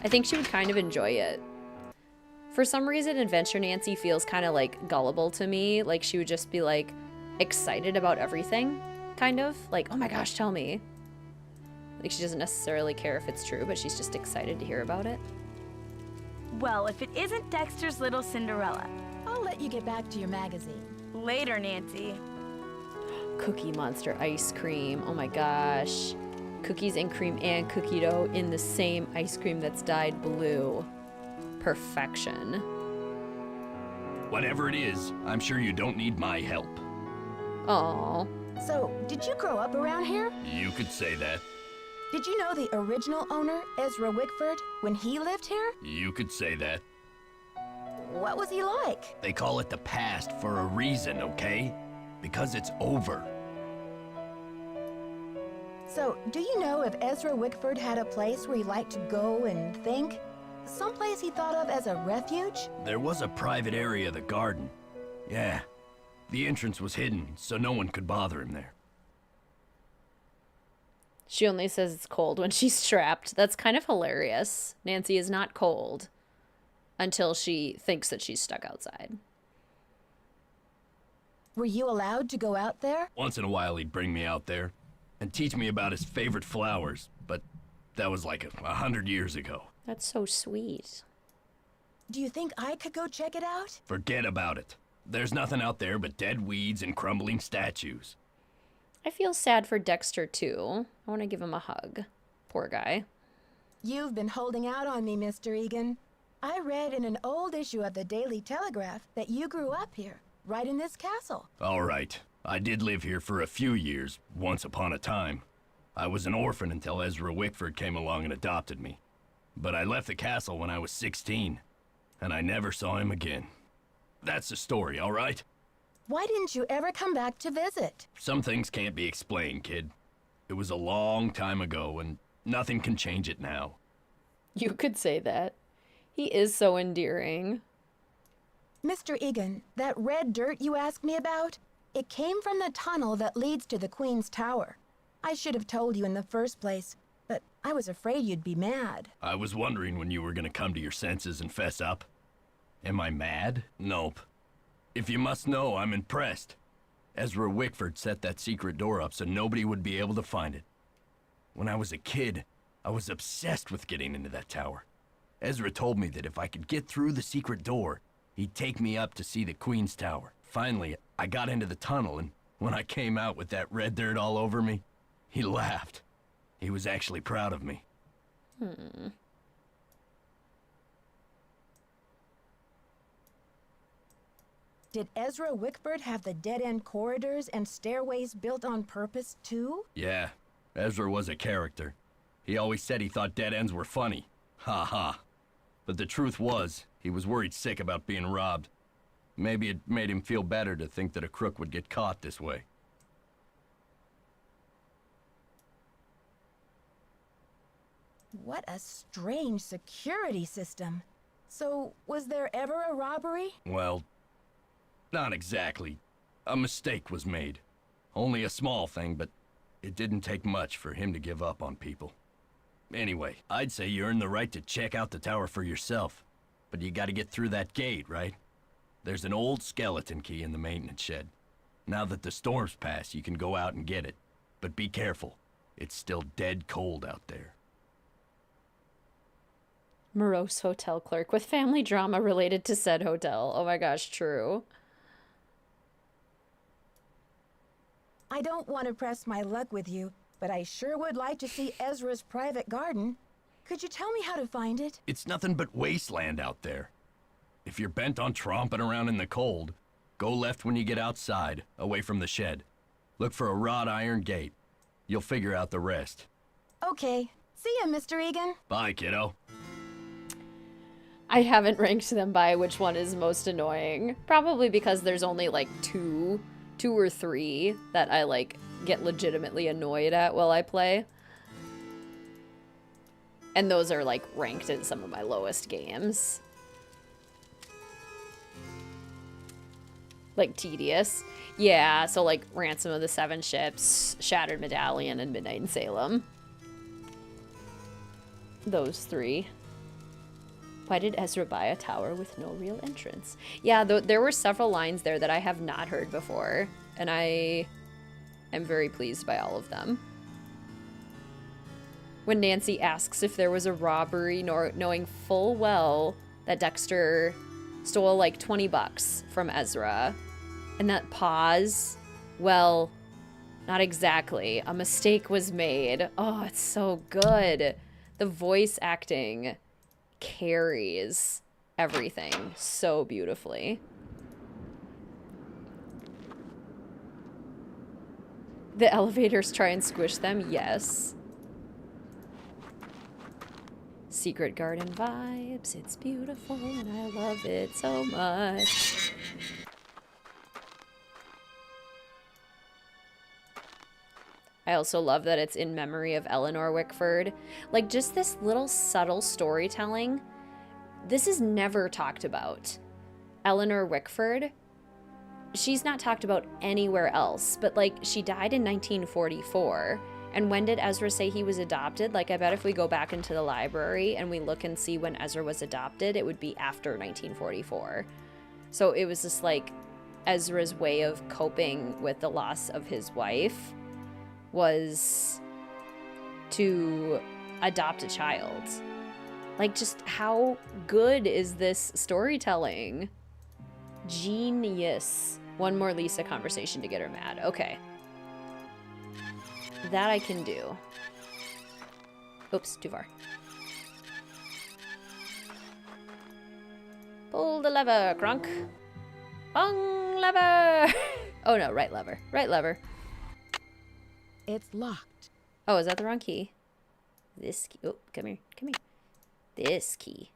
I think she would kind of enjoy it. For some reason, Adventure Nancy feels kind of like gullible to me. Like she would just be like excited about everything, kind of. Like, oh my gosh, tell me. Like she doesn't necessarily care if it's true, but she's just excited to hear about it. Well, if it isn't Dexter's little Cinderella. I'll let you get back to your magazine. Later, Nancy. Cookie Monster ice cream. Oh my gosh. Cookies and cream and cookie dough in the same ice cream that's dyed blue. Perfection. Whatever it is, I'm sure you don't need my help. Aww. So, did you grow up around here? You could say that. Did you know the original owner, Ezra Wickford, when he lived here? You could say that. What was he like? They call it the past for a reason, okay? Because it's over. So, do you know if Ezra Wickford had a place where he liked to go and think? Someplace he thought of as a refuge? There was a private area of the garden. Yeah. The entrance was hidden, so no one could bother him there. She only says it's cold when she's strapped. That's kind of hilarious. Nancy is not cold until she thinks that she's stuck outside. Were you allowed to go out there? Once in a while he'd bring me out there and teach me about his favorite flowers, but that was like 100 years ago. That's so sweet. Do you think I could go check it out? Forget about it. There's nothing out there but dead weeds and crumbling statues. I feel sad for Dexter, too. I want to give him a hug. Poor guy. You've been holding out on me, Mr. Egan. I read in an old issue of the Daily Telegraph that you grew up here, right in this castle. All right. I did live here for a few years, once upon a time. I was an orphan until Ezra Wickford came along and adopted me. But I left the castle when I was 16, and I never saw him again. That's the story, all right? Why didn't you ever come back to visit? Some things can't be explained, kid. It was a long time ago, and nothing can change it now. You could say that. He is so endearing. Mr. Egan, that red dirt you asked me about, it came from the tunnel that leads to the Queen's Tower. I should have told you in the first place, but I was afraid you'd be mad. I was wondering when you were gonna come to your senses and fess up. Am I mad? Nope. If you must know, I'm impressed. Ezra Wickford set that secret door up so nobody would be able to find it. When I was a kid, I was obsessed with getting into that tower. Ezra told me that if I could get through the secret door, he'd take me up to see the Queen's Tower. Finally, I got into the tunnel, and when I came out with that red dirt all over me, he laughed. He was actually proud of me. Did Ezra Wickford have the dead-end corridors and stairways built on purpose, too? Yeah, Ezra was a character. He always said he thought dead ends were funny. Ha ha. But the truth was, he was worried sick about being robbed. Maybe it made him feel better to think that a crook would get caught this way. What a strange security system. So, was there ever a robbery? Well, not exactly. A mistake was made. Only a small thing, but it didn't take much for him to give up on people. Anyway, I'd say you earned the right to check out the tower for yourself. But you gotta get through that gate, right? There's an old skeleton key in the maintenance shed. Now that the storm's passed, you can go out and get it. But be careful. It's still dead cold out there. Morose hotel clerk with family drama related to said hotel. Oh my gosh, true. I don't want to press my luck with you, but I sure would like to see Ezra's private garden. Could you tell me how to find it? It's nothing but wasteland out there. If you're bent on tromping around in the cold, go left when you get outside, away from the shed. Look for a wrought iron gate. You'll figure out the rest. Okay. See ya, Mr. Egan. Bye, kiddo. I haven't ranked them by which one is most annoying. Probably because there's only like two or three that I like get legitimately annoyed at while I play. And those are like ranked in some of my lowest games. Like tedious. Yeah, so like Ransom of the Seven Ships, Shattered Medallion, and Midnight in Salem. Those three. Why did Ezra buy a tower with no real entrance? Yeah, there were several lines there that I have not heard before, and I am very pleased by all of them. When Nancy asks if there was a robbery, knowing full well that Dexter stole like 20 bucks from Ezra, and that pause, well, not exactly. A mistake was made. Oh, it's so good. The voice acting carries everything so beautifully. The elevators try and squish them, yes. Secret garden vibes, it's beautiful and I love it so much. I also love that it's in memory of Eleanor Wickford. Like, just this little subtle storytelling. This is never talked about. Eleanor Wickford, she's not talked about anywhere else, but like, she died in 1944. And when did Ezra say he was adopted? Like, I bet if we go back into the library and we look and see when Ezra was adopted, it would be after 1944. So it was just like Ezra's way of coping with the loss of his wife was to adopt a child. Like, just how good is this storytelling? Genius. One more Lisa conversation to get her mad. Okay. That I can do. Oops, too far. Pull the lever, Crunk. Wrong lever! Oh no, right lever. Right lever. It's locked. Oh, is that the wrong key? This key. Oh, come here. Come here. This key.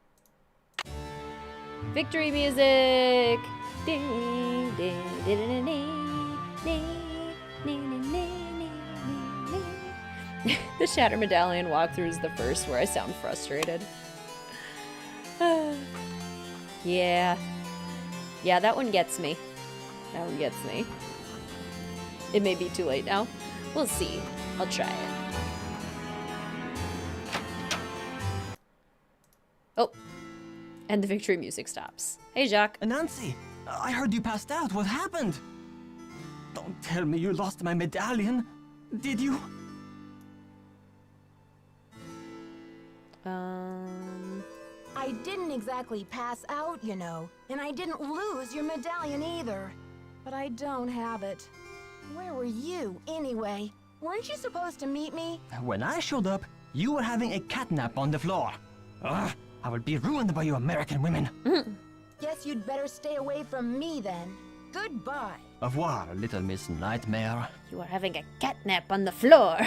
Victory music! Ding, ding, ding, ding, ding, ding, ding, ding, ding. The Shatter Medallion walkthrough is the first where I sound frustrated. Yeah. Yeah, that one gets me. That one gets me. It may be too late now. We'll see. I'll try it. Oh. And the victory music stops. Hey, Jacques. Nancy, I heard you passed out. What happened? Don't tell me you lost my medallion. Did you? I didn't exactly pass out, you know, and I didn't lose your medallion either. But I don't have it. Where were you, anyway? Weren't you supposed to meet me? When I showed up, you were having a catnap on the floor. Ugh, I will be ruined by you American women. Guess you'd better stay away from me then. Goodbye. Au revoir, little Miss Nightmare. You are having a catnap on the floor.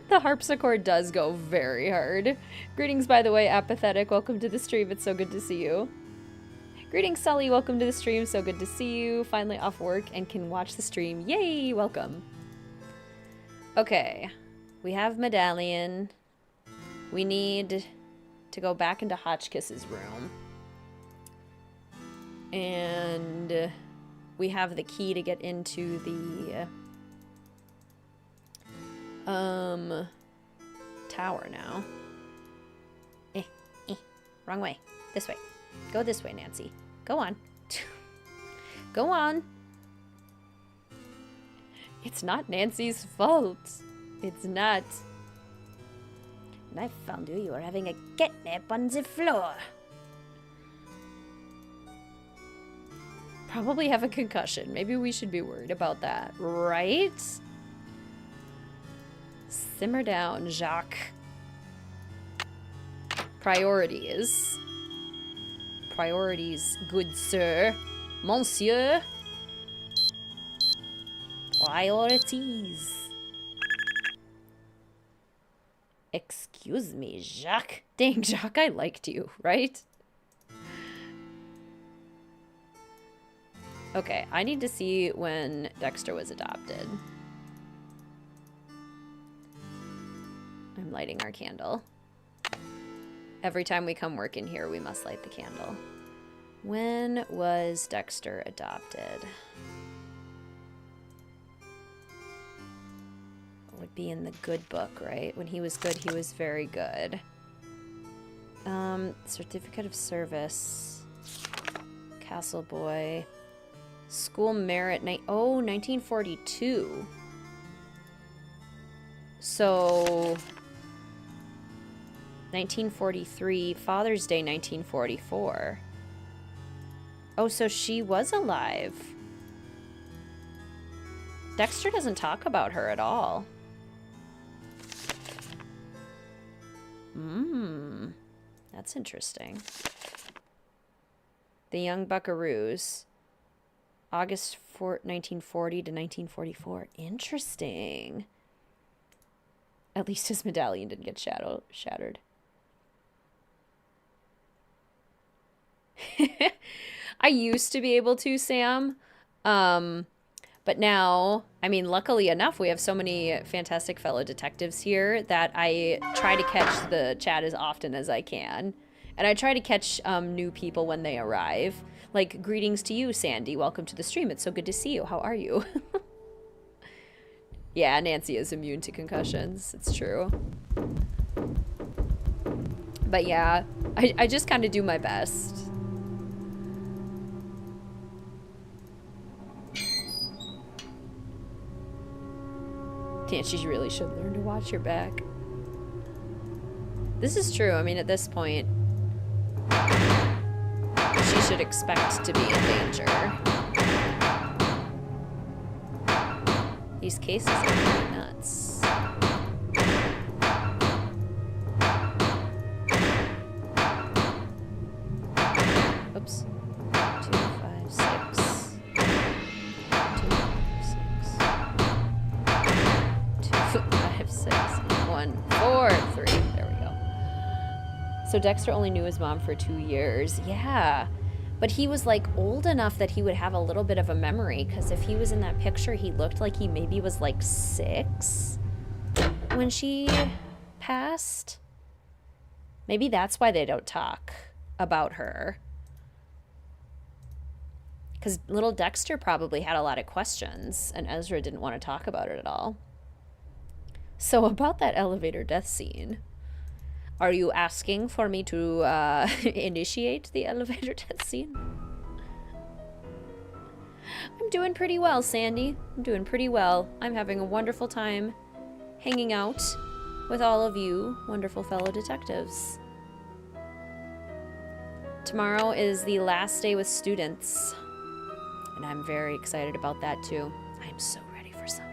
The harpsichord does go very hard. Greetings, by the way, Apathetic. Welcome to the stream. It's so good to see you. Greetings, Sully. Welcome to the stream. So good to see you. Finally off work and can watch the stream. Yay! Welcome. Okay. We have Medallion. We need to go back into Hotchkiss's room. And we have the key to get into the tower now. Wrong way. This way. Go this way, Nancy. Go on. Go on. It's not Nancy's fault. It's not. And I found you were having a catnap on the floor. Probably have a concussion. Maybe we should be worried about that, right? Simmer down, Jacques. Priorities. Priorities, good sir. Monsieur. Priorities. Excuse me, Jacques. Dang, Jacques, I liked you, right? Okay, I need to see when Dexter was adopted. I'm lighting our candle. Every time we come work in here, we must light the candle. When was Dexter adopted? It would be in the good book, right? When he was good, he was very good. Certificate of service. Castle Boy. School merit, 1942. So, 1943, Father's Day, 1944. Oh, so she was alive. Dexter doesn't talk about her at all. That's interesting. The Young Buckaroos. August 1940 to 1944. Interesting. At least his medallion didn't get shattered. I used to be able to, Sam. But now, I mean, luckily enough, we have so many fantastic fellow detectives here that I try to catch the chat as often as I can. And I try to catch new people when they arrive. Like, greetings to you, Sandy. Welcome to the stream. It's so good to see you. How are you? Yeah, Nancy is immune to concussions. It's true. But yeah, I just kind of do my best. Yeah, she really should learn to watch your back. This is true. I mean, at this point, she should expect to be in danger. These cases are really nuts. Oops. 2, 5, 6. 2, 5, 6. 1, 4, 3. There we go. So Dexter only knew his mom for 2 years. Yeah. But he was, like, old enough that he would have a little bit of a memory, because if he was in that picture, he looked like he maybe was, like, 6 when she passed. Maybe that's why they don't talk about her. Because little Dexter probably had a lot of questions, and Ezra didn't want to talk about it at all. So about that elevator death scene... Are you asking for me to initiate the elevator death scene? I'm doing pretty well, Sandy. I'm doing pretty well. I'm having a wonderful time hanging out with all of you wonderful fellow detectives. Tomorrow is the last day with students, and I'm very excited about that too. I'm so ready for summer.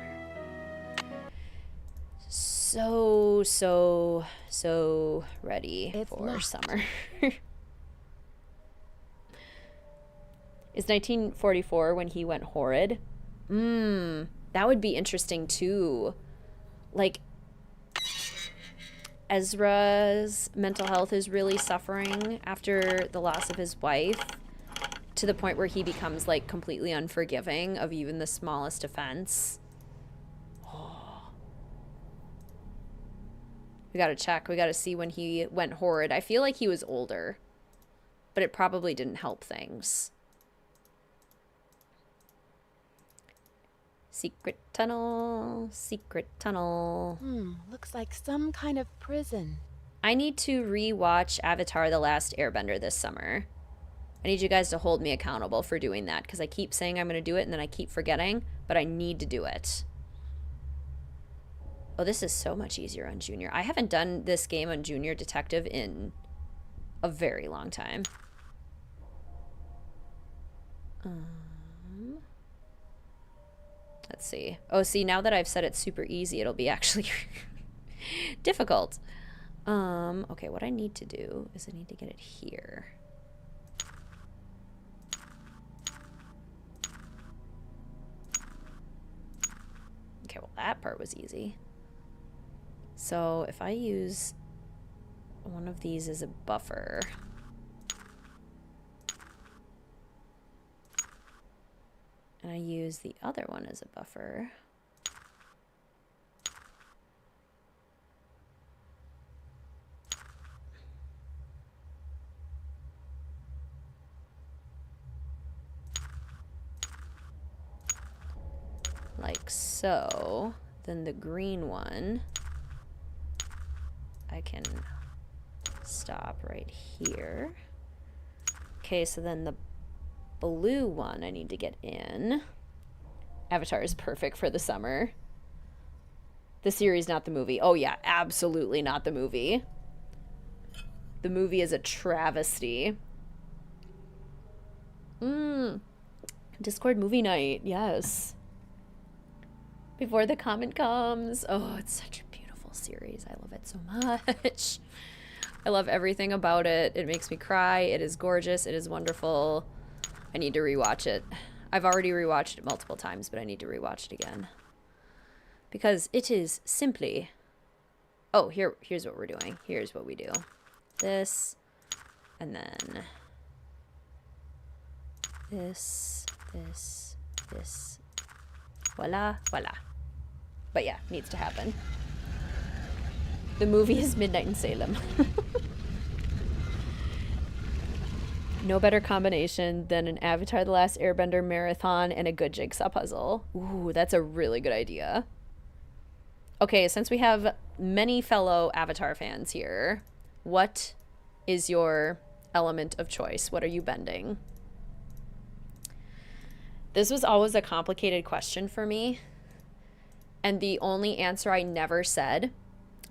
So ready for summer. Is 1944 when he went horrid? That would be interesting too. Like, Ezra's mental health is really suffering after the loss of his wife, to the point where he becomes, like, completely unforgiving of even the smallest offense. We gotta check. We gotta see when he went horrid. I feel like he was older, but it probably didn't help things. Secret tunnel. Secret tunnel. Looks like some kind of prison. I need to re-watch Avatar: The Last Airbender this summer. I need you guys to hold me accountable for doing that, because I keep saying I'm going to do it and then I keep forgetting, but I need to do it. Oh, this is so much easier on Junior. I haven't done this game on Junior Detective in a very long time. Let's see. Oh, see, now that I've said it's super easy, it'll be actually difficult. Okay, what I need to do is I need to get it here. Okay, well, that part was easy. So if I use one of these as a buffer, and I use the other one as a buffer, like so, then the green one I can stop right here. Okay, so then the blue one I need to get in. Avatar is perfect for the summer. The series, not the movie. Oh yeah, absolutely not the movie. The movie is a travesty. Discord movie night, yes. Before the comment comes. Oh, it's such a beautiful series. I love it so much. I love everything about it. It makes me cry. It is gorgeous. It is wonderful. I need to rewatch it. I've already rewatched it multiple times, but I need to rewatch it again. Because it is simply... Oh, here's what we're doing. Here's what we do. This, and then this. Voila, voila. But yeah, needs to happen. The movie is Midnight in Salem. No better combination than an Avatar The Last Airbender marathon and a good jigsaw puzzle. Ooh, that's a really good idea. Okay, since we have many fellow Avatar fans here, what is your element of choice? What are you bending? This was always a complicated question for me. And the only answer I never said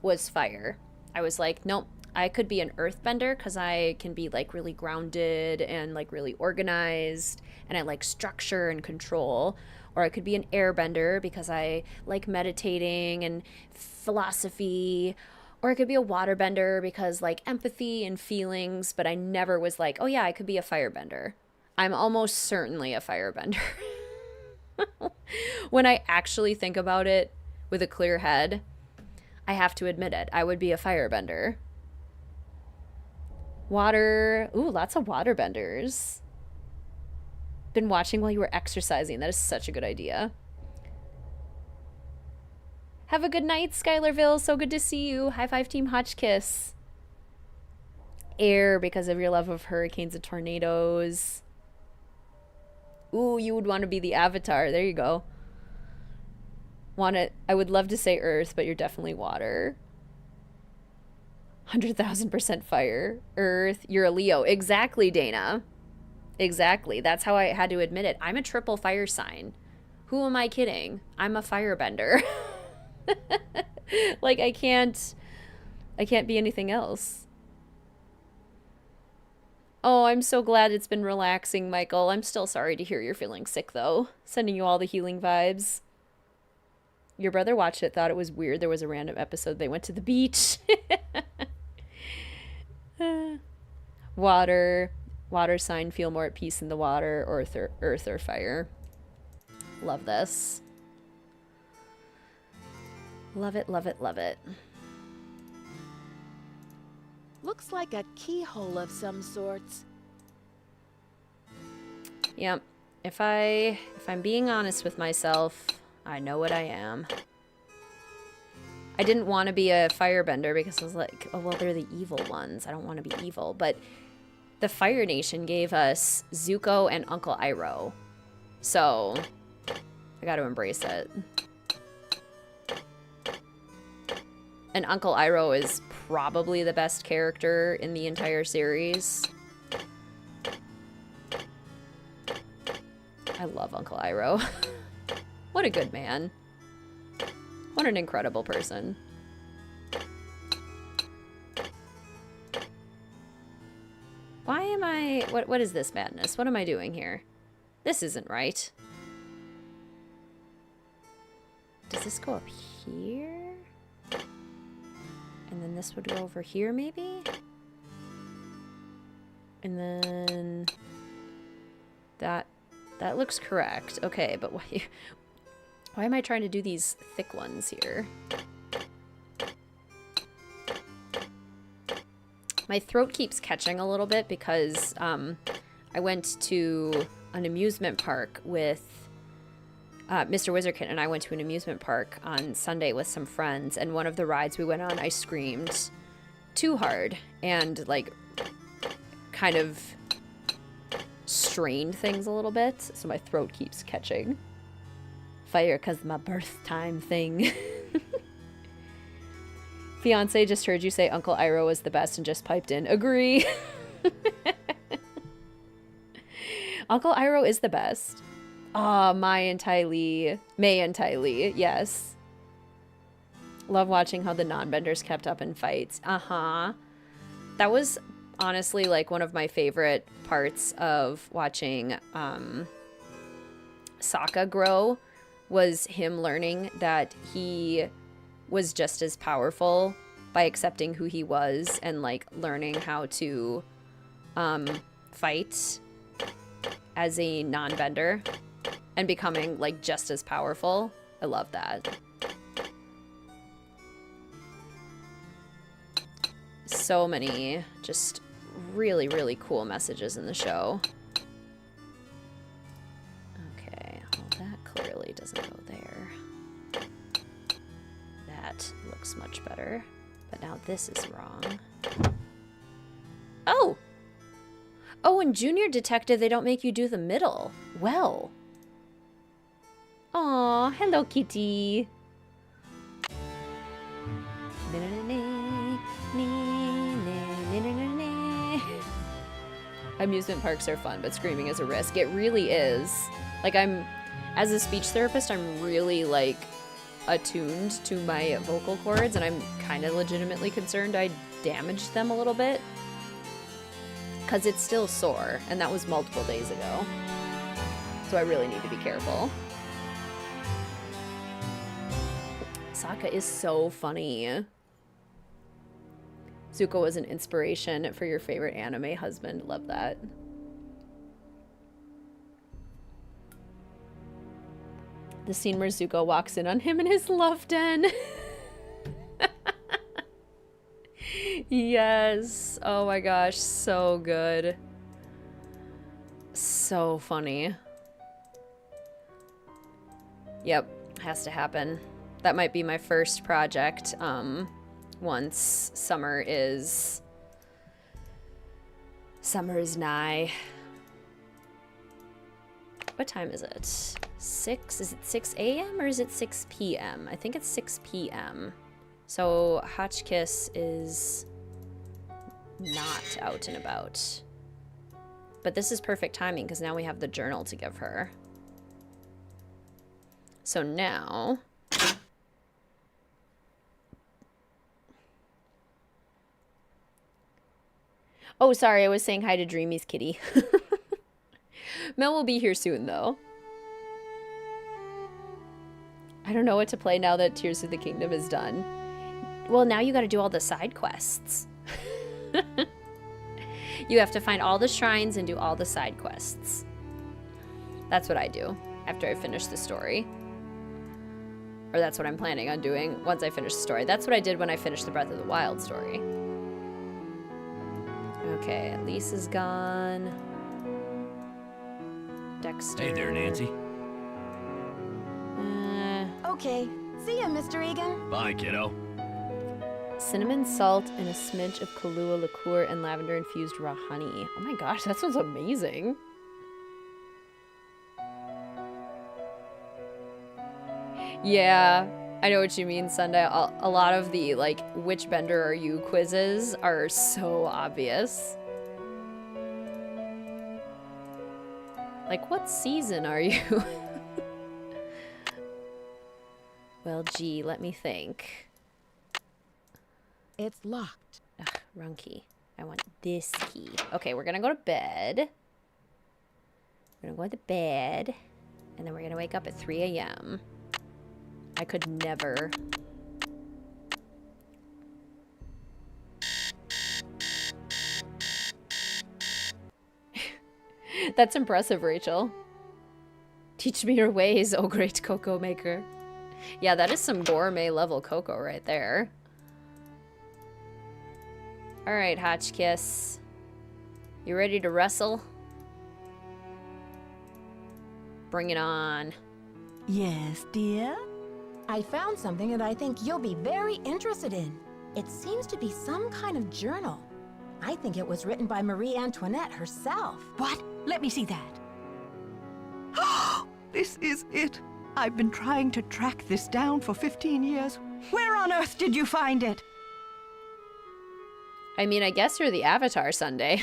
was fire. I was like, nope, I could be an earthbender because I can be like really grounded and like really organized and I like structure and control. Or I could be an airbender because I like meditating and philosophy. Or I could be a waterbender because like empathy and feelings, but I never was like, oh yeah, I could be a firebender. I'm almost certainly a firebender. When I actually think about it with a clear head, I have to admit it. I would be a firebender. Water. Ooh, lots of waterbenders. Been watching while you were exercising. That is such a good idea. Have a good night, Skylarville. So good to see you. High five, Team Hotchkiss. Air, because of your love of hurricanes and tornadoes. Ooh, you would want to be the Avatar. There you go. I would love to say Earth, but you're definitely water. 100,000% fire. Earth. You're a Leo. Exactly, Dana. Exactly. That's how I had to admit it. I'm a triple fire sign. Who am I kidding? I'm a firebender. Like, I can't be anything else. Oh, I'm so glad it's been relaxing, Michael. I'm still sorry to hear you're feeling sick, though. Sending you all the healing vibes. Your brother watched it, thought it was weird. There was a random episode. They went to the beach. Water. Water sign, feel more at peace in the water, or earth or fire. Love this. Love it, love it, love it. Looks like a keyhole of some sorts. Yep. If I'm being honest with myself, I know what I am. I didn't want to be a firebender because I was like, oh, well, they're the evil ones. I don't want to be evil. But the Fire Nation gave us Zuko and Uncle Iroh. So I got to embrace it. And Uncle Iroh is probably the best character in the entire series. I love Uncle Iroh. What a good man. What an incredible person. Why am I... What is this madness? What am I doing here? This isn't right. Does this go up here? And then this would go over here, maybe? And then... That looks correct. Okay, but why am I trying to do these thick ones here? My throat keeps catching a little bit because I went to an amusement park with Mr. WizardKitten, and I went to an amusement park on Sunday with some friends, and one of the rides we went on, I screamed too hard and, like, kind of strained things a little bit, so my throat keeps catching fire because my birth time thing. Fiance just heard you say Uncle Iroh was the best and just piped in. Agree. Uncle Iroh is the best. Aw, Mai and Ty Lee. May and Ty Lee, yes. Love watching how the non-benders kept up in fights. Uh-huh. That was honestly like one of my favorite parts of watching Sokka grow, was him learning that he was just as powerful by accepting who he was and like learning how to fight as a non-bender and becoming like just as powerful. I love that. So many just really, really cool messages in the show. Okay, well that clearly doesn't go there. That looks much better. But now this is wrong. Oh! Oh, in Junior Detective, they don't make you do the middle. Well. Aw, hello, kitty. Amusement parks are fun, but screaming is a risk. It really is. Like, as a speech therapist, I'm really, like, attuned to my vocal cords, and I'm kind of legitimately concerned I damaged them a little bit. Because it's still sore, and that was multiple days ago. So I really need to be careful. Sokka is so funny. Zuko was an inspiration for your favorite anime husband. Love that. The scene where Zuko walks in on him in his love den. Yes. Oh my gosh. So good. So funny. Yep. Has to happen. That might be my first project. Once summer is nigh. What time is it? 6? Is it 6 a.m. or is it 6 p.m.? I think it's 6 p.m. So Hotchkiss is not out and about. But this is perfect timing because now we have the journal to give her. So now... Oh, sorry, I was saying hi to Dreamy's kitty. Mel will be here soon, though. I don't know what to play now that Tears of the Kingdom is done. Well, now you gotta do all the side quests. You have to find all the shrines and do all the side quests. That's what I do after I finish the story. Or that's what I'm planning on doing once I finish the story. That's what I did when I finished the Breath of the Wild story. Okay, Lisa's gone. Dexter. Hey there, Nancy. Okay. See ya, Mr. Egan. Bye, kiddo. Cinnamon, salt, and a smidge of Kahlua liqueur and lavender-infused raw honey. Oh my gosh, that sounds amazing. Yeah, I know what you mean, Sunday. A lot of the, like, which bender are you quizzes are so obvious. Like, what season are you? Well, gee, let me think. It's locked. Ugh, wrong key. I want this key. Okay, we're gonna go to bed. We're gonna go to bed. And then we're gonna wake up at 3 a.m. I could never. That's impressive, Rachel. Teach me your ways, oh great cocoa maker. Yeah, that is some gourmet level cocoa right there. Alright, Hotchkiss. You ready to wrestle? Bring it on. Yes, dear? I found something that I think you'll be very interested in. It seems to be some kind of journal. I think it was written by Marie Antoinette herself. What? Let me see that. This is it. I've been trying to track this down for 15 years. Where on earth did you find it? I mean, I guess you're the Avatar Sunday.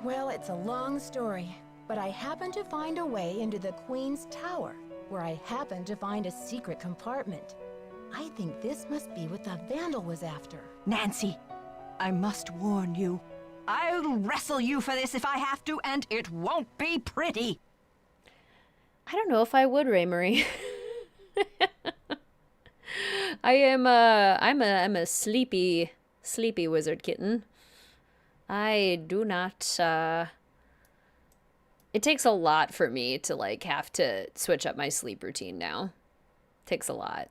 Well, it's a long story, but I happened to find a way into the Queen's Tower, where I happened to find a secret compartment. I think this must be what the Vandal was after. Nancy, I must warn you. I'll wrestle you for this if I have to, and it won't be pretty. I don't know if I would, Raymarie. I'm a sleepy wizard kitten. I do not, it takes a lot for me to, like, have to switch up my sleep routine now. Takes a lot.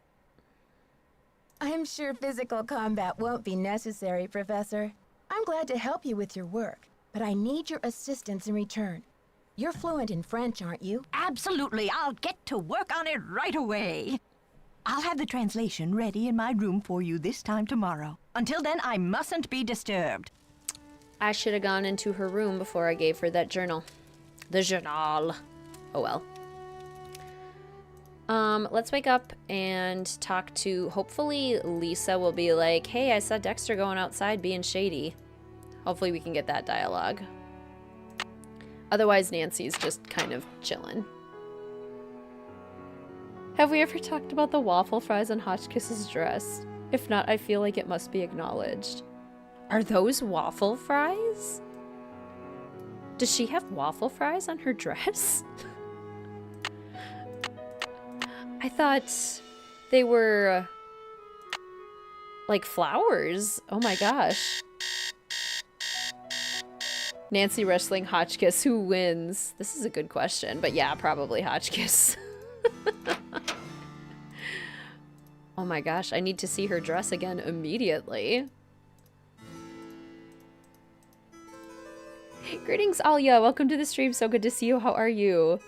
I'm sure physical combat won't be necessary, Professor. I'm glad to help you with your work, but I need your assistance in return. You're fluent in French, aren't you? Absolutely. I'll get to work on it right away. I'll have the translation ready in my room for you this time tomorrow. Until then, I mustn't be disturbed. I should have gone into her room before I gave her that journal. The journal. Oh well. Let's wake up and talk to, hopefully Lisa will be like, hey, I saw Dexter going outside being shady. Hopefully we can get that dialogue. Otherwise, Nancy's just kind of chilling. Have we ever talked about the waffle fries on Hotchkiss's dress? If not, I feel like it must be acknowledged. Are those waffle fries? Does she have waffle fries on her dress? I thought they were like flowers. Oh my gosh. Nancy wrestling Hotchkiss, who wins? This is a good question, but yeah, probably Hotchkiss. Oh my gosh, I need to see her dress again immediately. Greetings, Alia. Welcome to the stream. So good to see you. How are you?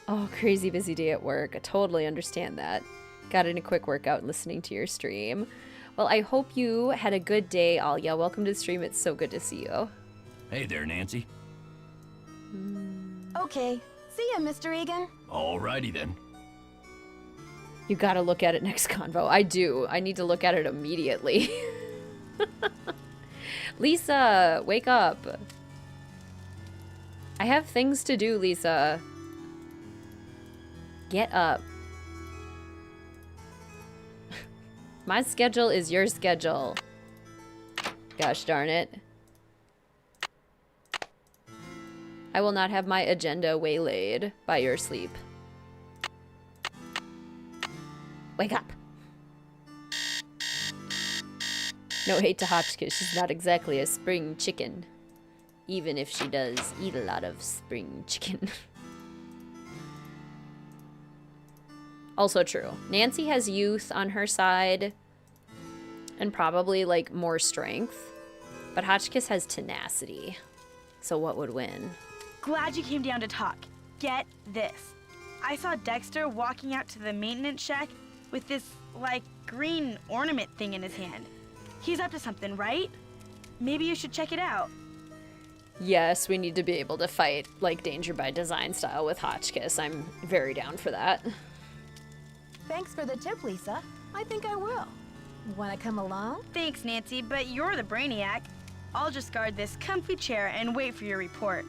Oh, crazy busy day at work. I totally understand that. Got in a quick workout listening to your stream. Well, I hope you had a good day, Alia. Welcome to the stream. It's so good to see you. Hey there, Nancy. Okay. See ya, Mr. Egan. Alrighty then. You gotta look at it next convo. I do. I need to look at it immediately. Lisa, wake up. I have things to do, Lisa. Get up. My schedule is your schedule. Gosh darn it. I will not have my agenda waylaid by your sleep. Wake up. No hate to Hotchkiss, she's not exactly a spring chicken. Even if she does eat a lot of spring chicken. Also true. Nancy has youth on her side. And probably, like, more strength. But Hotchkiss has tenacity. So what would win? Glad you came down to talk. Get this. I saw Dexter walking out to the maintenance shack with this, like, green ornament thing in his hand. He's up to something, right? Maybe you should check it out. Yes, we need to be able to fight, like, Danger by Design style with Hotchkiss. I'm very down for that. Thanks for the tip, Lisa. I think I will. Wanna come along? Thanks, Nancy, but you're the brainiac. I'll just guard this comfy chair and wait for your report.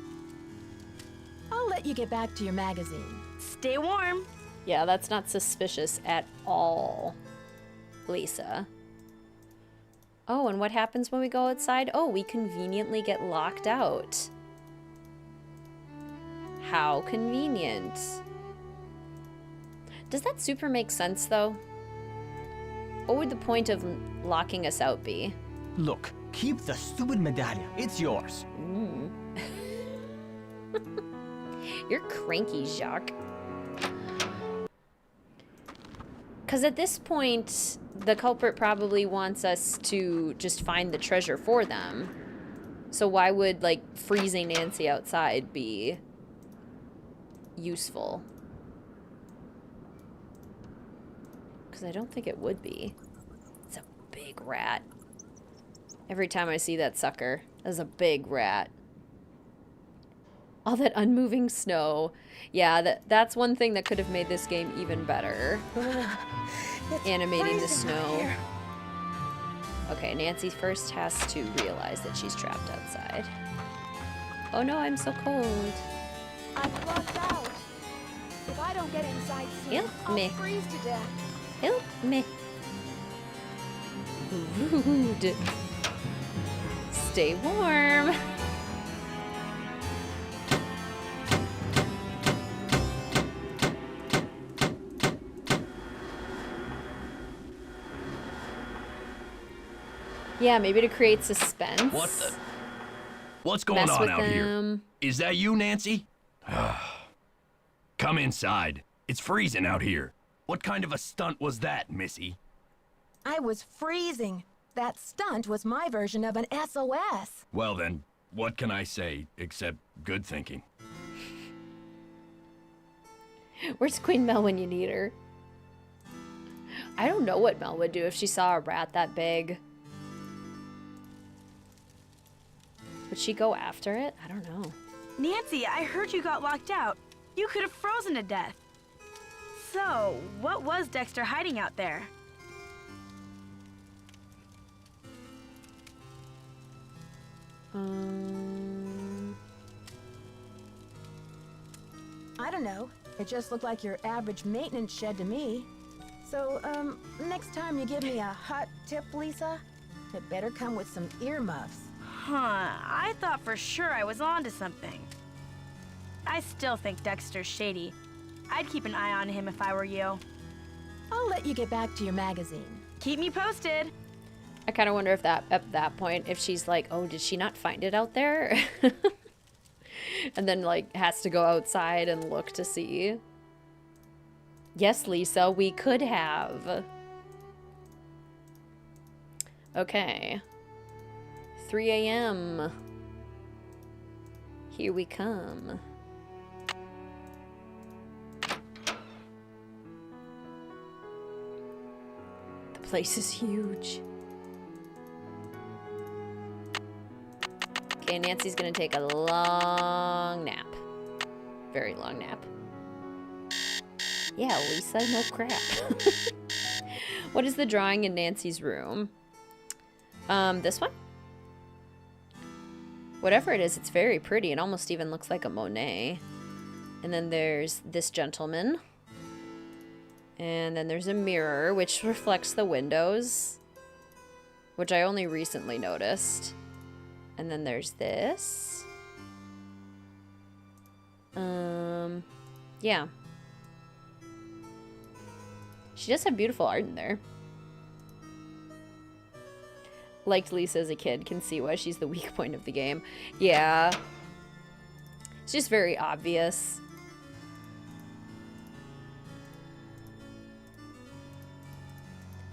I'll let you get back to your magazine. Stay warm. Yeah, that's not suspicious at all, Lisa. Oh, and what happens when we go outside? Oh, we conveniently get locked out. How convenient. Does that super make sense, though? What would the point of locking us out be? Look, keep the stupid medallion. It's yours. You're cranky, Jacques. Because at this point, the culprit probably wants us to just find the treasure for them. So why would, like, freezing Nancy outside be useful? Because I don't think it would be. It's a big rat. Every time I see that sucker, there's a big rat. All that unmoving snow. Yeah, that's one thing that could have made this game even better. Animating the snow. Okay, Nancy first has to realize that she's trapped outside. Oh no, I'm so cold. I'm locked out. If I don't get inside soon, Help I'll me. freeze to death. Help me. Rude. Stay warm. Yeah, maybe to create suspense. What the? What's going Mess on with out here? them. Is that you, Nancy? Come inside. It's freezing out here. What kind of a stunt was that, Missy? I was freezing. That stunt was my version of an SOS. Well then, what can I say except good thinking? Where's Queen Mel when you need her? I don't know what Mel would do if she saw a rat that big. Would she go after it? I don't know. Nancy, I heard you got locked out. You could have frozen to death. So, what was Dexter hiding out there? I don't know. It just looked like your average maintenance shed to me. So, next time you give me a hot tip, Lisa, it better come with some earmuffs. Huh, I thought for sure I was onto something. I still think Dexter's shady. I'd keep an eye on him if I were you. I'll let you get back to your magazine. Keep me posted. I kind of wonder if that at that point, if she's like, oh, did she not find it out there? And then, like, has to go outside and look to see. Yes, Lisa, we could have. Okay. 3 a.m. Here we come. The place is huge. Okay, Nancy's gonna take a long nap. Very long nap. Yeah, Lisa, no crap. What is the drawing in Nancy's room? This one? Whatever it is, it's very pretty. It almost even looks like a Monet. And then there's this gentleman. And then there's a mirror, which reflects the windows, which I only recently noticed. And then there's this. Yeah. She does have beautiful art in there. Liked Lisa as a kid, can see why she's the weak point of the game. Yeah. It's just very obvious.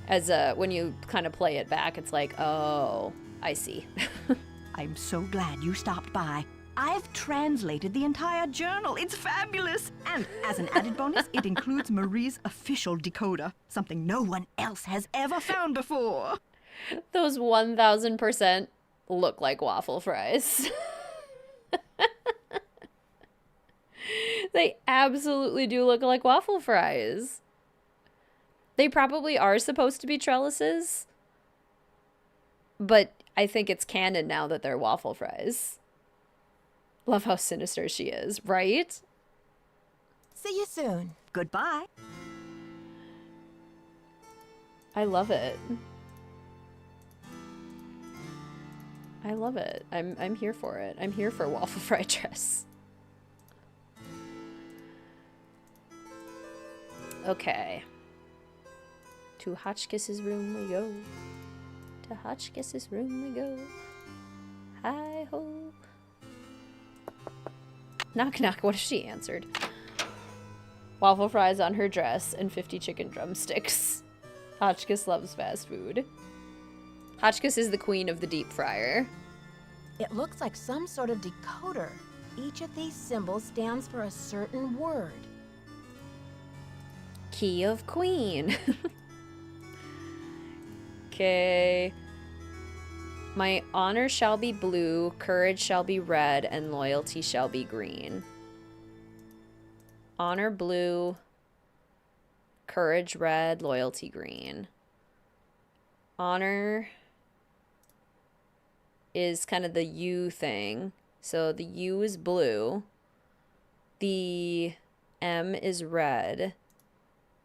As when you kind of play it back, it's like, oh, I see. I'm so glad you stopped by. I've translated the entire journal. It's fabulous. And as an added bonus, it includes Marie's official decoder, something no one else has ever found before. Those 1000% look like waffle fries. They absolutely do look like waffle fries. They probably are supposed to be trellises, but I think it's canon now that they're waffle fries. Love how sinister she is, right? See you soon. Goodbye. I love it. I love it. I'm here for it. I'm here for waffle fried dress. Okay. To Hotchkiss's room we go. To Hotchkiss's room we go. Hi ho. Knock knock. What if she answered? Waffle fries on her dress and 50 chicken drumsticks. Hotchkiss loves fast food. Hotchkiss is the queen of the deep fryer. It looks like some sort of decoder. Each of these symbols stands for a certain word. Key of Queen. Okay. My honor shall be blue, courage shall be red, and loyalty shall be green. Honor blue, courage red, loyalty green. Honor is kind of the U thing. So the U is blue. The M is red.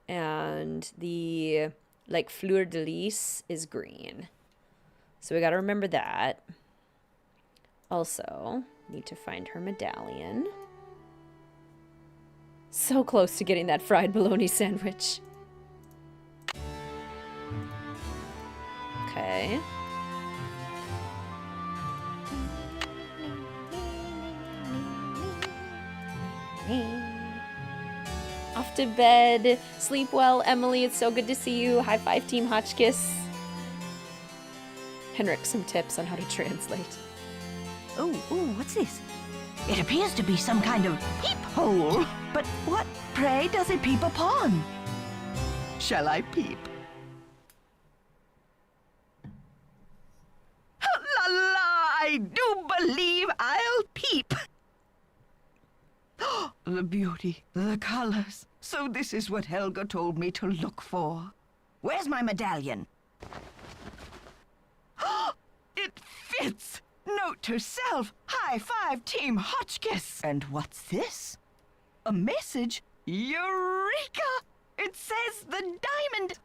And the, like, fleur de lis is green. So we gotta remember that. Also, need to find her medallion. So close to getting that fried bologna sandwich. Okay. Off to bed. Sleep well, Emily. It's so good to see you. High five, Team Hotchkiss. Henrik, some tips on how to translate. Oh, what's this? It appears to be some kind of peephole. But what, pray, does it peep upon? Shall I peep? La la, I do believe I'll peep. The beauty, the colors. So this is what Helga told me to look for. Where's my medallion? It fits! Note to self, high five Team Hotchkiss. And what's this? A message? Eureka! It says the diamond.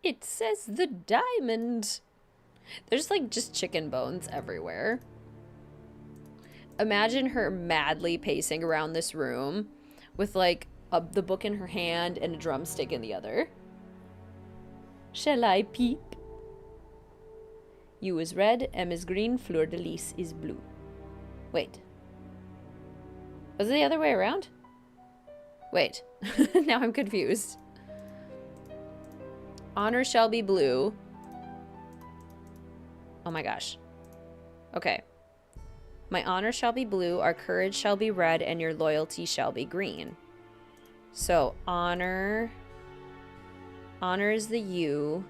It says the diamond. There's like just chicken bones everywhere. Imagine her madly pacing around this room with like the book in her hand and a drumstick in the other. Shall I peep? U is red, M is green, fleur de lis is blue. Wait. Was it the other way around? Wait. Now I'm confused. Honor shall be blue. Oh my gosh. Okay. My honor shall be blue, our courage shall be red, and your loyalty shall be green. So, honor. Honor is the U.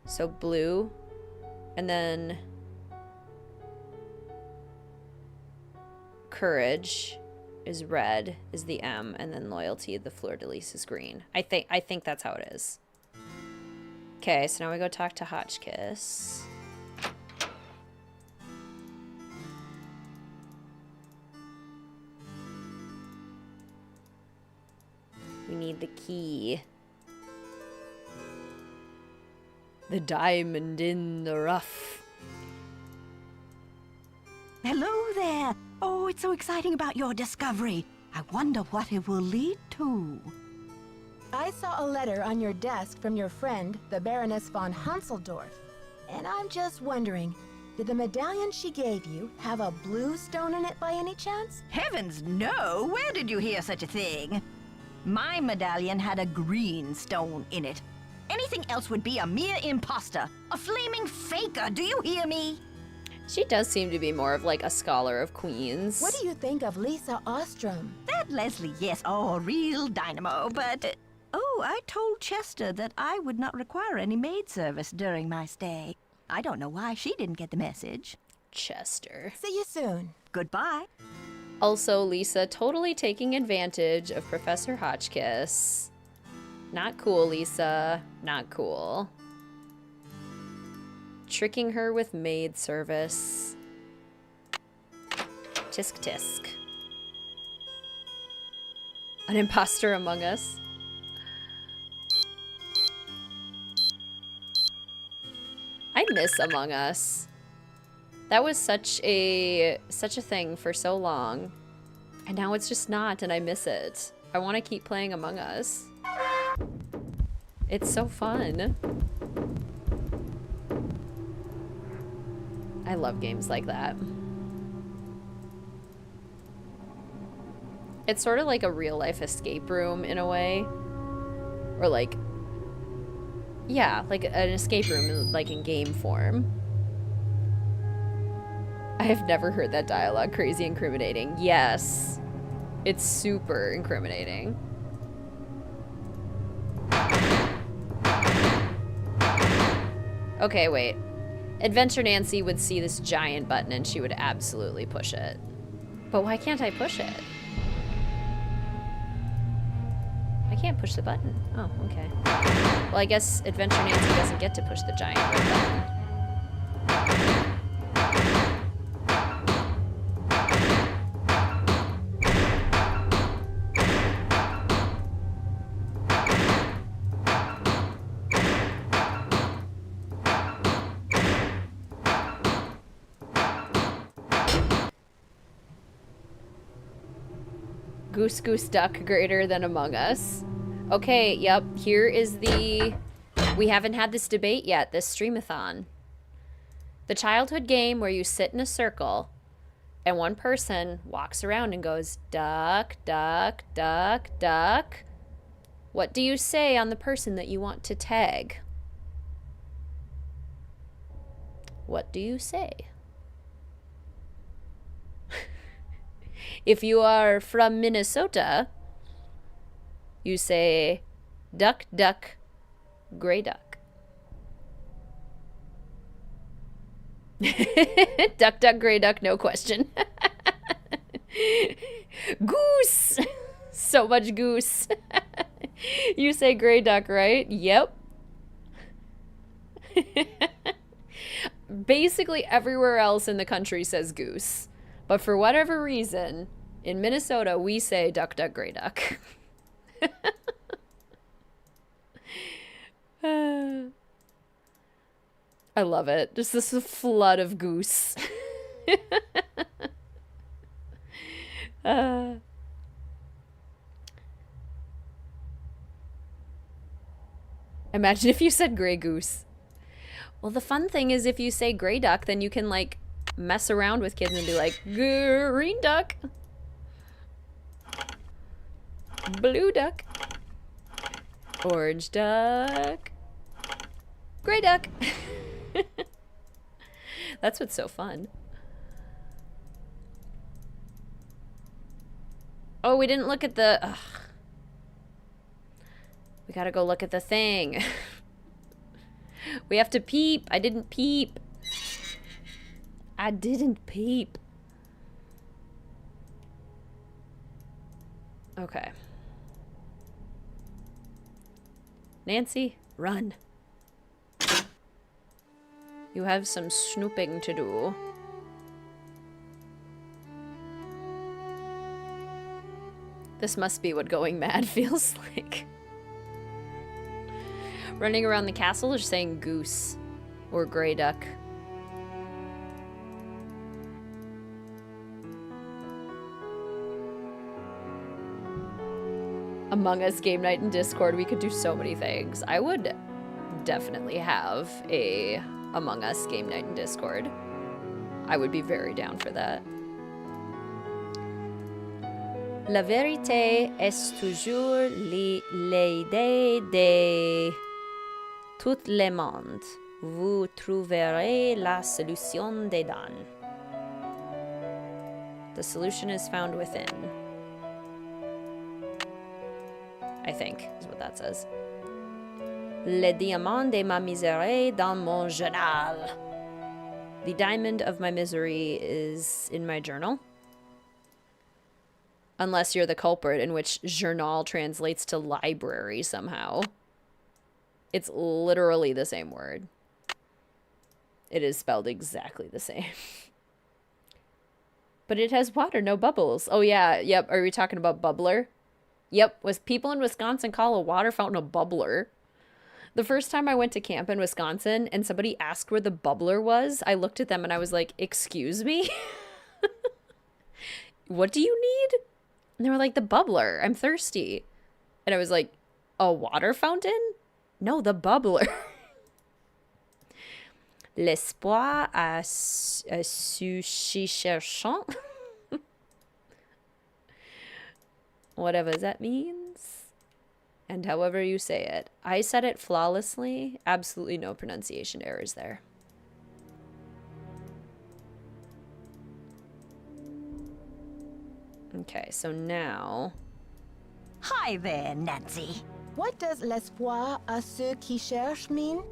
So, blue. And then courage is red, is the M, and then loyalty, the fleur de lis, is green. I think that's how it is. Okay, so now we go talk to Hotchkiss. We need the key. The diamond in the rough. Hello there. Oh, it's so exciting about your discovery. I wonder what it will lead to. I saw a letter on your desk from your friend, the Baroness von Hanseldorf. And I'm just wondering, did the medallion she gave you have a blue stone in it by any chance? Heavens, no! Where did you hear such a thing? My medallion had a green stone in it. Anything else would be a mere imposter, a flaming faker, do you hear me? She does seem to be more of like a scholar of queens. What do you think of Lisa Ostrom? That Leslie, yes, oh, a real dynamo, but... oh, I told Chester that I would not require any maid service during my stay. I don't know why she didn't get the message. Chester. See you soon. Goodbye. Also, Lisa totally taking advantage of Professor Hotchkiss. Not cool, Lisa. Not cool. Tricking her with maid service. Tisk tisk. An imposter among us. I miss Among Us. That was such a thing for so long. And now it's just not, and I miss it. I want to keep playing Among Us. It's so fun. I love games like that. It's sort of like a real-life escape room in a way. Or like... yeah, like an escape room like in game form. I have never heard that dialogue. Crazy incriminating. Yes. It's super incriminating. Okay, wait. Adventure Nancy would see this giant button and she would absolutely push it. But why can't I push it? I can't push the button. Oh, okay. Well, I guess Adventure Nancy doesn't get to push the giant red button. Goose Goose Duck greater than Among Us. Okay, yep, here is the... we haven't had this debate yet, this Streamathon. The childhood game where you sit in a circle and one person walks around and goes, duck, duck, duck, duck. What do you say on the person that you want to tag? What do you say? If you are from Minnesota, you say, duck, duck, gray duck. Duck, duck, gray duck, no question. Goose! So much goose. You say gray duck, right? Yep. Basically everywhere else in the country says goose. But for whatever reason, in Minnesota, we say duck, duck, gray duck. I love it. Just this flood of goose. Imagine if you said gray goose. Well, the fun thing is if you say gray duck, then you can, like, mess around with kids and be like, green duck, blue duck, orange duck, gray duck. That's what's so fun. Oh, we didn't look at the... ugh. We gotta go look at the thing. We have to peep. I didn't peep. I didn't peep. Okay. Nancy, run. You have some snooping to do. This must be what going mad feels like. Running around the castle or saying goose or gray duck. Among Us game night in Discord, we could do so many things. I would definitely have a Among Us game night in Discord. I would be very down for that. La vérité est toujours l'idée de tout le monde. Vous trouverez la solution dedans. The solution is found within. I think, is what that says. Le diamant de ma misère dans mon journal. The diamond of my misery is in my journal. Unless you're the culprit, in which journal translates to library somehow. It's literally the same word. It is spelled exactly the same. But it has water, no bubbles. Oh yeah, yep. Are we talking about bubbler? Yep, was people in Wisconsin call a water fountain a bubbler. The first time I went to camp in Wisconsin and somebody asked where the bubbler was, I looked at them and I was like, excuse me? What do you need? And they were like, the bubbler. I'm thirsty. And I was like, a water fountain? No, the bubbler. L'espoir à sushi cherchant. Whatever that means. And however you say it. I said it flawlessly. Absolutely no pronunciation errors there. Okay, so now... Hi there, Nancy. What does l'espoir à ceux qui cherchent mean?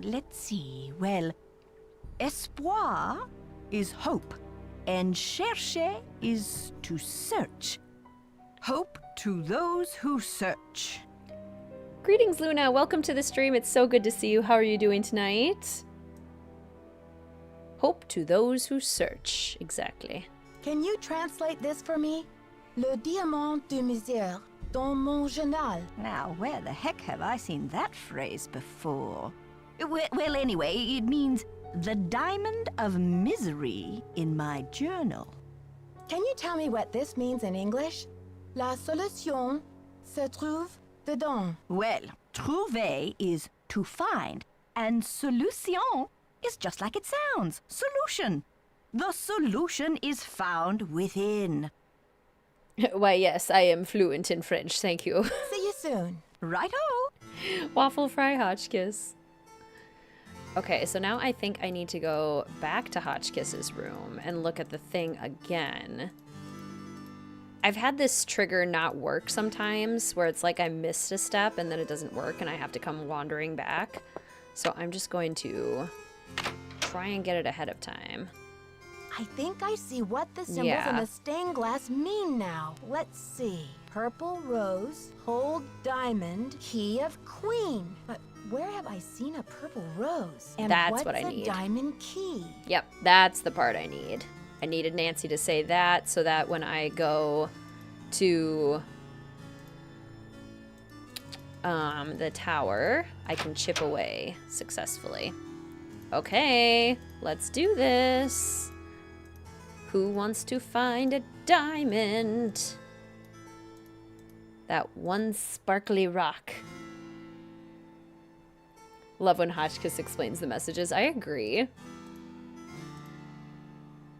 Let's see. Well, espoir is hope, and chercher is to search. Hope to those who search. Greetings, Luna. Welcome to the stream. It's so good to see you. How are you doing tonight? Hope to those who search. Exactly. Can you translate this for me? Le diamant de misère dans mon journal. Now, where the heck have I seen that phrase before? Well, anyway, it means the diamond of misery in my journal. Can you tell me what this means in English? La solution se trouve dedans. Well, trouver is to find, and solution is just like it sounds, solution. The solution is found within. Why, yes, I am fluent in French. Thank you. See you soon. Righto. Waffle fry Hotchkiss. Okay, so now I think I need to go back to Hotchkiss's room and look at the thing again. I've had this trigger not work sometimes where it's like I missed a step and then it doesn't work and I have to come wandering back. So I'm just going to try and get it ahead of time. I think I see what the symbols Yeah. in the stained glass mean now. Let's see. Purple rose, hold diamond, key of queen. But where have I seen a purple rose? And That's what's what I a need. diamond key? Yep, that's the part I need. I needed Nancy to say that so that when I go to the tower, I can chip away successfully. Okay, let's do this. Who wants to find a diamond? That one sparkly rock. Love when Hotchkiss explains the messages. I agree.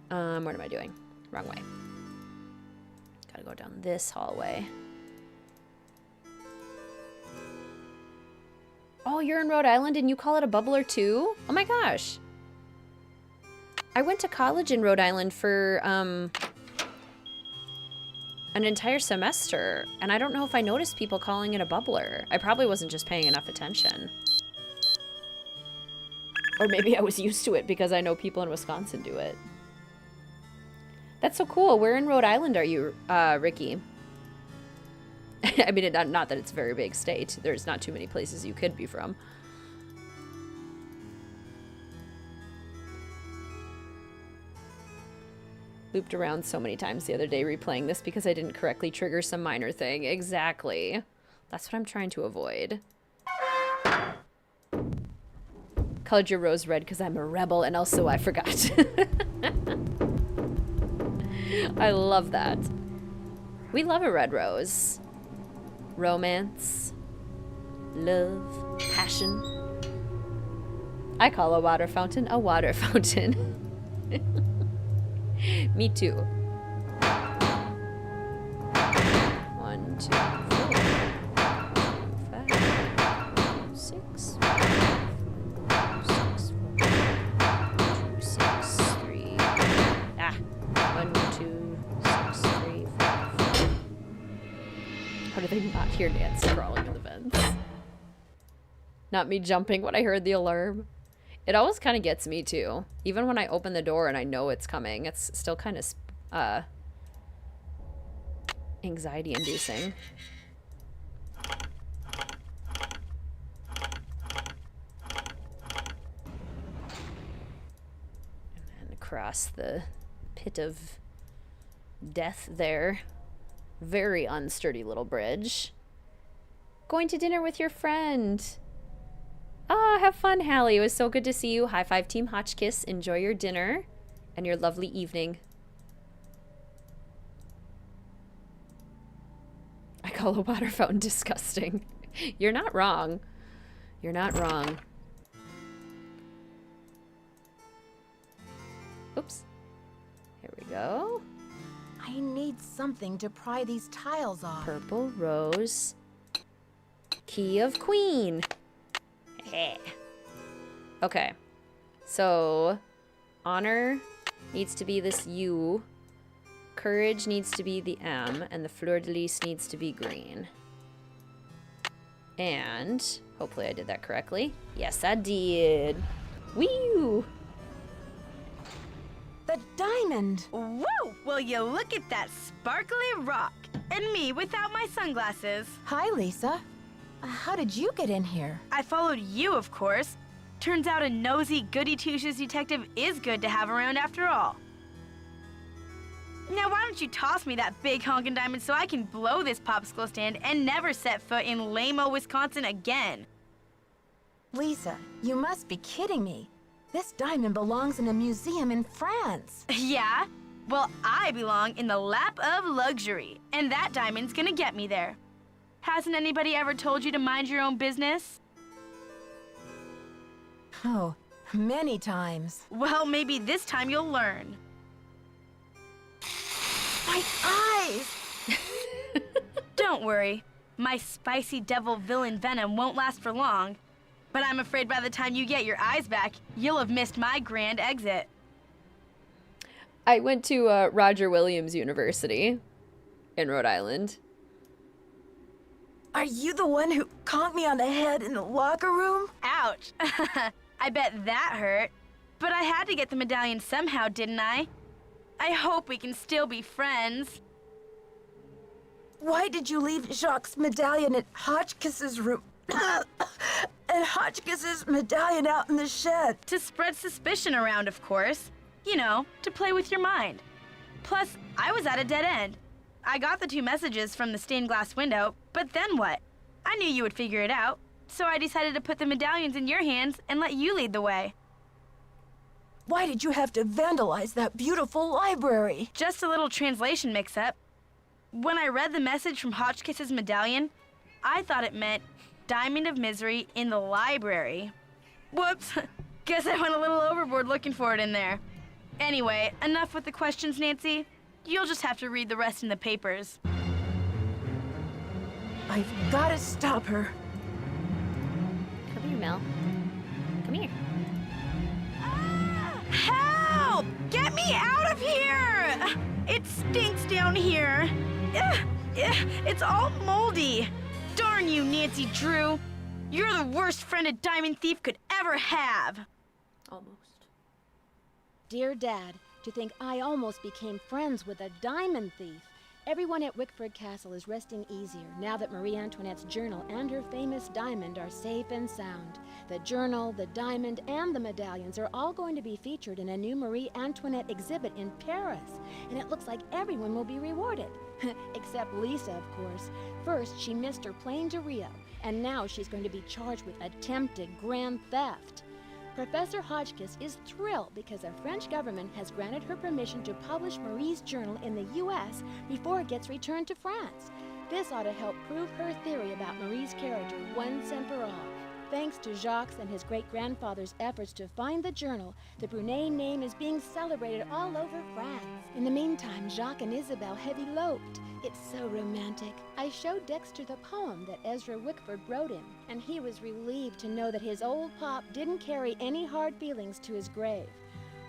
What am I doing? Wrong way. Gotta go down this hallway. Oh, you're in Rhode Island and you call it a bubbler too? Oh my gosh. I went to college in Rhode Island for an entire semester, and I don't know if I noticed people calling it a bubbler. I probably wasn't just paying enough attention. Or maybe I was used to it because I know people in Wisconsin do it. That's so cool. Where in Rhode Island are you, Ricky? I mean, not that it's a very big state. There's not too many places you could be from. Looped around so many times the other day replaying this because I didn't correctly trigger some minor thing. Exactly. That's what I'm trying to avoid. Colored your rose red because I'm a rebel, and also I forgot. I love that. We love a red rose. Romance. Love. Passion. I call a water fountain a water fountain. Me too. 1, 2, 4, 5, 6, 6, 2, 6, 3. Ah, 1, 2, 6, 3, 4. How did they not hear Nancy crawling in the vents? Not me jumping when I heard the alarm. It always kind of gets me too. Even when I open the door and I know it's coming, it's still kind of anxiety inducing. And then across the pit of death there. Very unsturdy little bridge. Going to dinner with your friend. Ah, have fun, Hallie. It was so good to see you. High five, Team Hotchkiss. Enjoy your dinner and your lovely evening. I call a water fountain disgusting. You're not wrong. You're not wrong. Oops. Here we go. I need something to pry these tiles off. Purple rose. Key of Queen. Okay. So, honor needs to be this U. Courage needs to be the M. And the fleur-de-lis needs to be green. And hopefully I did that correctly. Yes, I did. Woo! The diamond! Woo! Will you look at that sparkly rock? And me without my sunglasses. Hi, Lisa. How did you get in here? I followed you, of course. Turns out a nosy, goody-two-shoes detective is good to have around after all. Now, why don't you toss me that big honkin' diamond so I can blow this popsicle stand and never set foot in lame-o Wisconsin again? Lisa, you must be kidding me. This diamond belongs in a museum in France. Yeah? Well, I belong in the lap of luxury, and that diamond's gonna get me there. Hasn't anybody ever told you to mind your own business? Oh, many times. Well, maybe this time you'll learn. My eyes! Don't worry. My spicy devil villain venom won't last for long. But I'm afraid by the time you get your eyes back, you'll have missed my grand exit. I went to Roger Williams University in Rhode Island. Are you the one who conked me on the head in the locker room? Ouch. I bet that hurt. But I had to get the medallion somehow, didn't I? I hope we can still be friends. Why did you leave Jacques' medallion at Hotchkiss's room? And Hotchkiss's medallion out in the shed? To spread suspicion around, of course. You know, to play with your mind. Plus, I was at a dead end. I got the 2 messages from the stained glass window, but then what? I knew you would figure it out, so I decided to put the medallions in your hands and let you lead the way. Why did you have to vandalize that beautiful library? Just a little translation mix-up. When I read the message from Hotchkiss's medallion, I thought it meant Diamond of Misery in the library. Whoops, guess I went a little overboard looking for it in there. Anyway, enough with the questions, Nancy. You'll just have to read the rest in the papers. I've got to stop her. Come here, Mel. Come here. Help! Get me out of here! It stinks down here. It's all moldy. Darn you, Nancy Drew. You're the worst friend a diamond thief could ever have. Almost. Dear Dad, to think I almost became friends with a diamond thief. Everyone at Wickford Castle is resting easier now that Marie Antoinette's journal and her famous diamond are safe and sound. The journal, the diamond, and the medallions are all going to be featured in a new Marie Antoinette exhibit in Paris, and it looks like everyone will be rewarded. Except Lisa, of course. First, she missed her plane to Rio, and now she's going to be charged with attempted grand theft. Professor Hotchkiss is thrilled because the French government has granted her permission to publish Marie's journal in the U.S. before it gets returned to France. This ought to help prove her theory about Marie's character once and for all. Thanks to Jacques and his great-grandfather's efforts to find the journal, the Brunet name is being celebrated all over France. In the meantime, Jacques and Isabel have eloped. It's so romantic. I showed Dexter the poem that Ezra Wickford wrote him, and he was relieved to know that his old pop didn't carry any hard feelings to his grave.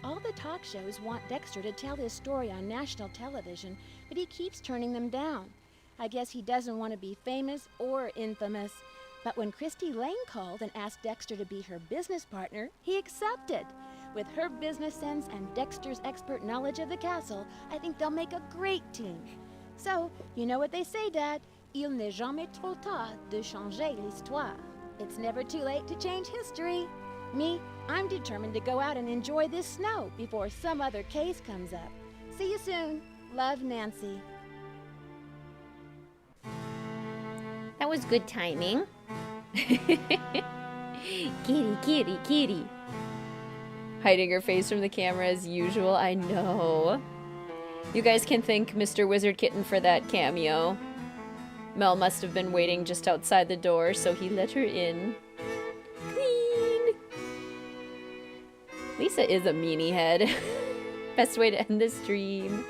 All the talk shows want Dexter to tell his story on national television, but he keeps turning them down. I guess he doesn't want to be famous or infamous. But when Christy Lane called and asked Dexter to be her business partner, he accepted. With her business sense and Dexter's expert knowledge of the castle, I think they'll make a great team. So, you know what they say, Dad? Il n'est jamais trop tard de changer l'histoire. It's never too late to change history. Me, I'm determined to go out and enjoy this snow before some other case comes up. See you soon. Love, Nancy. That was good timing. Kitty, kitty, kitty. Hiding her face from the camera as usual. I know. You guys can thank Mr. WizardKitten for that cameo. Mel must have been waiting just outside the door, so he let her in. Queen! Lisa is a meanie head. Best way to end this stream.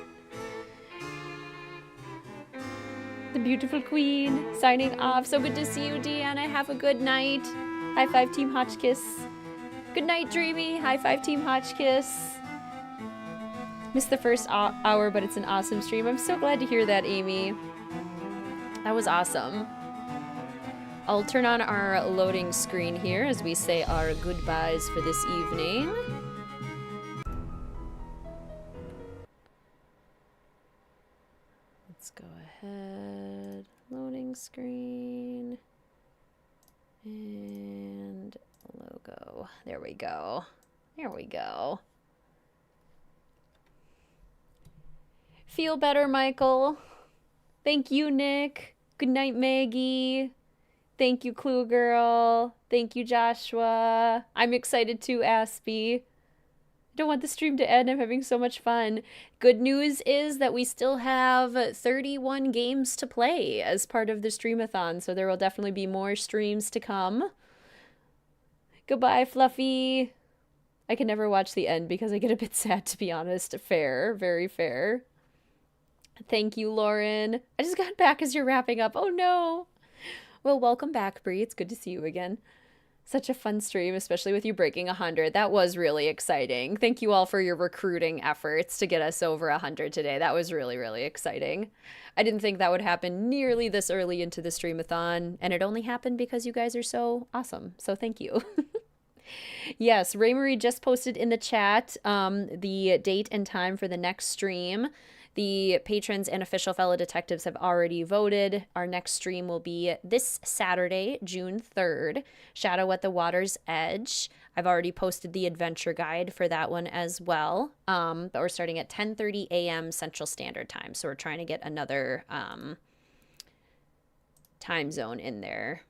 The beautiful queen signing off. So good to see you, Deanna. Have a good night. High five, Team Hotchkiss. Good night, Dreamy. High five, Team Hotchkiss. Missed the first hour, but it's an awesome stream. I'm so glad to hear that, Amy. That was awesome. I'll turn on our loading screen here as we say our goodbyes for this evening. Let's go ahead. Loading screen. And logo. There we go. There we go. Feel better, Michael. Thank you, Nick. Good night, Maggie. Thank you, Clue Girl. Thank you, Joshua. I'm excited too, Aspie. I don't want the stream to end. I'm having so much fun. Good news is that we still have 31 games to play as part of the Streamathon, so there will definitely be more streams to come. Goodbye, Fluffy. I can never watch the end because I get a bit sad, to be honest. Fair. Very fair. Thank you, Lauren. I just got back as you're wrapping up. Oh, no. Well, welcome back, Bree. It's good to see you again. Such a fun stream, especially with you breaking 100. That was really exciting. Thank you all for your recruiting efforts to get us over 100 today. That was really, really exciting. I didn't think that would happen nearly this early into the Streamathon, and it only happened because you guys are so awesome. So thank you. Yes, Ray Marie just posted in the chat the date and time for the next stream. The patrons and official fellow detectives have already voted. Our next stream will be this Saturday, June 3rd, Shadow at the Water's Edge. I've already posted the adventure guide for that one as well. But we're starting at 10:30 a.m. Central Standard Time. So we're trying to get another time zone in there.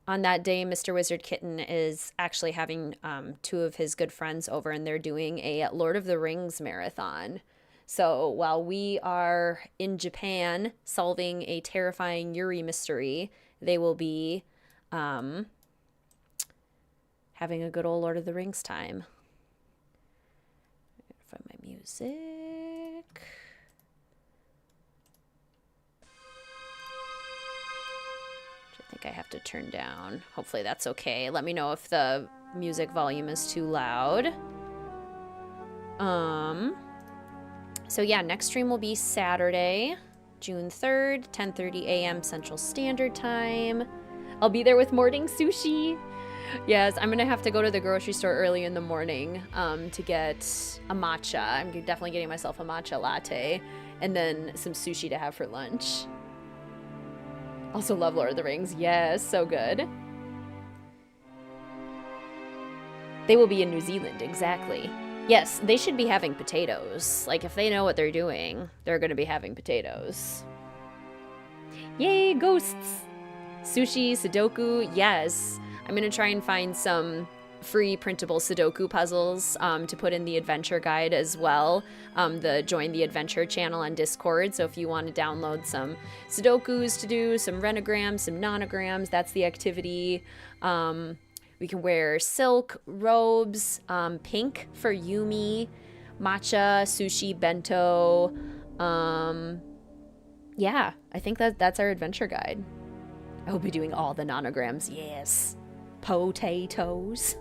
On that day, Mr. WizardKitten is actually having two of his good friends over, and they're doing a Lord of the Rings marathon. So while we are in Japan solving a terrifying Yuri mystery, they will be having a good old Lord of the Rings time. Find my music. I think I have to turn down. Hopefully that's okay. Let me know if the music volume is too loud. So yeah, next stream will be Saturday, June 3rd, 10:30 a.m. Central Standard Time. I'll be there with morning sushi. Yes, I'm gonna have to go to the grocery store early in the morning to get a matcha. I'm definitely getting myself a matcha latte and then some sushi to have for lunch. Also love Lord of the Rings. Yes, so good. They will be in New Zealand, exactly. Yes, they should be having potatoes. Like, if they know what they're doing, they're going to be having potatoes. Yay, ghosts! Sushi, Sudoku, yes. I'm going to try and find some free printable Sudoku puzzles to put in the adventure guide as well. The Join the Adventure channel on Discord. So if you want to download some Sudokus to do, some renograms, some nonograms, that's the activity. We can wear silk robes, pink for Yumi, matcha, sushi, bento. Yeah, I think that's our adventure guide. I will be doing all the nonograms. Yes. Potatoes.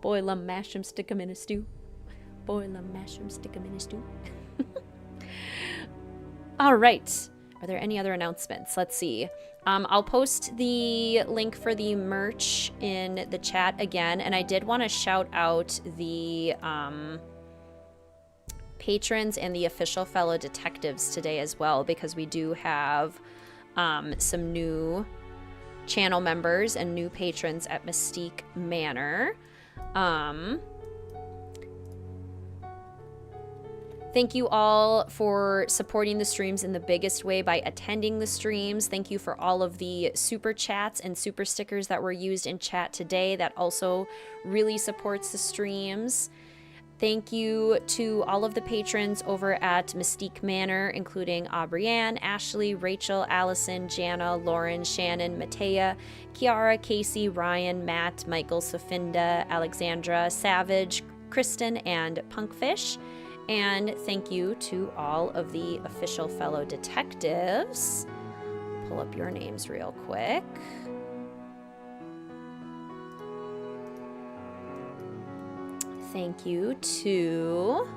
Boil 'em, mash 'em, stick 'em in a stew. Boil 'em, mash 'em, stick 'em in a stew. All right. Are there any other announcements? Let's see. I'll post the link for the merch in the chat again. And I did want to shout out the patrons and the official fellow detectives today as well, because we do have some new channel members and new patrons at Mystique Manor. Thank you all for supporting the streams in the biggest way by attending the streams. Thank you for all of the super chats and super stickers that were used in chat today. That also really supports the streams. Thank you to all of the patrons over at Mystique Manor, including Aubrianne, Ashley, Rachel, Allison, Jana, Lauren, Shannon, Matea, Kiara, Casey, Ryan, Matt, Michael, Sofinda, Alexandra, Savage, Kristen, and Punkfish. And thank you to all of the official fellow detectives. Pull up your names real quick. Thank you to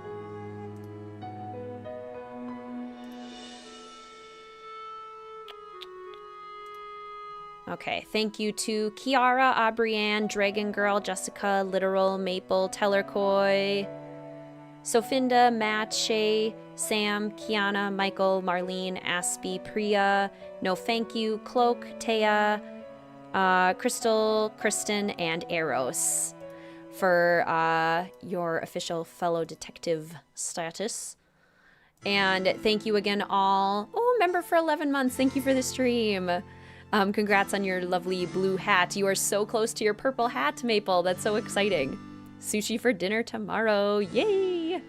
thank you to Kiara, Aubrianne, Dragon Girl, Jessica, Literal, Maple, Tellercoy, Sofinda, Matt, Shay, Sam, Kiana, Michael, Marlene, Aspie, Priya, No Thank You, Cloak, Taya, Crystal, Kristen, and Eros for your official fellow detective status. And thank you again all. Oh, member for 11 months. Thank you for the stream. Congrats on your lovely blue hat. You are so close to your purple hat, Maple. That's so exciting. Sushi for dinner tomorrow. Yay!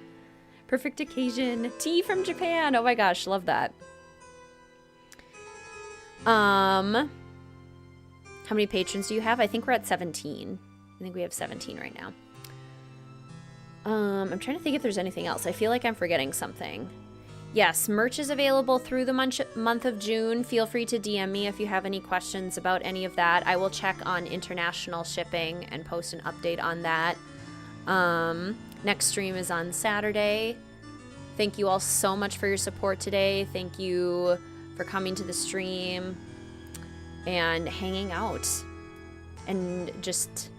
Perfect occasion. Tea from Japan. Oh my gosh, love that. How many patrons do you have? I think we're at 17. I think we have 17 right now. I'm trying to think if there's anything else. I feel like I'm forgetting something. Yes, merch is available through the month of June. Feel free to DM me if you have any questions about any of that. I will check on international shipping and post an update on that. Next stream is on Saturday. Thank you all so much for your support today. Thank you for coming to the stream and hanging out and just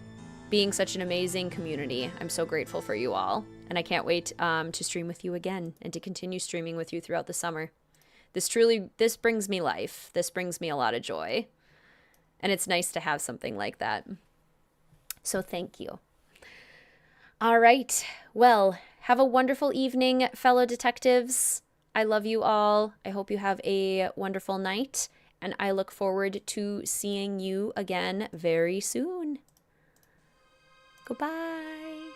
being such an amazing community. I'm so grateful for you all. And I can't wait to stream with you again and to continue streaming with you throughout the summer. This brings me life. This brings me a lot of joy. And it's nice to have something like that. So thank you. All right. Well, have a wonderful evening, fellow detectives. I love you all. I hope you have a wonderful night. And I look forward to seeing you again very soon. Goodbye.